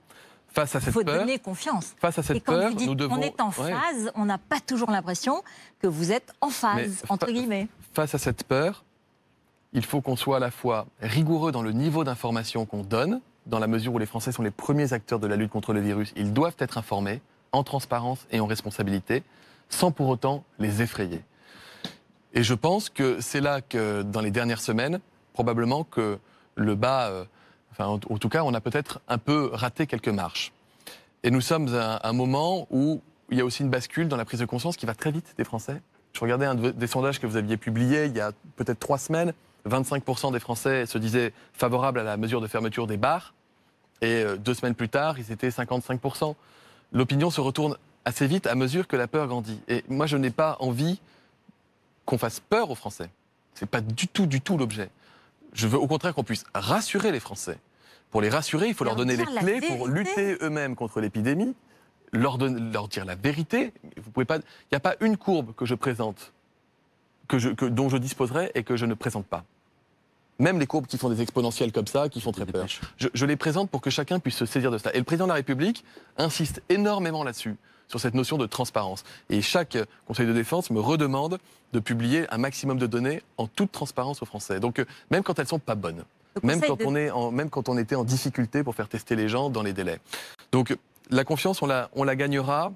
Face à cette peur, il faut donner confiance. Face à cette et quand peur, vous dites nous devons... qu'on est en phase, on n'a pas toujours l'impression que vous êtes en phase, entre guillemets. Face à cette peur, il faut qu'on soit à la fois rigoureux dans le niveau d'information qu'on donne, dans la mesure où les Français sont les premiers acteurs de la lutte contre le virus. Ils doivent être informés en transparence et en responsabilité, sans pour autant les effrayer. Et je pense que c'est là que, dans les dernières semaines, probablement que le bas... en tout cas, on a peut-être un peu raté quelques marches. Et nous sommes à un moment où il y a aussi une bascule dans la prise de conscience qui va très vite des Français. Je regardais un des sondages que vous aviez publié il y a peut-être 3 semaines. 25% des Français se disaient favorables à la mesure de fermeture des bars. Et 2 semaines plus tard, ils étaient 55%. L'opinion se retourne assez vite à mesure que la peur grandit. Et moi, je n'ai pas envie qu'on fasse peur aux Français. Ce n'est pas du tout l'objet. Je veux au contraire qu'on puisse rassurer les Français. Pour les rassurer, il faut leur donner les clés pour lutter eux-mêmes contre l'épidémie, leur dire la vérité. Vous pouvez pas, il n'y a pas une courbe que je présente, dont je disposerai et que je ne présente pas. Même les courbes qui font des exponentielles comme ça, qui font très peur. Je les présente pour que chacun puisse se saisir de ça. Et le président de la République insiste énormément là-dessus, sur cette notion de transparence. Et chaque Conseil de défense me redemande de publier un maximum de données en toute transparence aux Français. Donc même quand elles ne sont pas bonnes, même quand on était en difficulté pour faire tester les gens dans les délais. Donc la confiance, on la gagnera,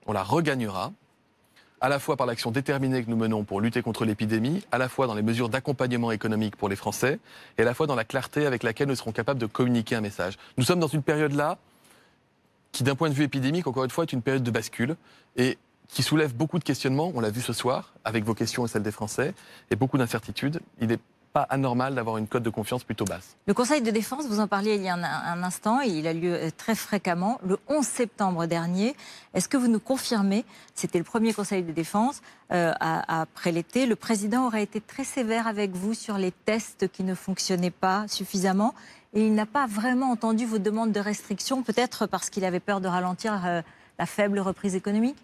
on la regagnera, à la fois par l'action déterminée que nous menons pour lutter contre l'épidémie, à la fois dans les mesures d'accompagnement économique pour les Français, et à la fois dans la clarté avec laquelle nous serons capables de communiquer un message. Nous sommes dans une période-là qui, d'un point de vue épidémique, encore une fois, est une période de bascule, et qui soulève beaucoup de questionnements, on l'a vu ce soir, avec vos questions et celles des Français, et beaucoup d'incertitudes. Il n'est pas anormal d'avoir une cote de confiance plutôt basse. Le Conseil de défense, vous en parliez il y a un instant, et il a lieu très fréquemment, le 11 septembre dernier. Est-ce que vous nous confirmez, c'était le premier Conseil de défense, après l'été, le président aurait été très sévère avec vous sur les tests qui ne fonctionnaient pas suffisamment, et il n'a pas vraiment entendu vos demandes de restriction, peut-être parce qu'il avait peur de ralentir la faible reprise économique?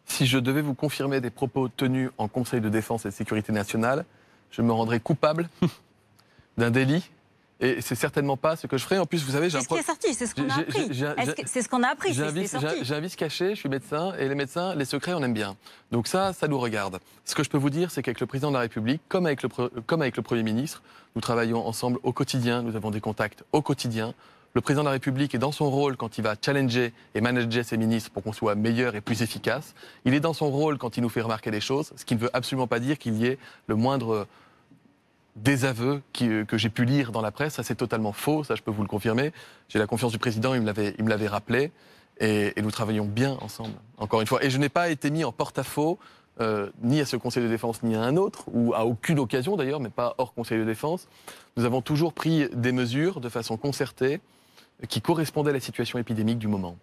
Si je devais vous confirmer des propos tenus en Conseil de défense et de sécurité nationale, je me rendrais coupable d'un délit. Et c'est certainement pas ce que je ferai. En plus, vous savez, c'est ce qui est sorti, c'est ce qu'on a appris. C'est ce qu'on a appris, j'ai un vice caché, je suis médecin, et les médecins, les secrets, on aime bien. Donc ça nous regarde. Ce que je peux vous dire, c'est qu'avec le président de la République, comme avec le Premier ministre, nous travaillons ensemble au quotidien, nous avons des contacts au quotidien. Le président de la République est dans son rôle quand il va challenger et manager ses ministres pour qu'on soit meilleur et plus efficace. Il est dans son rôle quand il nous fait remarquer des choses, ce qui ne veut absolument pas dire qu'il y ait le moindre désaveu que j'ai pu lire dans la presse. Ça, c'est totalement faux, ça, je peux vous le confirmer. J'ai la confiance du président, il me l'avait rappelé, et nous travaillons bien ensemble, encore une fois. Et je n'ai pas été mis en porte-à-faux, ni à ce Conseil de défense, ni à un autre, ou à aucune occasion d'ailleurs, mais pas hors Conseil de défense. Nous avons toujours pris des mesures de façon concertée, qui correspondait à la situation épidémique du moment.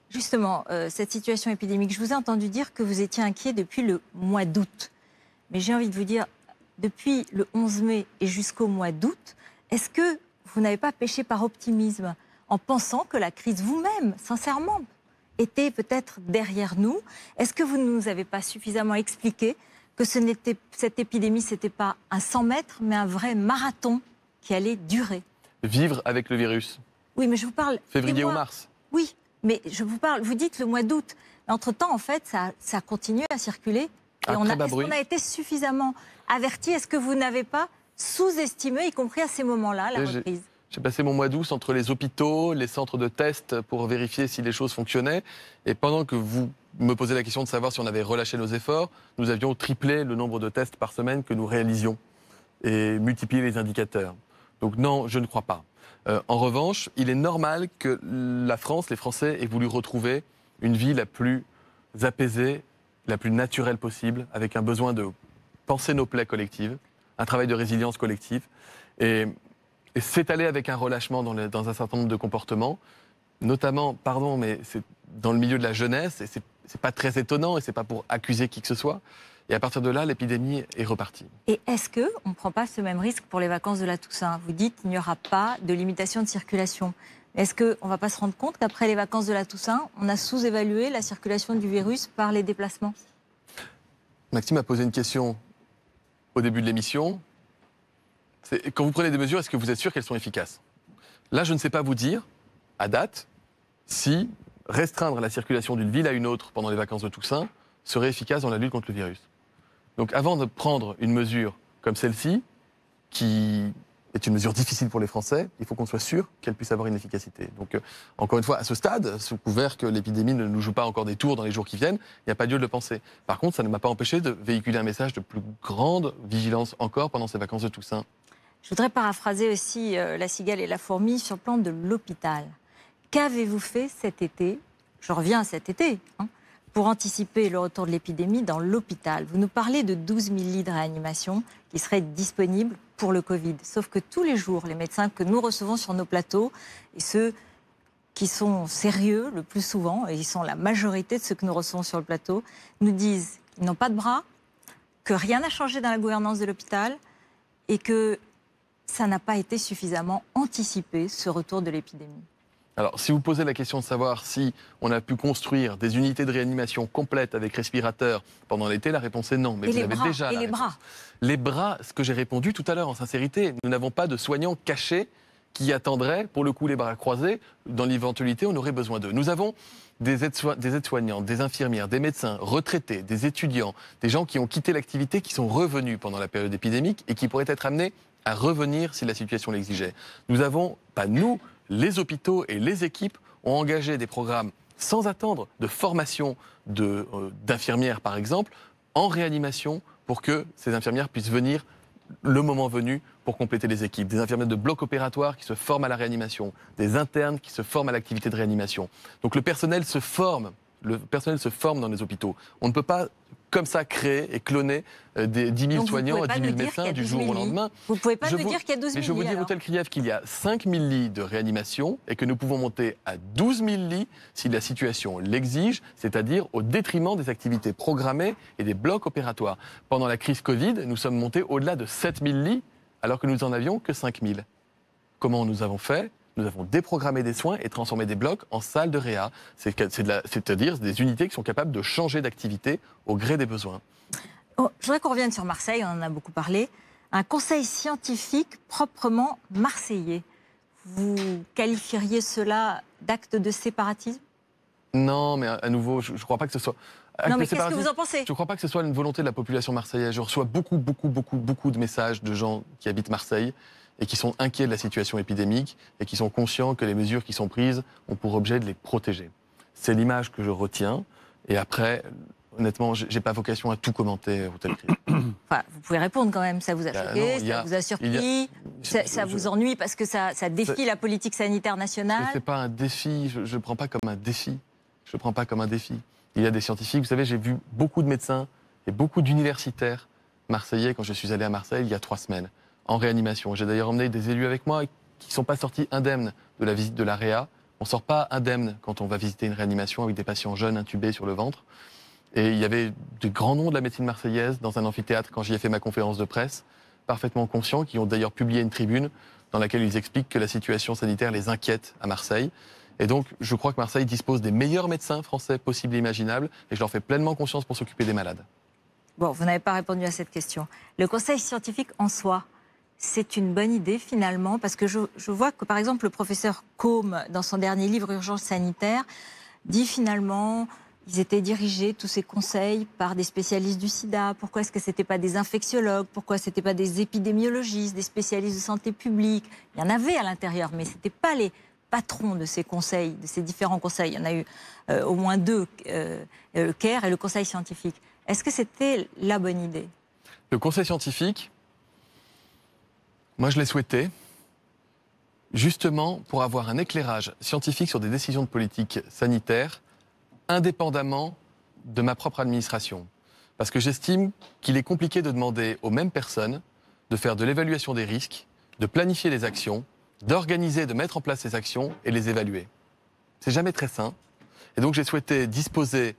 Justement, cette situation épidémique, je vous ai entendu dire que vous étiez inquiet depuis le mois d'août. Mais j'ai envie de vous dire, depuis le 11 mai et jusqu'au mois d'août, est-ce que vous n'avez pas péché par optimisme en pensant que la crise vous-même, sincèrement, était peut-être derrière nous? Est-ce que vous ne nous avez pas suffisamment expliqué que cette épidémie, ce n'était pas un 100 mètres, mais un vrai marathon qui allait durer? Vivre avec le virus. Oui, mais je vous parle... Février ou mars. Oui, mais je vous parle, vous dites le mois d'août. Entre-temps, en fait, ça continue à circuler. Et est-ce qu'on a été suffisamment averti? Est-ce que vous n'avez pas sous-estimé, y compris à ces moments-là, la reprise? J'ai passé mon mois d'août entre les hôpitaux, les centres de tests pour vérifier si les choses fonctionnaient. Et pendant que vous me posez la question de savoir si on avait relâché nos efforts, nous avions triplé le nombre de tests par semaine que nous réalisions et multiplié les indicateurs. Donc non, je ne crois pas. En revanche, il est normal que la France, les Français, aient voulu retrouver une vie la plus apaisée, la plus naturelle possible, avec un besoin de penser nos plaies collectives, un travail de résilience collective. Et c'est allé avec un relâchement dans un certain nombre de comportements, notamment, pardon, mais c'est dans le milieu de la jeunesse, et c'est pas très étonnant, et c'est pas pour accuser qui que ce soit. Et à partir de là, l'épidémie est repartie. Et est-ce qu'on ne prend pas ce même risque pour les vacances de la Toussaint? Vous dites qu'il n'y aura pas de limitation de circulation. Est-ce qu'on ne va pas se rendre compte qu'après les vacances de la Toussaint, on a sous-évalué la circulation du virus par les déplacements? Maxime a posé une question au début de l'émission. Quand vous prenez des mesures, est-ce que vous êtes sûr qu'elles sont efficaces? Là, je ne sais pas vous dire, à date, si restreindre la circulation d'une ville à une autre pendant les vacances de Toussaint serait efficace dans la lutte contre le virus. Donc avant de prendre une mesure comme celle-ci, qui est une mesure difficile pour les Français, il faut qu'on soit sûr qu'elle puisse avoir une efficacité. Donc encore une fois, à ce stade, sous couvert que l'épidémie ne nous joue pas encore des tours dans les jours qui viennent, il n'y a pas lieu de le penser. Par contre, ça ne m'a pas empêché de véhiculer un message de plus grande vigilance encore pendant ces vacances de Toussaint. Je voudrais paraphraser aussi La Cigale et la Fourmi sur le plan de l'hôpital. Qu'avez-vous fait cet été, je reviens à cet été, pour anticiper le retour de l'épidémie dans l'hôpital? Vous nous parlez de 12 000 lits de réanimation qui seraient disponibles pour le Covid. Sauf que tous les jours, les médecins que nous recevons sur nos plateaux, et ceux qui sont sérieux le plus souvent, et ils sont la majorité de ceux que nous recevons sur le plateau, nous disent qu'ils n'ont pas de bras, que rien n'a changé dans la gouvernance de l'hôpital et que ça n'a pas été suffisamment anticipé, ce retour de l'épidémie. Alors, si vous posez la question de savoir si on a pu construire des unités de réanimation complètes avec respirateurs pendant l'été, la réponse est non. Mais et vous les avez bras, déjà et la les réponse. bras. Les bras, ce que j'ai répondu tout à l'heure en sincérité, nous n'avons pas de soignants cachés qui attendraient, pour le coup, les bras croisés. Dans l'éventualité, on aurait besoin d'eux. Nous avons des aides-soignantes, des infirmières, des médecins retraités, des étudiants, des gens qui ont quitté l'activité, qui sont revenus pendant la période épidémique et qui pourraient être amenés à revenir si la situation l'exigeait. Nous avons, pas nous, les hôpitaux et les équipes ont engagé des programmes sans attendre de formation d'infirmières, par exemple, en réanimation pour que ces infirmières puissent venir le moment venu pour compléter les équipes. Des infirmières de bloc opératoire qui se forment à la réanimation, des internes qui se forment à l'activité de réanimation. Donc le personnel se forme dans les hôpitaux. On ne peut pas, comme ça, créer et cloner des 10 000 soignants, 10 000 médecins du jour au lendemain. Vous ne pouvez pas me dire qu'il y a 12 000 lits. Mais je vous dis, Hôtel Krief, qu'il y a 5 000 lits de réanimation et que nous pouvons monter à 12 000 lits si la situation l'exige, c'est-à-dire au détriment des activités programmées et des blocs opératoires. Pendant la crise Covid, nous sommes montés au-delà de 7 000 lits alors que nous n'en avions que 5 000. Comment nous avons fait ? Nous avons déprogrammé des soins et transformé des blocs en salles de réa. C'est-à-dire des unités qui sont capables de changer d'activité au gré des besoins. Oh, je voudrais qu'on revienne sur Marseille, on en a beaucoup parlé. Un conseil scientifique proprement marseillais. Vous qualifieriez cela d'acte de séparatisme? Non, mais à nouveau, je ne crois pas que ce soit... Non, mais qu'est-ce que vous en pensez? Je ne crois pas que ce soit une volonté de la population marseillaise. Je reçois beaucoup de messages de gens qui habitent Marseille et qui sont inquiets de la situation épidémique et qui sont conscients que les mesures qui sont prises ont pour objet de les protéger. C'est l'image que je retiens. Et après, honnêtement, je n'ai pas vocation à tout commenter, Hôtel Krief. Enfin, vous pouvez répondre quand même. Ça vous a choqué, ça vous a surpris, ça vous ennuie parce que ça défie la politique sanitaire nationale? Ce n'est pas un défi. Je ne le prends pas comme un défi. Je ne le prends pas comme un défi. Il y a des scientifiques. Vous savez, j'ai vu beaucoup de médecins et beaucoup d'universitaires marseillais quand je suis allé à Marseille il y a 3 semaines. En réanimation. J'ai d'ailleurs emmené des élus avec moi qui ne sont pas sortis indemnes de la visite de la réa. On ne sort pas indemne quand on va visiter une réanimation avec des patients jeunes intubés sur le ventre. Et il y avait des grands noms de la médecine marseillaise dans un amphithéâtre quand j'y ai fait ma conférence de presse, parfaitement conscients, qui ont d'ailleurs publié une tribune dans laquelle ils expliquent que la situation sanitaire les inquiète à Marseille. Et donc, je crois que Marseille dispose des meilleurs médecins français possibles et imaginables, et je leur fais pleinement confiance pour s'occuper des malades. Bon, vous n'avez pas répondu à cette question. Le conseil scientifique en soi, c'est une bonne idée finalement, parce que je vois que par exemple le professeur Côme, dans son dernier livre Urgence sanitaire, dit finalement ils étaient dirigés, tous ces conseils, par des spécialistes du sida. Pourquoi est-ce que ce n'étaient pas des infectiologues? Pourquoi ce n'étaient pas des épidémiologistes, des spécialistes de santé publique? Il y en avait à l'intérieur, mais ce n'étaient pas les patrons de ces conseils, de ces différents conseils. Il y en a eu au moins 2, le CARE et le Conseil scientifique. Est-ce que c'était la bonne idée? Le Conseil scientifique, moi je l'ai souhaité, justement pour avoir un éclairage scientifique sur des décisions de politique sanitaire, indépendamment de ma propre administration. Parce que j'estime qu'il est compliqué de demander aux mêmes personnes de faire de l'évaluation des risques, de planifier les actions, d'organiser, de mettre en place ces actions et les évaluer. C'est jamais très sain. Et donc j'ai souhaité disposer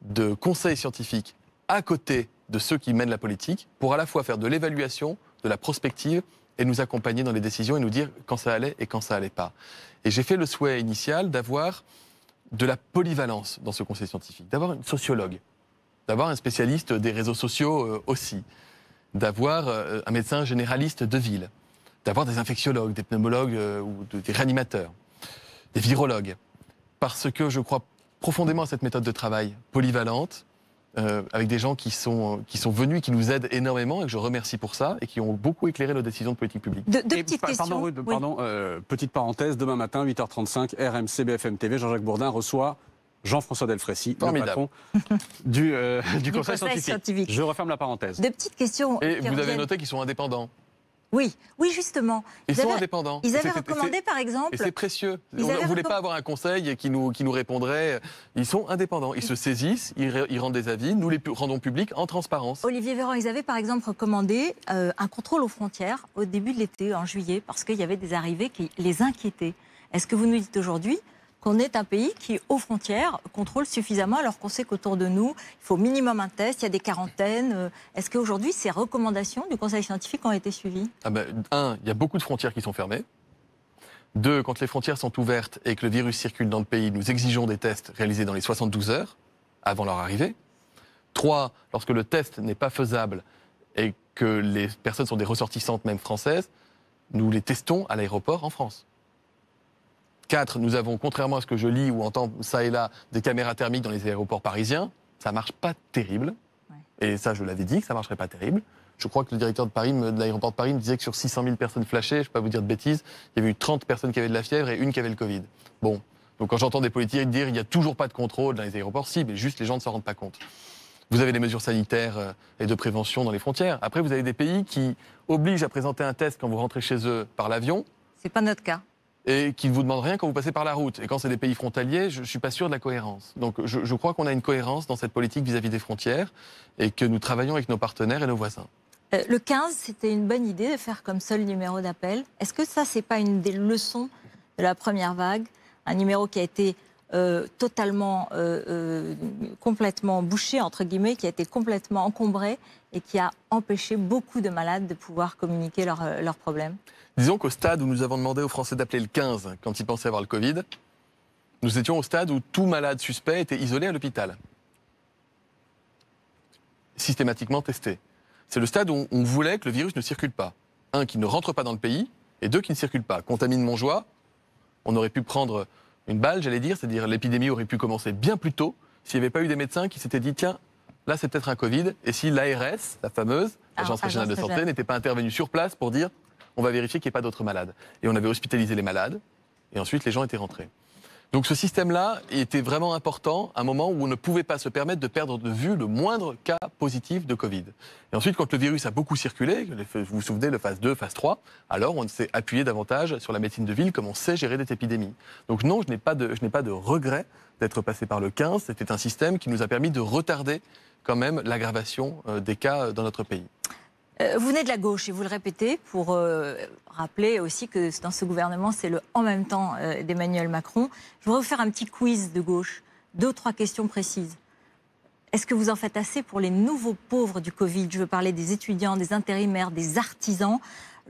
de conseils scientifiques à côté de ceux qui mènent la politique pour à la fois faire de l'évaluation, de la prospective et nous accompagner dans les décisions et nous dire quand ça allait et quand ça allait pas. Et j'ai fait le souhait initial d'avoir de la polyvalence dans ce conseil scientifique, d'avoir une sociologue, d'avoir un spécialiste des réseaux sociaux aussi, d'avoir un médecin généraliste de ville, d'avoir des infectiologues, des pneumologues ou des réanimateurs, des virologues, parce que je crois profondément à cette méthode de travail polyvalente, avec des gens qui sont venus, qui nous aident énormément, et que je remercie pour ça, et qui ont beaucoup éclairé nos décisions de politique publique. Deux petites questions. Pardon, petite parenthèse, demain matin, 8h35, RMC BFM TV, Jean-Jacques Bourdin reçoit Jean-François Delfrécy, le patron du Conseil scientifique. Je referme la parenthèse. Deux petites questions. Et vous avez noté qu'ils sont indépendants. Oui, justement. Ils sont indépendants. Ils avaient recommandé, par exemple... Et c'est précieux. On ne voulait pas avoir un conseil qui nous répondrait. Ils sont indépendants. Ils se saisissent, ils rendent des avis, nous les rendons publics en transparence. Olivier Véran, ils avaient par exemple recommandé un contrôle aux frontières au début de l'été, en juillet, parce qu'il y avait des arrivées qui les inquiétaient. Est-ce que vous nous dites aujourd'hui qu'on est un pays qui, aux frontières, contrôle suffisamment, alors qu'on sait qu'autour de nous, il faut au minimum un test, il y a des quarantaines. Est-ce qu'aujourd'hui, ces recommandations du Conseil scientifique ont été suivies? Un, il y a beaucoup de frontières qui sont fermées. Deux, quand les frontières sont ouvertes et que le virus circule dans le pays, nous exigeons des tests réalisés dans les 72 heures avant leur arrivée. Trois, lorsque le test n'est pas faisable et que les personnes sont des ressortissantes même françaises, nous les testons à l'aéroport en France. 4, nous avons, contrairement à ce que je lis ou entends ça et là, des caméras thermiques dans les aéroports parisiens. Ça ne marche pas terrible. Ouais. Et ça, je l'avais dit, que ça ne marcherait pas terrible. Je crois que le directeur de l'aéroport de Paris me disait que sur 600 000 personnes flashées, je ne vais pas vous dire de bêtises, il y avait eu 30 personnes qui avaient de la fièvre et une qui avait le Covid. Bon, donc quand j'entends des politiques dire qu'il n'y a toujours pas de contrôle dans les aéroports, si, mais juste les gens ne s'en rendent pas compte. Vous avez les mesures sanitaires et de prévention dans les frontières. Après, vous avez des pays qui obligent à présenter un test quand vous rentrez chez eux par l'avion. C'est pas notre cas. Et qui ne vous demandent rien quand vous passez par la route. Et quand c'est des pays frontaliers, je ne suis pas sûr de la cohérence. Donc je crois qu'on a une cohérence dans cette politique vis-à-vis des frontières et que nous travaillons avec nos partenaires et nos voisins. Le 15, c'était une bonne idée de faire comme seul numéro d'appel. Est-ce que ça, c'est pas une des leçons de la première vague? Un numéro qui a été totalement, complètement bouché, entre guillemets, qui a été complètement encombré et qui a empêché beaucoup de malades de pouvoir communiquer leurs problèmes? Disons qu'au stade où nous avons demandé aux Français d'appeler le 15 quand ils pensaient avoir le Covid, nous étions au stade où tout malade suspect était isolé à l'hôpital. Systématiquement testé. C'est le stade où on voulait que le virus ne circule pas. Un, qu'il ne rentre pas dans le pays, et deux, qu'il ne circule pas. Contamine Montjoie, on aurait pu prendre une balle, j'allais dire, c'est-à-dire l'épidémie aurait pu commencer bien plus tôt s'il n'y avait pas eu des médecins qui s'étaient dit, tiens, là c'est peut-être un Covid, et si l'ARS, la fameuse, l'Agence régionale de santé, n'était pas intervenue sur place pour dire, on va vérifier qu'il n'y ait pas d'autres malades. Et on avait hospitalisé les malades, et ensuite les gens étaient rentrés. Donc ce système-là était vraiment important à un moment où on ne pouvait pas se permettre de perdre de vue le moindre cas positif de Covid. Et ensuite, quand le virus a beaucoup circulé, vous vous souvenez, le phase 2, phase 3, alors on s'est appuyé davantage sur la médecine de ville, comme on sait gérer des épidémies. Donc non, je n'ai pas de regret d'être passé par le 15. C'était un système qui nous a permis de retarder quand même l'aggravation des cas dans notre pays. Vous venez de la gauche et vous le répétez pour rappeler aussi que dans ce gouvernement, c'est le en même temps d'Emmanuel Macron. Je voudrais vous faire un petit quiz de gauche. 2 ou 3 questions précises. Est-ce que vous en faites assez pour les nouveaux pauvres du Covid? Je veux parler des étudiants, des intérimaires, des artisans.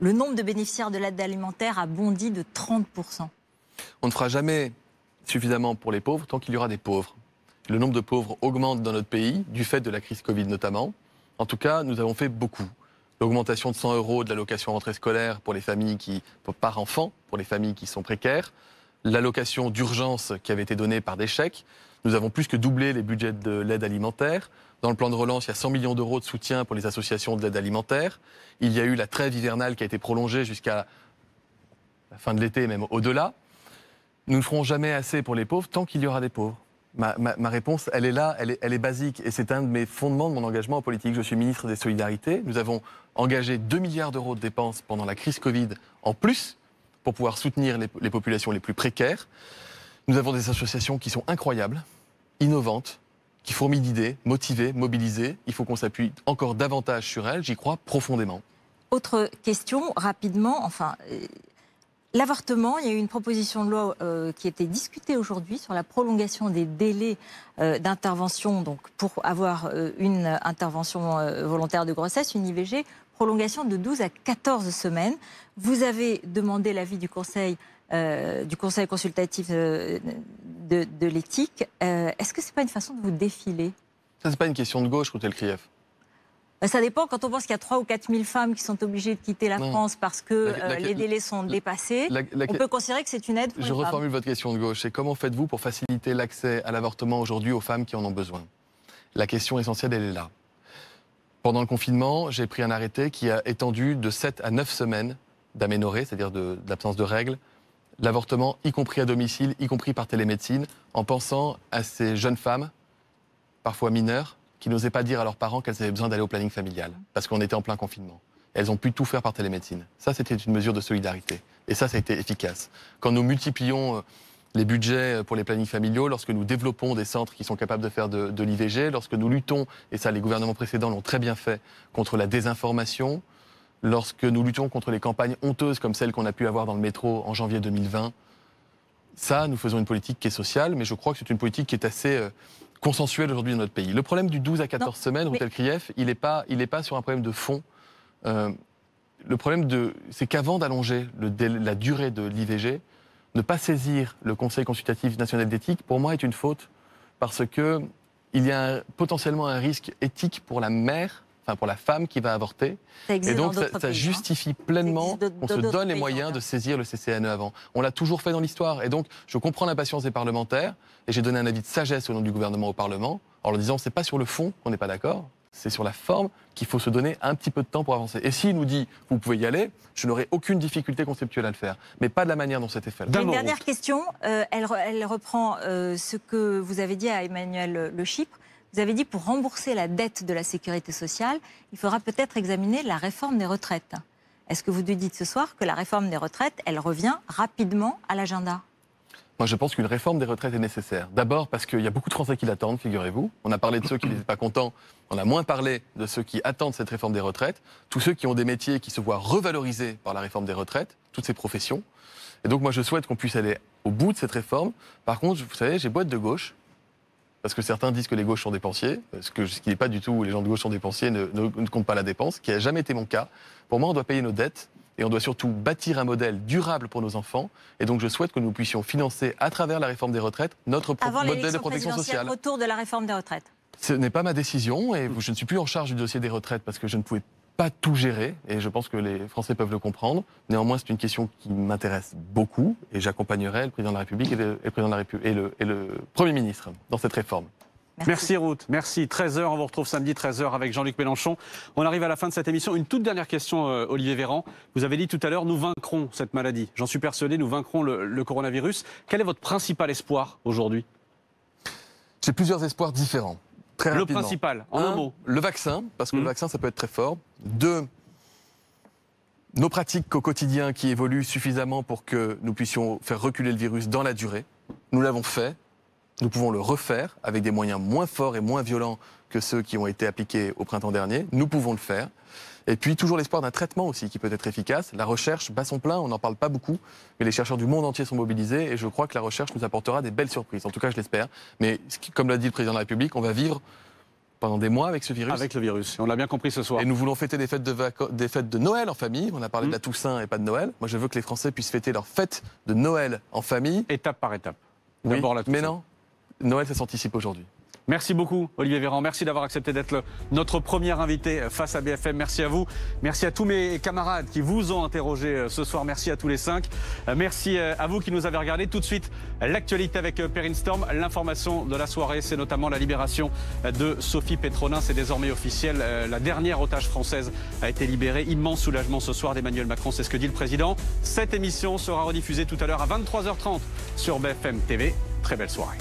Le nombre de bénéficiaires de l'aide alimentaire a bondi de 30%. On ne fera jamais suffisamment pour les pauvres tant qu'il y aura des pauvres. Le nombre de pauvres augmente dans notre pays, du fait de la crise Covid notamment. En tout cas, nous avons fait beaucoup. l'augmentation de 100 € de l'allocation rentrée scolaire pour les familles par enfant, pour les familles qui sont précaires, l'allocation d'urgence qui avait été donnée par des chèques. Nous avons plus que doublé les budgets de l'aide alimentaire. Dans le plan de relance, il y a 100 millions d'euros de soutien pour les associations de l'aide alimentaire. Il y a eu la trêve hivernale qui a été prolongée jusqu'à la fin de l'été, même au-delà. Nous ne ferons jamais assez pour les pauvres tant qu'il y aura des pauvres. Ma réponse, elle est là, elle est basique. Et c'est un de mes fondements de mon engagement en politique. Je suis ministre des Solidarités. Nous avons engagé 2 milliards d'euros de dépenses pendant la crise Covid en plus pour pouvoir soutenir les populations les plus précaires. Nous avons des associations qui sont incroyables, innovantes, qui fourmillent d'idées, motivées, mobilisées. Il faut qu'on s'appuie encore davantage sur elles. J'y crois profondément. Autre question, rapidement. L'avortement, il y a eu une proposition de loi qui a été discutée aujourd'hui sur la prolongation des délais d'intervention, donc pour avoir une intervention volontaire de grossesse, une IVG, prolongation de 12 à 14 semaines. Vous avez demandé l'avis du Conseil consultatif de l'éthique. Est-ce que ce n'est pas une façon de vous défiler? Ça, c'est pas une question de gauche, Routel Krief. Ça dépend. Quand on pense qu'il y a 3 000 ou 4 000 femmes qui sont obligées de quitter la France parce que les délais sont dépassés, on peut considérer que c'est une aide pour les femmes. Je reformule votre question de gauche. C'est comment faites-vous pour faciliter l'accès à l'avortement aujourd'hui aux femmes qui en ont besoin? La question essentielle, elle est là. Pendant le confinement, j'ai pris un arrêté qui a étendu de 7 à 9 semaines d'aménorrhée, c'est-à-dire d'absence de règles, l'avortement, y compris à domicile, y compris par télémédecine, en pensant à ces jeunes femmes, parfois mineures, qui n'osaient pas dire à leurs parents qu'elles avaient besoin d'aller au planning familial, parce qu'on était en plein confinement. Elles ont pu tout faire par télémédecine. Ça, c'était une mesure de solidarité. Et ça a été efficace. Quand nous multiplions les budgets pour les plannings familiaux, lorsque nous développons des centres qui sont capables de faire de l'IVG, lorsque nous luttons, et ça les gouvernements précédents l'ont très bien fait, contre la désinformation, lorsque nous luttons contre les campagnes honteuses comme celles qu'on a pu avoir dans le métro en janvier 2020, ça, nous faisons une politique qui est sociale, mais je crois que c'est une politique qui est assez consensuelle aujourd'hui dans notre pays. Le problème du 12 à 14 semaines, Routel Krief, il n'est pas sur un problème de fond. Le problème, c'est qu'avant d'allonger la durée de l'IVG, ne pas saisir le Conseil consultatif national d'éthique, pour moi, est une faute, parce qu'il y a potentiellement un risque éthique pour la mère, enfin pour la femme qui va avorter. Et donc ça justifie pleinement qu'on se donne les moyens de saisir le CCNE avant. On l'a toujours fait dans l'histoire. Et donc je comprends l'impatience des parlementaires, et j'ai donné un avis de sagesse au nom du gouvernement au Parlement, en leur disant c'est pas sur le fond qu'on n'est pas d'accord, c'est sur la forme qu'il faut se donner un petit peu de temps pour avancer. Et s'il nous dit vous pouvez y aller, je n'aurai aucune difficulté conceptuelle à le faire. Mais pas de la manière dont c'était fait. Une dernière question, elle reprend ce que vous avez dit à Emmanuel Le Chypre. Vous avez dit pour rembourser la dette de la sécurité sociale, il faudra peut-être examiner la réforme des retraites. Est-ce que vous nous dites ce soir que la réforme des retraites, elle revient rapidement à l'agenda? Moi, je pense qu'une réforme des retraites est nécessaire. D'abord parce qu'il y a beaucoup de Français qui l'attendent, figurez-vous. On a parlé de ceux qui n'étaient pas contents. On a moins parlé de ceux qui attendent cette réforme des retraites. Tous ceux qui ont des métiers qui se voient revalorisés par la réforme des retraites, toutes ces professions. Et donc, moi, je souhaite qu'on puisse aller au bout de cette réforme. Par contre, vous savez, j'ai beau être de gauche, parce que certains disent que les gauches sont dépensiers, ce qui n'est pas du tout où les gens de gauche sont dépensiers, ne comptent pas la dépense, qui n'a jamais été mon cas. Pour moi, on doit payer nos dettes. Et on doit surtout bâtir un modèle durable pour nos enfants. Et donc je souhaite que nous puissions financer, à travers la réforme des retraites, notre modèle de protection sociale. Autour de la réforme des retraites. Ce n'est pas ma décision, et je ne suis plus en charge du dossier des retraites parce que je ne pouvais pas tout gérer, et je pense que les Français peuvent le comprendre. Néanmoins, c'est une question qui m'intéresse beaucoup, et j'accompagnerai le président de la République et le Premier ministre dans cette réforme. Merci Ruth, merci. 13h, on vous retrouve samedi 13h avec Jean-Luc Mélenchon. On arrive à la fin de cette émission. Une toute dernière question, Olivier Véran. Vous avez dit tout à l'heure, nous vaincrons cette maladie. J'en suis persuadé, nous vaincrons le coronavirus. Quel est votre principal espoir aujourd'hui? J'ai plusieurs espoirs différents. Très rapidement. Le principal, en un mot. Le vaccin, parce que le vaccin, ça peut être très fort. 2, nos pratiques au quotidien qui évoluent suffisamment pour que nous puissions faire reculer le virus dans la durée. Nous l'avons fait. Nous pouvons le refaire avec des moyens moins forts et moins violents que ceux qui ont été appliqués au printemps dernier. Nous pouvons le faire. Et puis toujours l'espoir d'un traitement aussi qui peut être efficace. La recherche bat son plein, on n'en parle pas beaucoup, mais les chercheurs du monde entier sont mobilisés et je crois que la recherche nous apportera des belles surprises. En tout cas, je l'espère. Mais comme l'a dit le président de la République, on va vivre pendant des mois avec ce virus. Avec le virus, on l'a bien compris ce soir. Et nous voulons fêter des fêtes de Noël en famille. On a parlé de la Toussaint et pas de Noël. Moi, je veux que les Français puissent fêter leur fête de Noël en famille. Étape par étape. Oui, D'abord la Toussaint. Mais non. Noël, ça s'anticipe aujourd'hui. Merci beaucoup, Olivier Véran. Merci d'avoir accepté d'être notre premier invité face à BFM. Merci à vous. Merci à tous mes camarades qui vous ont interrogé ce soir. Merci à tous les 5. Merci à vous qui nous avez regardé. Tout de suite, l'actualité avec Perrine Storm. L'information de la soirée, c'est notamment la libération de Sophie Petronin. C'est désormais officiel. La dernière otage française a été libérée. Immense soulagement ce soir d'Emmanuel Macron. C'est ce que dit le président. Cette émission sera rediffusée tout à l'heure à 23h30 sur BFM TV. Très belle soirée.